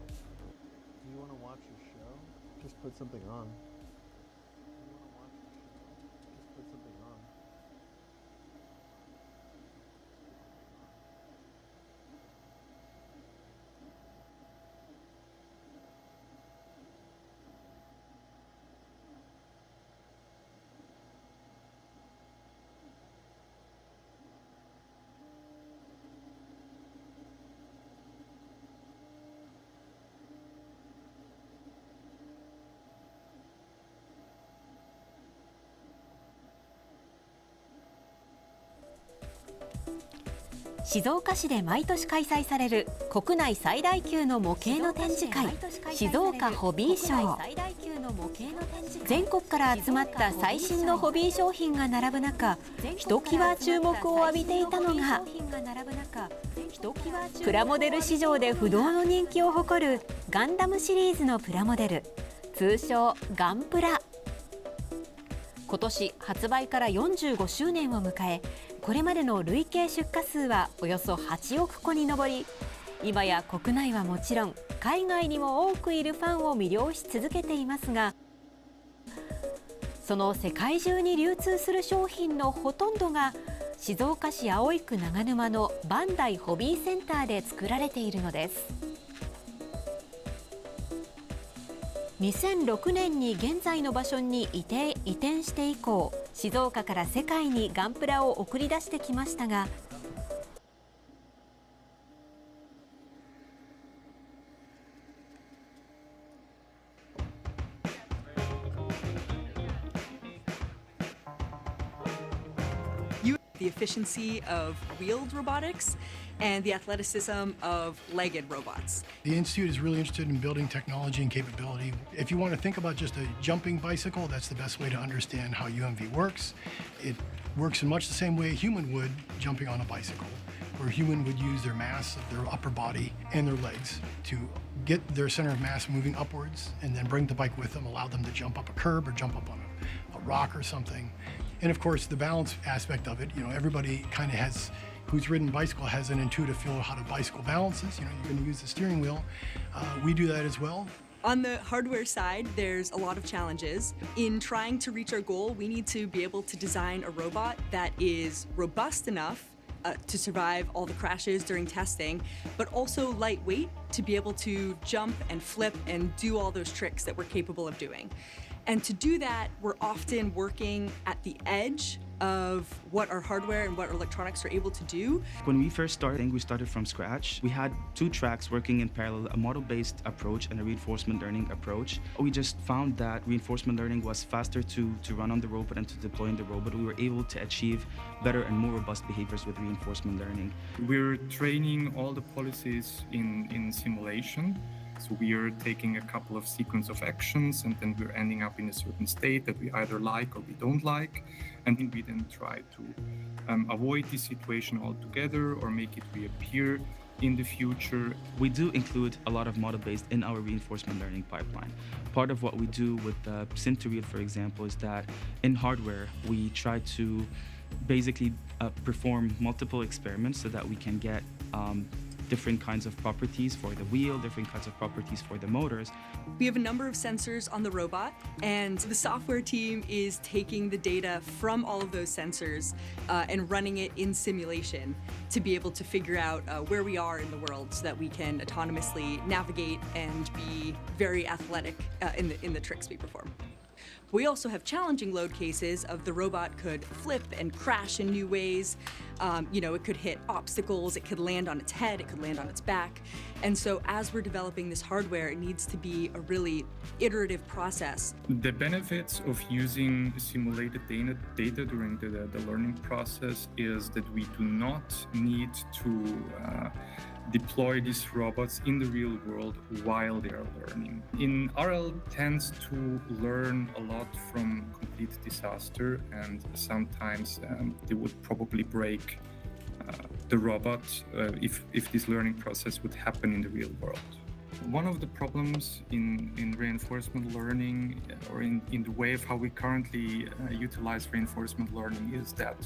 Do you want to watch a show? Just put something on. Do you want to watch a show? Just put something on.静岡市で毎年開催される国内最大級の模型の展示会、静岡ホビーショー。全国から集まった最新のホビー商品が並ぶ中、ひときわ注目を浴びていたのがプラモデル市場で不動の人気を誇るガンダムシリーズのプラモデル、通称ガンプラ。今年発売から45周年を迎え、これまでの累計出荷数はおよそ8億個に上り、今や国内はもちろん海外にも多くいるファンを魅了し続けていますが、その世界中に流通する商品のほとんどが静岡市葵区長沼のバンダイホビーセンターで作られているのです。2006年に現在の場所に移転して以降、静岡から世界にガンプラを送り出してきましたが、the efficiency of wheeled robotics and the athleticism of legged robots. The Institute is really interested in building technology and capability. If you want to think about just a jumping bicycle, that's the best way to understand how UMV works. It works in much the same way a human would jumping on a bicycle, where a human would use their mass of their upper body and their legs to get their center of mass moving upwards and then bring the bike with them, allow them to jump up a curb or jump up on a rock or something. And of course, the balance aspect of it, everybody kind of has, who's ridden bicycle has an intuitive feel of how the bicycle balances. You're going to use the steering wheel. We do that as well. On the hardware side, there's a lot of challenges. In trying to reach our goal, we need to be able to design a robot that is robust enough to survive all the crashes during testing, but also lightweight to be able to jump and flip and do all those tricks that we're capable of doing. And to do that, we're often working at the edge of what our hardware and what our electronics are able to do. When we first started, I think we started from scratch. We had two tracks working in parallel, a model-based approach and a reinforcement learning approach. We just found that reinforcement learning was faster to run on the robot and to deploy in the robot. We were able to achieve better and more robust behaviors with reinforcement learning. We're training all the policies in simulation. So we are taking a couple of sequence of actions and then we're ending up in a certain state that we either like or we don't like. And then we then try to avoid this situation altogether or make it reappear in the future. We do include a lot of model-based in our reinforcement learning pipeline. Part of what we do with the Sinterwheel, for example, is that in hardware, we try to basically perform multiple experiments so that we can get different kinds of properties for the wheel, different kinds of properties for the motors. We have a number of sensors on the robot, and the software team is taking the data from all of those sensors and running it in simulation to be able to figure out where we are in the world so that we can autonomously navigate and be very athletic in the tricks we perform. We also have challenging load cases of the robot could flip and crash in new ways. It could hit obstacles, it could land on its head, it could land on its back. And so as we're developing this hardware, it needs to be a really iterative process. The benefits of using simulated data during the learning process is that we do not need to deploy these robots in the real world while they are learning. RL tends to learn a lot from complete disaster, and sometimes they would probably break the robot if this learning process would happen in the real world. One of the problems in reinforcement learning, or in the way of how we currently utilize reinforcement learning, is that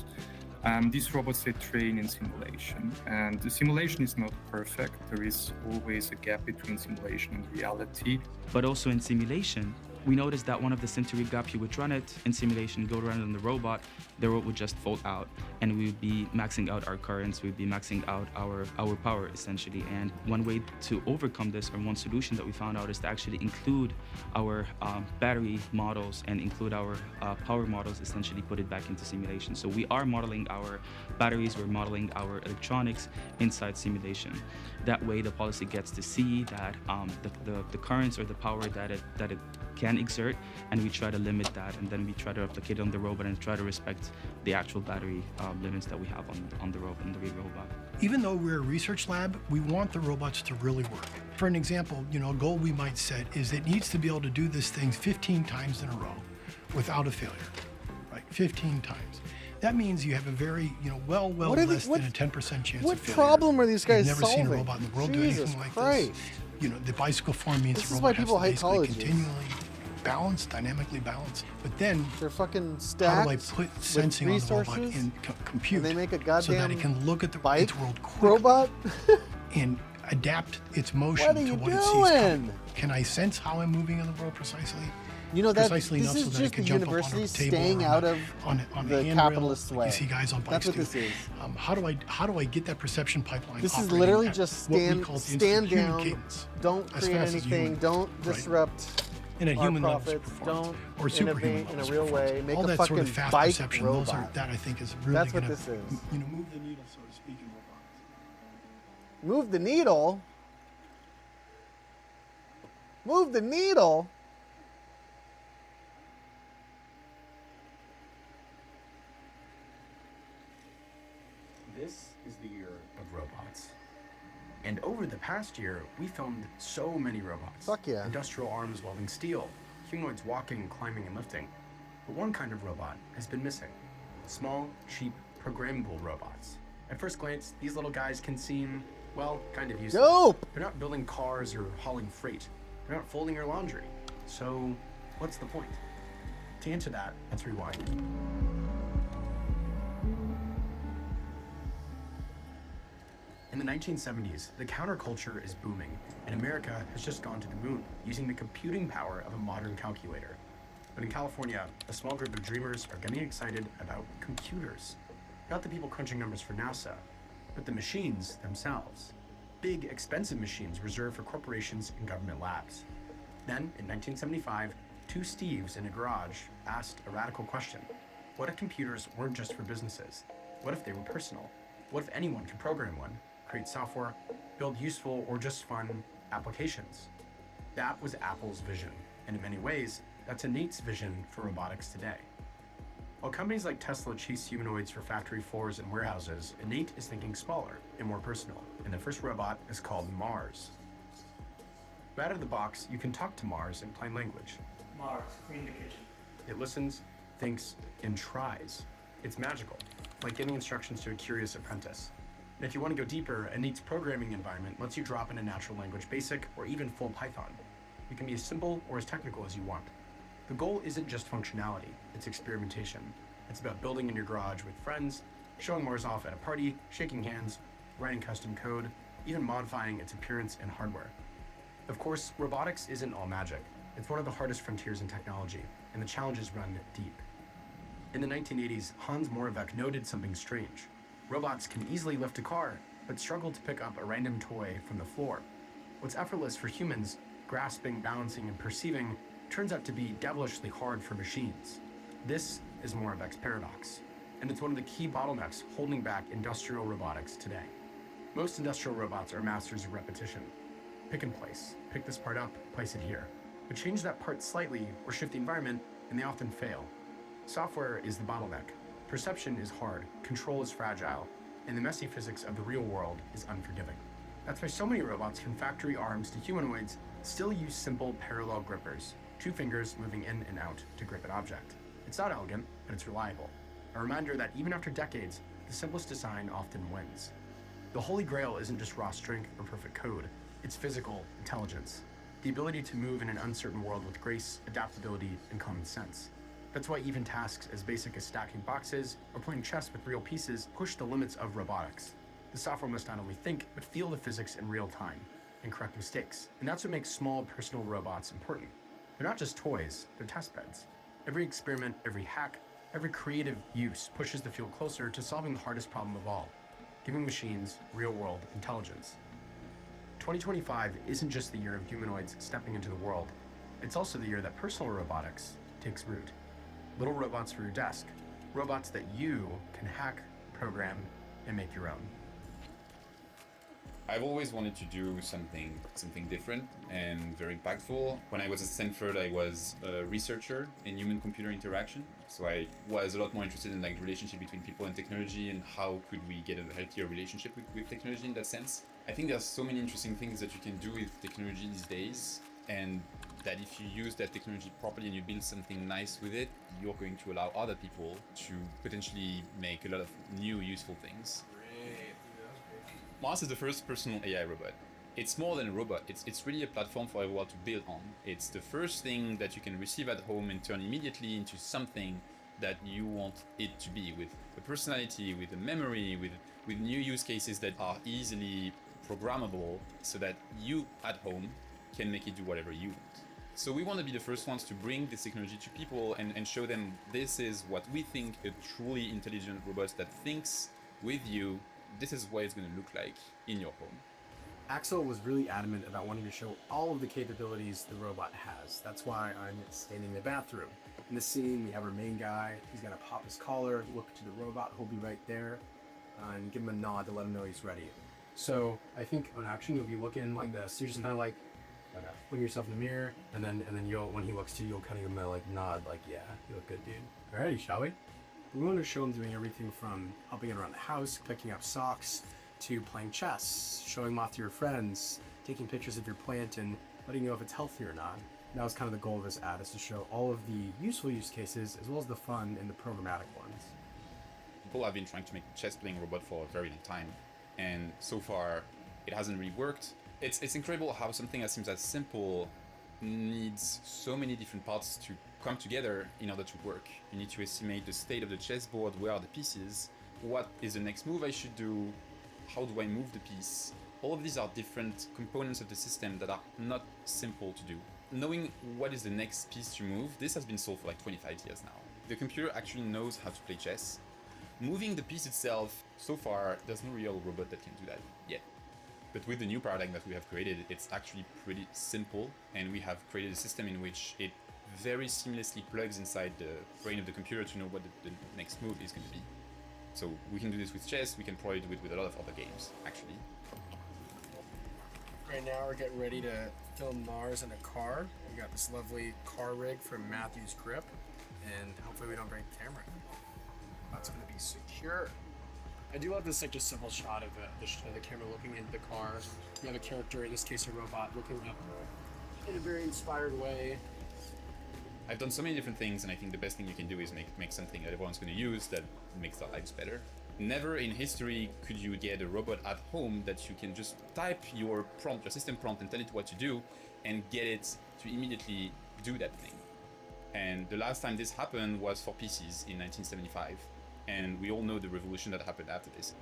These robots, they train in simulation, and the simulation is not perfect. There is always a gap between simulation and reality. But also in simulation, we noticed that one of the Centauri gap, you would run it in simulation, go run it on the robot would just fold out, and we would be maxing out our currents, we'd be maxing out our power essentially. And one way to overcome this, or one solution that we found out, is to actually include our battery models and include our power models, essentially put it back into simulation. So we are modeling our batteries, we're modeling our electronics inside simulation. That way the policy gets to see that the currents or the power that it can exert, and we try to limit that, and then we try to replicate it on the robot and try to respect the actual battery limits that we have on the robot, in the real robot. Even though we're a research lab, we want the robots to really work. For an example, a goal we might set is it needs to be able to do this thing 15 times in a row without a failure, right? 15 times. That means you have a very, well less than a 10% chance of failure. What problem are these guys You've never solving? seen a robot in the world do Jesus anything like Christ. this. The bicycle form means This the is why robot people hate has to basically colleges. continually balance, dynamically balance. But then, they're fucking how stacked do I put sensing on the robot in compute and they make a so that it goddamn can look at its world quickly robot and adapt its motion What are to you what it sees coming? doing? Can I sense how I'm moving in the world precisely? That Precisely this enough is so that I just can the jump up on a university table staying or out of on a the handrail, capitalist like way. you see guys on bikes That's what do. this is. How do I get that perception pipeline? This is operating literally at just what we stand call the instant human down, cadence, don't as create fast as anything, human, don't right? disrupt And at our human levels profits, performance, don't or superhuman innovate in a levels real performance. way, make all a that fucking sort of fast bike perception, robot. that I think is really That's what gonna, this is. Move the needle, so to speak, in robotics. Move the needle? Move the needle? This is the year of robots. And over the past year, we filmed so many robots. Fuck yeah. Industrial arms welding steel, humanoids walking, climbing, and lifting. But one kind of robot has been missing. Small, cheap, programmable robots. At first glance, these little guys can seem, well, kind of useless. Dope! They're not building cars or hauling freight. They're not folding your laundry. So, what's the point? To answer that, let's rewind. In the 1970s, the counterculture is booming, and America has just gone to the moon using the computing power of a modern calculator. But in California, a small group of dreamers are getting excited about computers. Not the people crunching numbers for NASA, but the machines themselves. Big, expensive machines reserved for corporations and government labs. Then, in 1975, two Steves in a garage asked a radical question. What if computers weren't just for businesses? What if they were personal? What if anyone could program one, create software, build useful or just fun applications? That was Apple's vision, and in many ways, that's Nate's vision for robotics today. While companies like Tesla chase humanoids for factory floors and warehouses, Nate is thinking smaller and more personal, and the first robot is called Mars. Right out of the box, you can talk to Mars in plain language. Mars, clean the kitchen. It listens, thinks, and tries. It's magical, like giving instructions to a curious apprentice. And if you want to go deeper, Nate's programming environment lets you drop in a natural language basic or even full Python. It can be as simple or as technical as you want. The goal isn't just functionality, it's experimentation. It's about building in your garage with friends, showing Mars off at a party, shaking hands, writing custom code, even modifying its appearance and hardware. Of course, robotics isn't all magic. It's one of the hardest frontiers in technology, and the challenges run deep. In the 1980s, Hans Moravec noted something strange. Robots can easily lift a car, but struggle to pick up a random toy from the floor. What's effortless for humans, grasping, balancing, and perceiving, turns out to be devilishly hard for machines. This is Moravec's paradox, and it's one of the key bottlenecks holding back industrial robotics today. Most industrial robots are masters of repetition. Pick and place. Pick this part up, place it here. But change that part slightly or shift the environment, and they often fail. Software is the bottleneck. Perception is hard, control is fragile, and the messy physics of the real world is unforgiving. That's why so many robots from factory arms to humanoids still use simple parallel grippers, 2 fingers moving in and out to grip an object. It's not elegant, but it's reliable. A reminder that even after decades, the simplest design often wins. The holy grail isn't just raw strength or perfect code, it's physical intelligence. The ability to move in an uncertain world with grace, adaptability, and common sense. That's why even tasks as basic as stacking boxes or playing chess with real pieces push the limits of robotics. The software must not only think, but feel the physics in real time and correct mistakes. And that's what makes small personal robots important. They're not just toys, they're test beds. Every experiment, every hack, every creative use pushes the field closer to solving the hardest problem of all, giving machines real-world intelligence. 2025 isn't just the year of humanoids stepping into the world. It's also the year that personal robotics takes root. Little robots for your desk, robots that you can hack, program, and make your own. I've always wanted to do something different and very impactful. When I was at Stanford, I was a researcher in human-computer interaction. So I was a lot more interested in like the relationship between people and technology and how could we get a healthier relationship with technology in that sense. I think there's so many interesting things that you can do with technology these days, and that if you use that technology properly and you build something nice with it, you're going to allow other people to potentially make a lot of new useful things. Mars is the first personal AI robot. It's more than a robot, it's really a platform for everyone to build on. It's the first thing that you can receive at home and turn immediately into something that you want it to be, with a personality, with a memory, with new use cases that are easily programmable so that you at home can make it do whatever you want. So we want to be the first ones to bring this technology to people and show them this is what we think a truly intelligent robot that thinks with you. This is what it's going to look like in your home. Axel was really adamant about wanting to show all of the capabilities the robot has. That's why I'm standing in the bathroom. In the scene, we have our main guy. He's going to pop his collar, look to the robot, he'll be right there, and give him a nod to let him know he's ready. So I think on action, you'll be looking like this. You're just kind of like, look at yourself in the mirror, and then you'll, when he looks to you, you'll kind of give him a like nod, like, yeah, you look good, dude. Alrighty, shall we? We want to show him doing everything from helping it around the house, picking up socks, to playing chess, showing him off to your friends, taking pictures of your plant, and letting you know if it's healthy or not. And that was kind of the goal of this ad, is to show all of the useful use cases as well as the fun and the programmatic ones. People have been trying to make a chess playing robot for a very long time, and so far it hasn't really worked. It's incredible how something that seems as simple needs so many different parts to come together in order to work. You need to estimate the state of the chessboard, where are the pieces, what is the next move I should do, how do I move the piece. All of these are different components of the system that are not simple to do. Knowing what is the next piece to move, this has been solved for like 25 years now. The computer actually knows how to play chess. Moving the piece itself, so far, there's no real robot that can do that yet. But with the new paradigm that we have created, it's actually pretty simple, and we have created a system in which it very seamlessly plugs inside the brain of the computer to know what the next move is going to be. So we can do this with chess, we can probably do it with a lot of other games, actually. Right now we're getting ready to film Mars in a car. We got this lovely car rig from Matthew's Grip, and hopefully we don't break the camera. That's going to be secure. I do love this like just simple shot of the camera looking into the car. You have a character, in this case a robot, looking up in a very inspired way. I've done so many different things, and I think the best thing you can do is make something that everyone's going to use that makes their lives better. Never in history could you get a robot at home that you can just type your prompt, your system prompt, and tell it what to do, and get it to immediately do that thing. And the last time this happened was for PCs in 1975, and we all know the revolution that happened after this.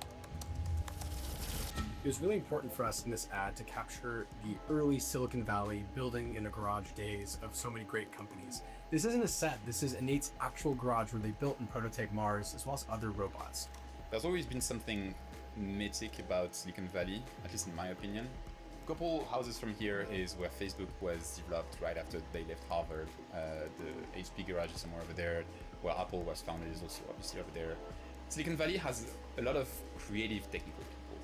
It was really important for us in this ad to capture the early Silicon Valley building in a garage days of so many great companies. This isn't a set, this is Innate's actual garage where they built and prototyped Mars as well as other robots. There's always been something mythic about Silicon Valley, at least in my opinion. A couple houses from here is where Facebook was developed right after they left Harvard. The HP garage is somewhere over there. Where Apple was founded is also obviously over there. Silicon Valley has a lot of creative technical people.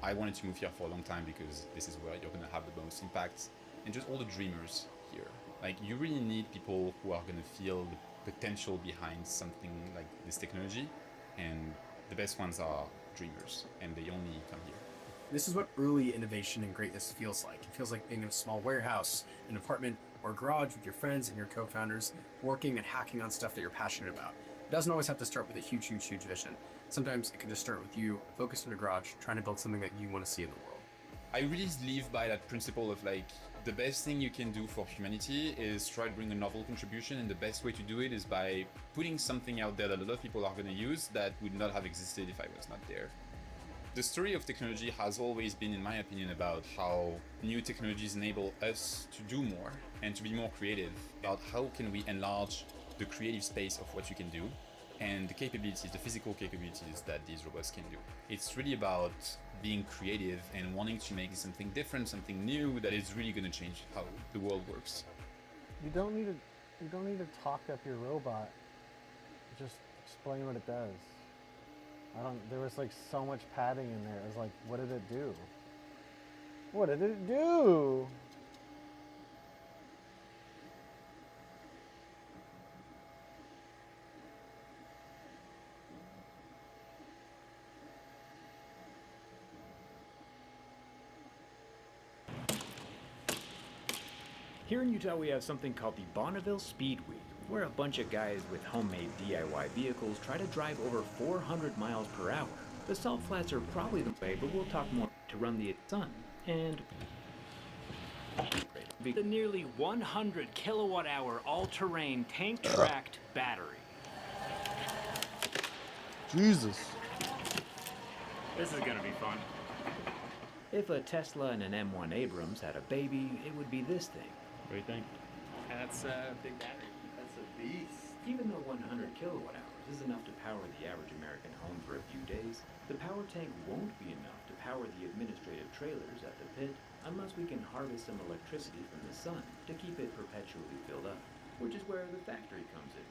I wanted to move here for a long time because this is where you're going to have the most impact, and just all the dreamers here. Like, you really need people who are going to feel the potential behind something like this technology, and the best ones are dreamers, and they only come here. This is what early innovation and greatness feels like. It feels like being in a small warehouse, an apartment, or a garage with your friends and your co-founders, working and hacking on stuff that you're passionate about. It doesn't always have to start with a huge vision. Sometimes it can just start with you, focused in a garage, trying to build something that you want to see in the world. I really live by that principle of like, The best thing you can do for humanity is try to bring a novel contribution, and the best way to do it is by putting something out there that a lot of people are going to use that would not have existed if I was not there. The story of technology has always been, in my opinion, about how new technologies enable us to do more and to be more creative, about how can we enlarge the creative space of what you can do and the capabilities, the physical capabilities that these robots can do. It's really about being creative and wanting to make something different, something new that is really going to change how the world works. You don't need to talk up your robot. Just explain what it does. There was like so much padding in there. It was like, what did it do? What did it do? Here in Utah, we have something called the Bonneville Speed Week, where a bunch of guys with homemade DIY vehicles try to drive over 400 miles per hour. The salt flats are probably the way, but we'll talk more to run the sun. And the nearly 100 kilowatt hour all-terrain tank-tracked battery. Jesus. This is gonna be fun. If a Tesla and an M1 Abrams had a baby, it would be this thing. What do you think? That's a big battery. That's a beast. Even though 100 kilowatt hours is enough to power the average American home for a few days, the power tank won't be enough to power the administrative trailers at the pit unless we can harvest some electricity from the sun to keep it perpetually filled up, which is where the factory comes in.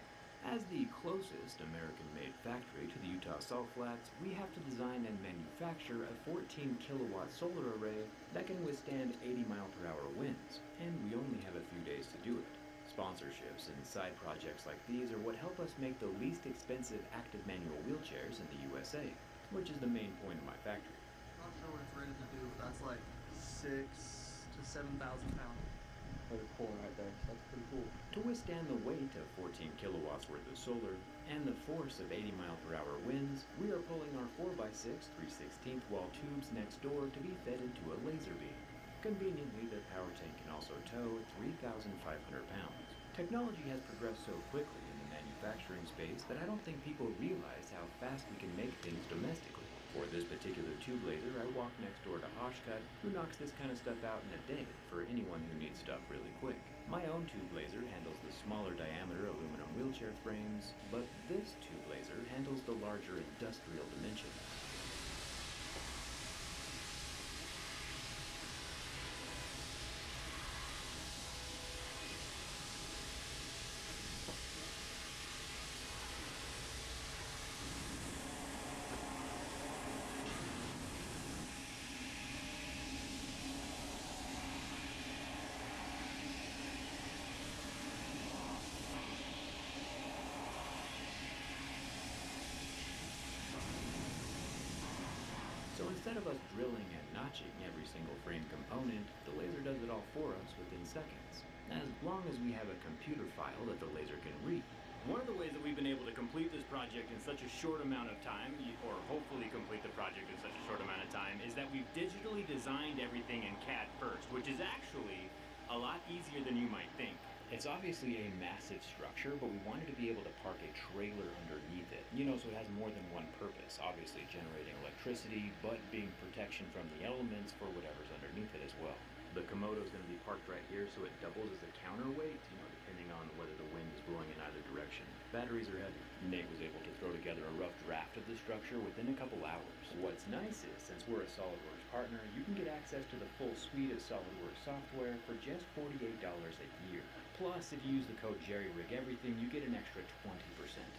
As the closest American-made factory to the Utah Salt Flats, we have to design and manufacture a 14 kilowatt solar array that can withstand 80 mile per hour winds, and we only have a few days to do it. Sponsorships and side projects like these are what help us make the least expensive active manual wheelchairs in the USA, which is the main point of my factory. I'm not sure what it's rated to do, but that's like 6,000 to 7,000 pounds. Pretty cool right there. That's pretty cool. To withstand the weight of 14 kilowatts worth of solar and the force of 80 mile per hour winds, we are pulling our 4x6 3/16 wall tubes next door to be fed into a laser beam. Conveniently, the power tank can also tow 3,500 pounds. Technology has progressed so quickly in the manufacturing space that I don't think people realize how fast we can make things domestically. For this particular tube laser, I walk next door to Oshcut, who knocks this kind of stuff out in a day for anyone who needs stuff really quick. My own tube laser handles the smaller diameter aluminum wheelchair frames, but this tube laser handles the larger industrial dimensions. So instead of us drilling and notching every single frame component, the laser does it all for us within seconds, as long as we have a computer file that the laser can read. One of the ways that we've been able to complete this project in such a short amount of time, or hopefully complete the project in such a short amount of time, is that we've digitally designed everything in CAD first, which is actually a lot easier than you might think. It's obviously a massive structure, but we wanted to be able to park a trailer underneath it. You know, so it has more than one purpose. Obviously generating electricity, but being protection from the elements for whatever's underneath it as well. The Komodo is going to be parked right here, so it doubles as a counterweight, depending on whether the wind is blowing in either direction. Batteries are heavy. Nate was able to throw together a rough draft of the structure within a couple hours. What's nice is, since we're a SolidWorks partner, you can get access to the full suite of SolidWorks software for just $48 a year. Plus, if you use the code JERRYRIGEVERYTHING, you get an extra 20%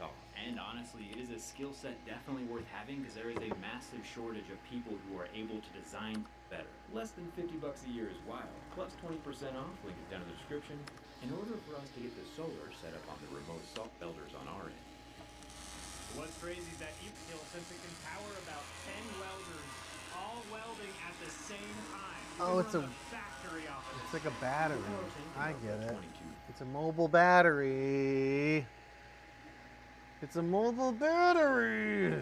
off. And honestly, it is a skill set definitely worth having because there is a massive shortage of people who are able to design better. Less than $50 a year is wild. Plus 20% off, link is down in the description. In order for us to get the solar set up on the remote salt welders on our end. What's crazy is that you feel since it can power about 10 welders all welding at the same time. Oh, it's like a battery. I get it. It's a mobile battery. It's a mobile battery.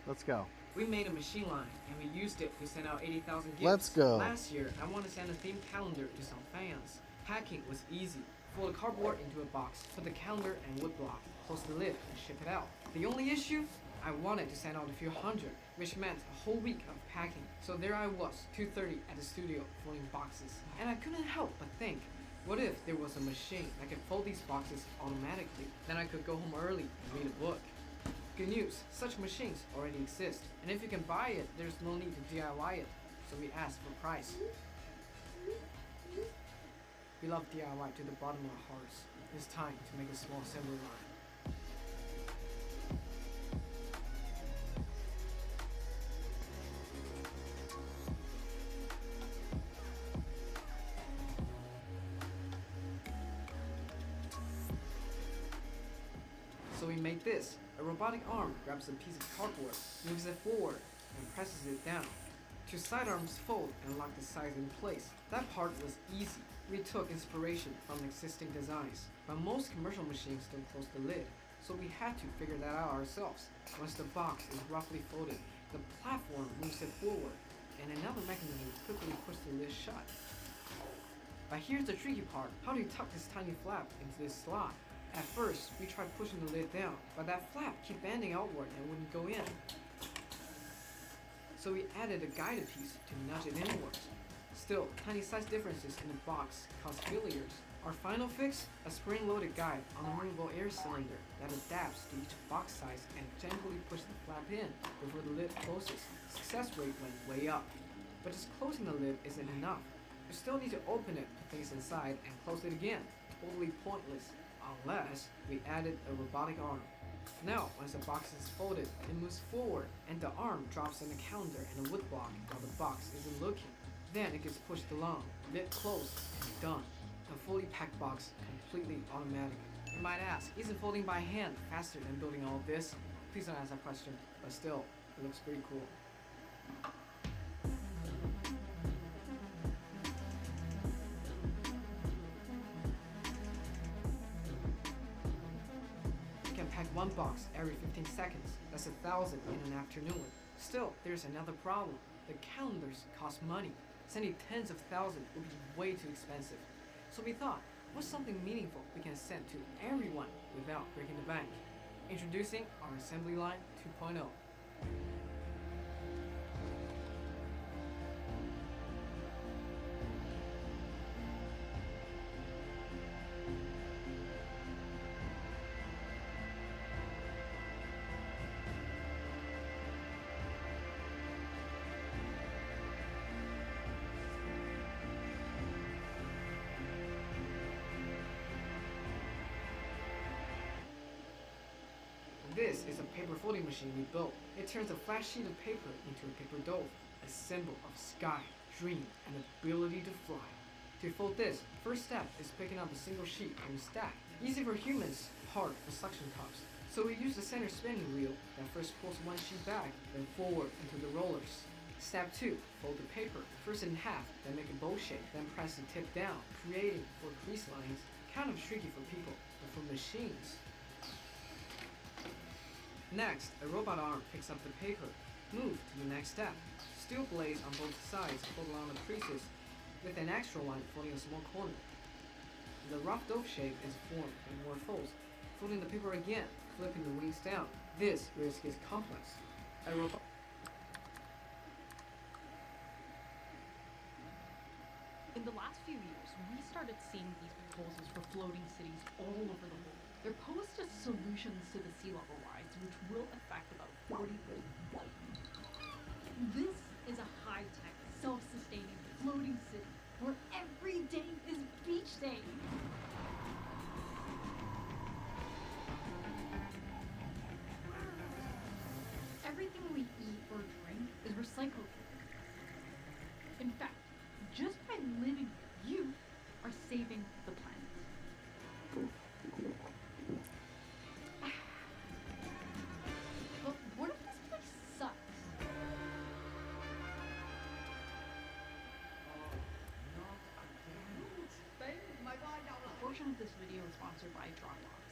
Let's go. We made a machine line, and we used it to send out 80,000 gifts. Let's go. Last year, I wanted to send a themed calendar to some fans. Packing was easy. Fold the cardboard into a box, put the calendar and wood block, close the lid, and ship it out. The only issue? I wanted to send out a few hundred, which meant a whole week of packing. So there I was, 2:30 at the studio, folding boxes. And I couldn't help but think, what if there was a machine that could fold these boxes automatically? Then I could go home early and read a book. Good news, such machines already exist. And if you can buy it, there's no need to DIY it. So we asked for price. We love DIY to the bottom of our hearts. It's time to make a small assembly line. So we made this. A robotic arm grabs a piece of cardboard, moves it forward, and presses it down. Two sidearms fold and lock the sides in place. That part was easy. We took inspiration from existing designs, but most commercial machines don't close the lid, so we had to figure that out ourselves. Once the box is roughly folded, the platform moves it forward, and another mechanism quickly pushes the lid shut. But here's the tricky part. How do you tuck this tiny flap into this slot? At first, we tried pushing the lid down, but that flap kept bending outward and wouldn't go in. So we added a guided piece to nudge it inwards. Still, tiny size differences in the box cause failures. Our final fix? A spring-loaded guide on a movable air cylinder that adapts to each box size and gently pushes the flap in before the lid closes. Success rate went way up. But just closing the lid isn't enough. You still need to open it, put things inside, and close it again. Totally pointless. Unless we added a robotic arm. Now, once the box is folded, it moves forward, and the arm drops in the calendar and a wood block while the box isn't looking. Then it gets pushed along, lid closed, and done. A fully packed box, completely automatic. You might ask, isn't folding by hand faster than building all of this? Please don't ask that question, but still, it looks pretty cool. Pack one box every 15 seconds. That's 1,000 in an afternoon. Still, there's another problem. The calendars cost money. Sending tens of thousands would be way too expensive. So we thought, what's something meaningful we can send to everyone without breaking the bank? Introducing our assembly line 2.0. This is a paper folding machine we built. It turns a flat sheet of paper into a paper dove, a symbol of sky, dream, and ability to fly. To fold this, first step is picking up a single sheet and stack. Easy for humans, hard for suction cups. So we use the center spinning wheel that first pulls one sheet back, then forward into the rollers. Step 2, fold the paper, first in half, then make a bow shape, then press the tip down, creating 4 crease lines. Kind of tricky for people, but for machines. Next, a robot arm picks up the paper. Move to the next step. Steel blades on both sides fold along the creases, with an extra line folding a small corner. The rough dove shape is formed in more folds, folding the paper again, flipping the wings down. This risk is complex. A robot. In the last few years, we started seeing these proposals for floating cities all over the world. They're posed as solutions to the sea level rise, which will affect about 40%. This is a high-tech, self-sustaining, floating city where every day is beach day. Everything we eat or drink is recycled. In fact, just by living here, you are saving the planet. But what if this place sucks? A portion of this video is sponsored by Dropbox.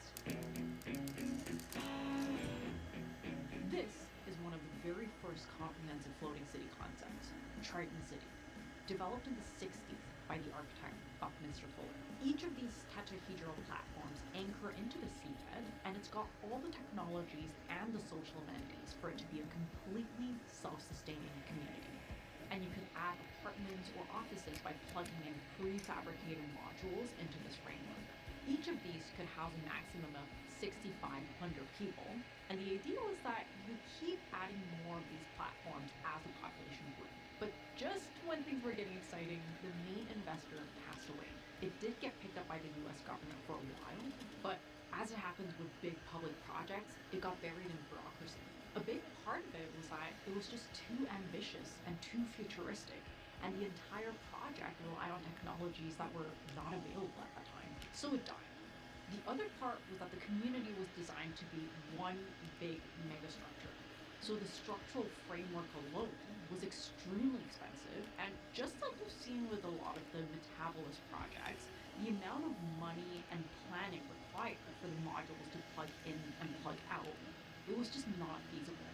This is one of the very first comprehensive floating city concept, Triton City, developed in the 60s by the architect Buckminster Fuller. Each of these tetrahedral platforms anchor into the seabed, and it's got all the technologies and the social amenities for it to be a completely self-sustaining community. And you can add apartments or offices by plugging in prefabricated modules into this framework. Each of these could house a maximum of 6,500 people, and the idea was that you keep adding more of these platforms as the population grew. But just when things were getting exciting, the main investor passed away. It did get picked up by the US government for a while, but as it happens with big public projects, it got buried in bureaucracy. A big part of it was that it was just too ambitious and too futuristic, and the entire project relied on technologies that were not available at that time, so it died. The other part was that the community was designed to be one big megastructure, so the structural framework alone was extremely expensive, and just like you've seen with a lot of the metabolist projects, the amount of money and planning required for the modules to plug in and plug out, it was just not feasible.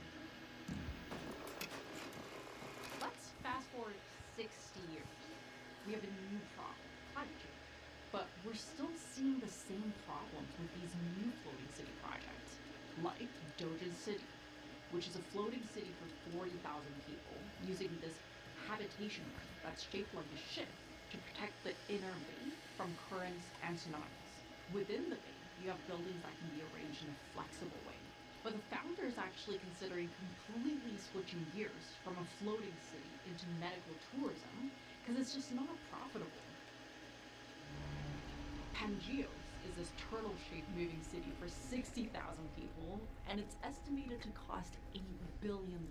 Let's fast forward 60 years. We have a new problem, climate change. But we're still seeing the same problems with these new floating city projects, like Doge's City, which is a floating city for 40,000 people using this habitation ring that's shaped like a ship to protect the inner bay from currents and tsunamis. Within the bay, you have buildings that can be arranged in a flexible way. But the founder is actually considering completely switching gears from a floating city into medical tourism because it's just not profitable. Pangeos is this turtle-shaped moving city for 60,000 people, and it's estimated to cost $8 billion.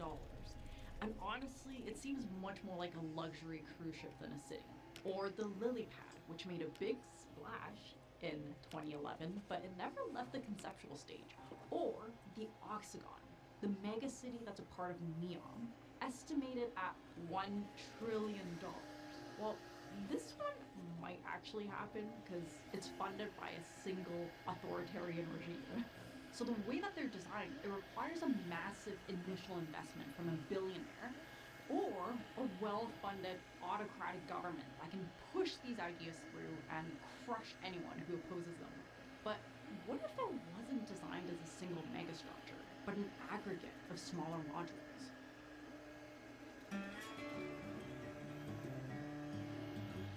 And honestly, it seems much more like a luxury cruise ship than a city. Or the Lily Pad, which made a big splash in 2011, but it never left the conceptual stage. Or the Oxagon, the mega city that's a part of Neom, estimated at $1 trillion. Well, this one might actually happen because it's funded by a single authoritarian regime. So the way that they're designed, it requires a massive initial investment from a billionaire or a well-funded autocratic government that can push these ideas through and crush anyone who opposes them. But what if it wasn't designed as a single megastructure, but an aggregate of smaller modules?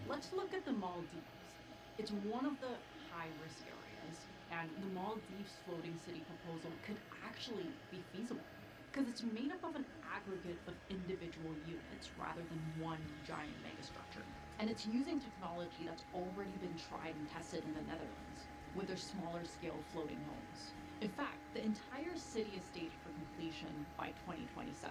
Let's look at the Maldives. It's one of the high-risk areas, and the Maldives floating city proposal could actually be feasible because it's made up of an aggregate of individual units rather than one giant megastructure. And it's using technology that's already been tried and tested in the Netherlands with their smaller scale floating homes. In fact, the entire city is staged for completion by 2027.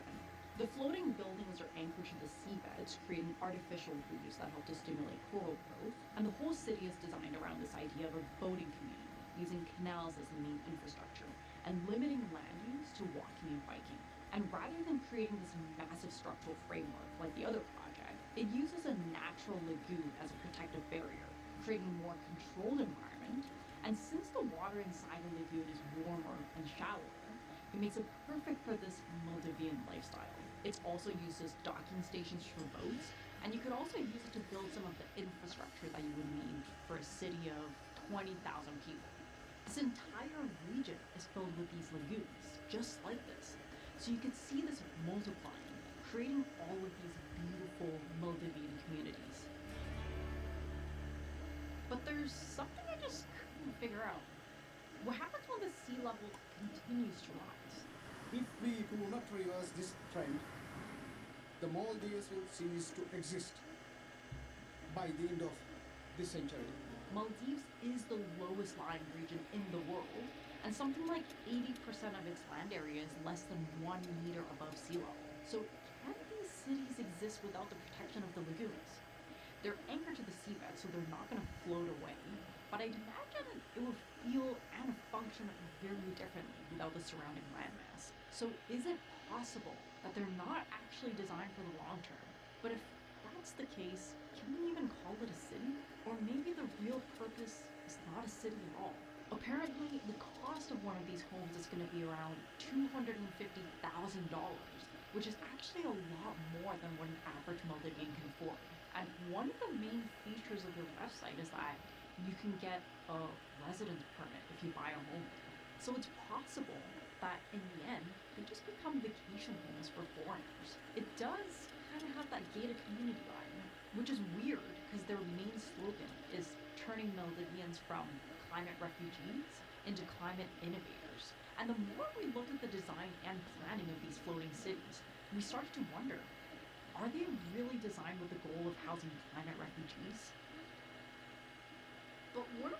The floating buildings are anchored to the seabeds, creating artificial reefs that help to stimulate coral growth, and the whole city is designed around this idea of a boating community, using canals as the main infrastructure, and limiting land use to walking and biking. And rather than creating this massive structural framework like the other project, it uses a natural lagoon as a protective barrier, creating a more controlled environment, and since the water inside the lagoon is warmer and shallower, it makes it perfect for this Maldivian lifestyle. It's also used as docking stations for boats, and you could also use it to build some of the infrastructure that you would need for a city of 20,000 people. This entire region is filled with these lagoons, just like this. So you could see this multiplying, creating all of these beautiful Maldivian communities. But there's something I just couldn't figure out. What happens when the sea level continues to rise? If we do not reverse this trend, the Maldives will cease to exist by the end of this century. Maldives is the lowest lying region in the world, and something like 80% of its land area is less than 1 meter above sea level. So can these cities exist without the protection of the lagoons? They're anchored to the seabed, so they're not going to float away, but I'd imagine it would feel and function very differently without the surrounding landmass. So is it possible that they're not actually designed for the long term? But if that's the case, can we even call it a city? Or maybe the real purpose is not a city at all. Apparently, the cost of one of these homes is going to be around $250,000, which is actually a lot more than what an average Maldivian can afford. And one of the main features of their website is that you can get a residence permit if you buy a home. So it's possible that in the end, they just become vacation homes for foreigners. It does kind of have that gated community vibe, which is weird because their main slogan is turning Maldivians from climate refugees into climate innovators. And the more we look at the design and planning of these floating cities, we start to wonder, are they really designed with the goal of housing climate refugees? But what if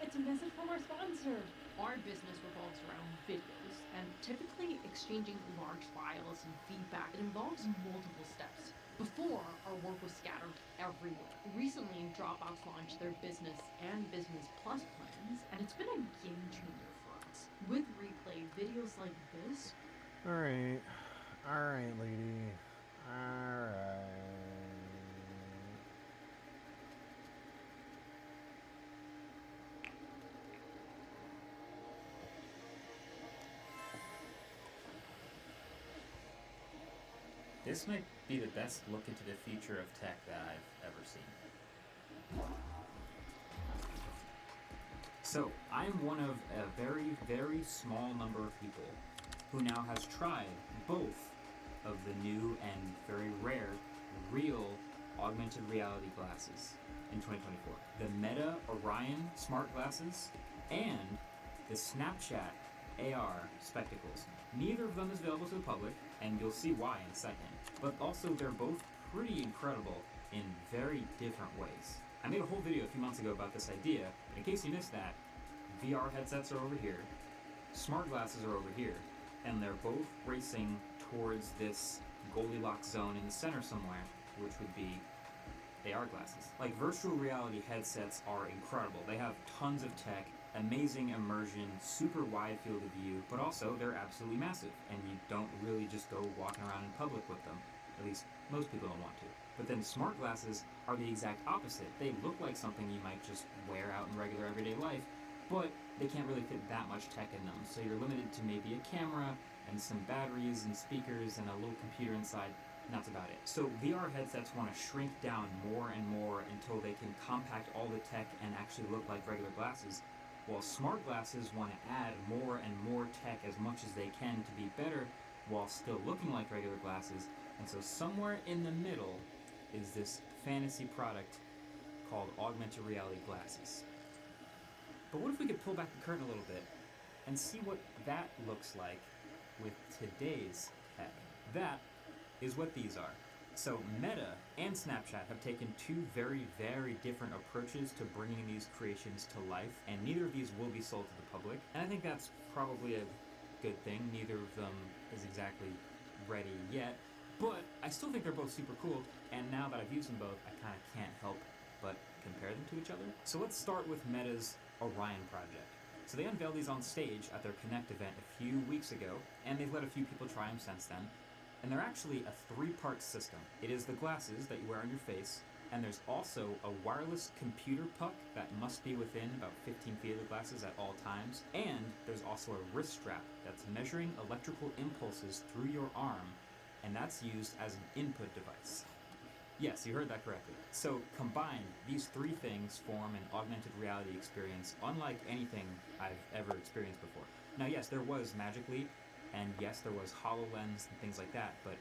it's a message from our sponsor! Our business revolves around videos, and typically exchanging large files and feedback. It involves multiple steps. Before, our work was scattered everywhere. Recently, Dropbox launched their Business and Business Plus plans, and it's been a game changer for us. With Replay, videos like this Alright, lady. Alright. This might be the best look into the future of tech that I've ever seen. So, I am one of a very, very small number of people who now has tried both of the new and very rare real augmented reality glasses in 2024. The Meta Orion smart glasses and the Snapchat AR spectacles. Neither of them is available to the public, and you'll see why in a second. But also, they're both pretty incredible in very different ways. I made a whole video a few months ago about this idea, but in case you missed that, VR headsets are over here, smart glasses are over here, and they're both racing towards this Goldilocks zone in the center somewhere, which would be AR glasses. Like, virtual reality headsets are incredible. They have tons of tech, amazing immersion, super wide field of view, but also they're absolutely massive, and you don't really just go walking around in public with them. At least, most people don't want to. But then smart glasses are the exact opposite. They look like something you might just wear out in regular everyday life, but they can't really fit that much tech in them, so you're limited to maybe a camera and some batteries and speakers and a little computer inside. And that's about it. So VR headsets want to shrink down more and more until they can compact all the tech and actually look like regular glasses, while smart glasses want to add more and more tech as much as they can to be better while still looking like regular glasses. And so somewhere in the middle is this fantasy product called augmented reality glasses. But what if we could pull back the curtain a little bit and see what that looks like with today's tech? That is what these are. So Meta and Snapchat have taken two very, very different approaches to bringing these creations to life, and neither of these will be sold to the public. And I think that's probably a good thing. Neither of them is exactly ready yet, but I still think they're both super cool, and now that I've used them both, I kind of can't help but compare them to each other. So let's start with Meta's Orion project. So they unveiled these on stage at their Connect event a few weeks ago, and they've let a few people try them since then. And they're actually a three-part system. It is the glasses that you wear on your face, and there's also a wireless computer puck that must be within about 15 feet of the glasses at all times, and there's also a wrist strap that's measuring electrical impulses through your arm, and that's used as an input device. Yes, you heard that correctly. So combined, these three things form an augmented reality experience unlike anything I've ever experienced before. Now yes, there was Magic Leap, and yes, there was HoloLens and things like that, but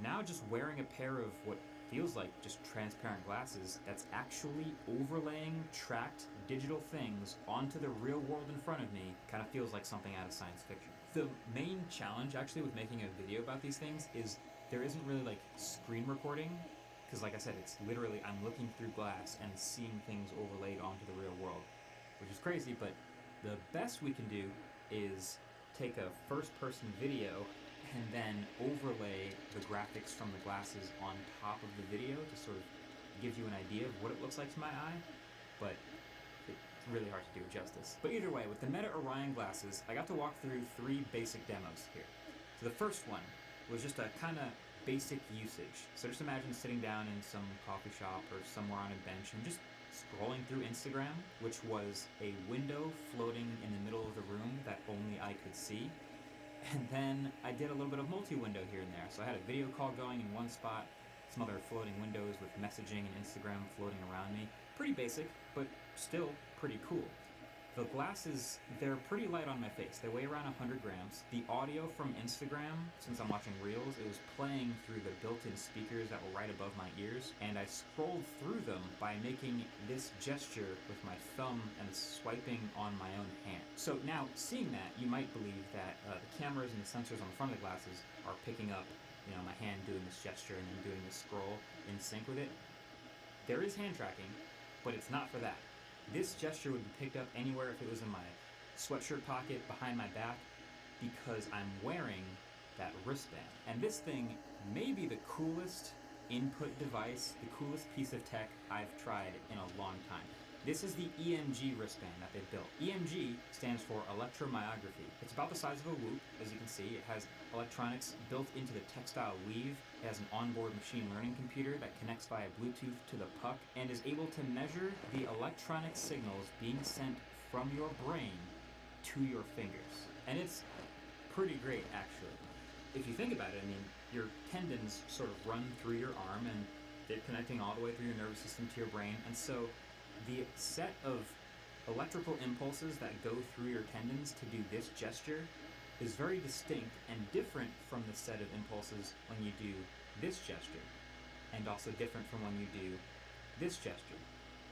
now just wearing a pair of what feels like just transparent glasses that's actually overlaying tracked digital things onto the real world in front of me kind of feels like something out of science fiction. The main challenge actually with making a video about these things is there isn't really like screen recording, because like I said, it's literally I'm looking through glass and seeing things overlaid onto the real world, which is crazy, but the best we can do is take a first-person video and then overlay the graphics from the glasses on top of the video to sort of give you an idea of what it looks like to my eye, but it's really hard to do justice. But either way, with the Meta Orion glasses, I got to walk through three basic demos here. So the first one was just a kind of basic usage. So just imagine sitting down in some coffee shop or somewhere on a bench and just scrolling through Instagram, which was a window floating in the middle of the room that only I could see. And then I did a little bit of multi-window here and there. So I had a video call going in one spot, some other floating windows with messaging and Instagram floating around me. Pretty basic, but still pretty cool. The glasses, they're pretty light on my face. They weigh around 100 grams. The audio from Instagram, since I'm watching Reels, it was playing through the built-in speakers that were right above my ears, and I scrolled through them by making this gesture with my thumb and swiping on my own hand. So now, seeing that, you might believe that the cameras and the sensors on the front of the glasses are picking up, my hand doing this gesture and then doing this scroll in sync with it. There is hand tracking, but it's not for that. This gesture would be picked up anywhere if it was in my sweatshirt pocket, behind my back, because I'm wearing that wristband. And this thing may be the coolest input device, the coolest piece of tech I've tried in a long time. This is the EMG wristband that they've built. EMG stands for electromyography. It's about the size of a Whoop, as you can see. It has electronics built into the textile weave. It has an onboard machine learning computer that connects via Bluetooth to the puck and is able to measure the electronic signals being sent from your brain to your fingers. And it's pretty great, actually. If you think about it, your tendons sort of run through your arm and they're connecting all the way through your nervous system to your brain. And so the set of electrical impulses that go through your tendons to do this gesture is very distinct and different from the set of impulses when you do this gesture, and also different from when you do this gesture.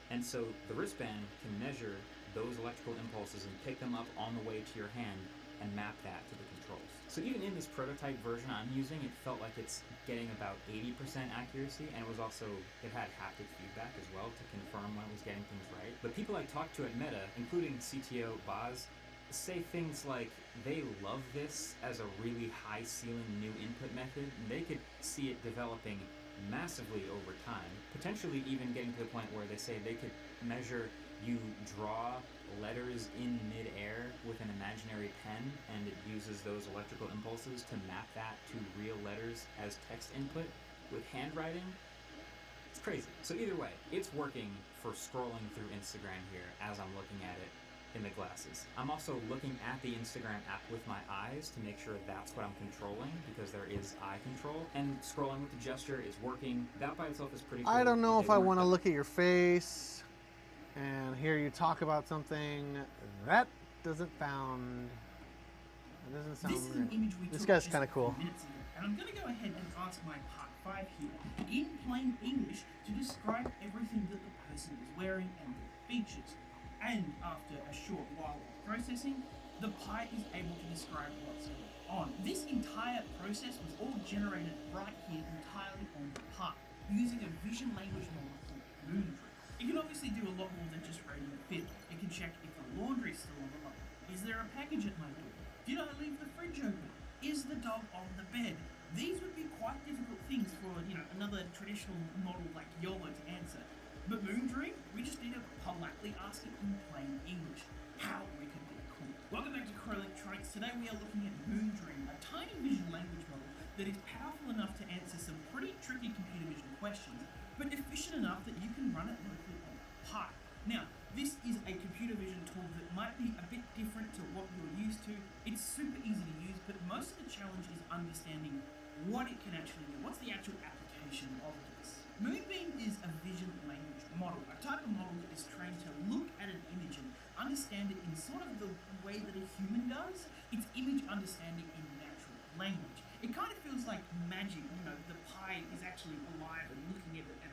And so the wristband can measure those electrical impulses and pick them up on the way to your hand and map that to the controls. So even in this prototype version I'm using, it felt like it's getting about 80% accuracy, and it had haptic feedback as well to confirm when it was getting things right. But people I talked to at Meta, including CTO Boz, say things like they love this as a really high ceiling new input method, and they could see it developing massively over time, potentially even getting to the point where they say they could measure you draw letters in mid-air with an imaginary pen, and it uses those electrical impulses to map that to real letters as text input with handwriting. It's crazy. So either way, it's working for scrolling through Instagram here as I'm looking at it in the glasses. I'm also looking at the Instagram app with my eyes to make sure that's what I'm controlling, because there is eye control, and scrolling with the gesture is working. That by itself is pretty cool. I don't know if I want to look at your face and hear you talk about something. That doesn't sound This is an image we This took guy's just kind of cool. minutes ago, and I'm going to go ahead and ask my part 5 here, in plain English, to describe everything that the person is wearing and their features. And after a short while of processing, the Pi is able to describe what's going on. This entire process was all generated right here entirely on the Pi, using a vision language model called Moondream. It can obviously do a lot more than just rating the fit. It can check if the laundry is still on the line. Is there a package at my door? Did I leave the fridge open? Is the dog on the bed? These would be quite difficult things for, another traditional model like YOLO to answer. But Moondream, we just need to politely ask it in plain English. How we can be cool. Welcome back to Crow Electronics. Today we are looking at Moondream, a tiny vision language model that is powerful enough to answer some pretty tricky computer vision questions, but efficient enough that you can run it locally on a Pi. Now, this is a computer vision tool that might be a bit different to what you're used to. It's super easy to use, but most of the challenge is understanding what it can actually do. What's the actual application of this? Moonbeam is a vision language model, a type of model that is trained to look at an image and understand it in sort of the way that a human does. It's image understanding in natural language. It kind of feels like magic, the Pi is actually alive and looking at it and,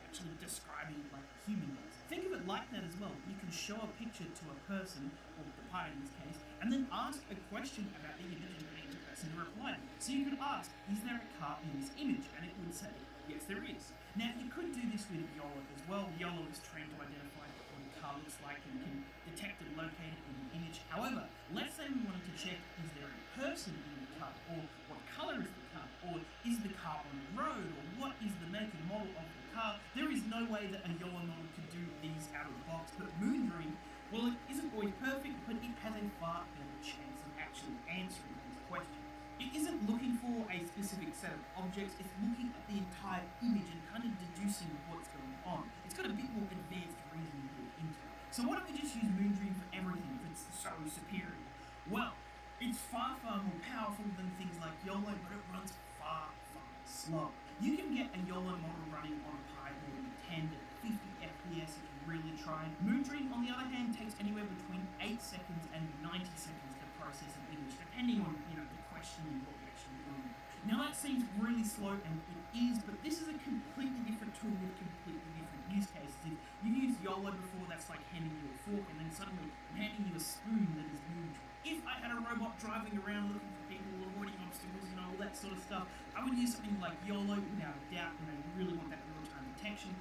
actually describing it like a human does. Think of it like that as well. You can show a picture to a person, or the Pi in this case, and then ask a question about the image and get the person to reply. So you could ask, is there a car in this image? And it would say, yes, there is. Now, you could do this with YOLO as well. YOLO is trained to identify what a car looks like and can detect and locate it in the image. However, let's say we wanted to check, is there a person in the car, or what color is the car, or is the car on the road, or what is the make and model of the car? There is no way that a YOLO model could do these out of the box, but Moondream, well, it isn't always perfect, but it has a far better chance of actually answering these questions. It isn't looking for a specific set of objects, it's looking at the entire image and kind of deducing what's going on. It's got a bit more advanced reasoning built into it. So why don't we just use Moondream for everything if it's so superior? Well, It's far, far more powerful than things like YOLO, but it runs far, far slower. You can get a YOLO model running on a Pi maybe 10 to 50 FPS if you really try. Moondream, on the other hand, takes anywhere between 8 seconds and 90 seconds to process an image, depending on, the question and what you're actually doing. Now that seems really slow, and it is, but this is a completely different tool with completely different use cases. If you've used YOLO before, that's like handing you a fork, and then suddenly I'm handing you a spoon that is Moondream. If I had a robot driving around looking for people, avoiding obstacles, all that sort of stuff, I would use something like YOLO without a doubt, you really want that real-time detection.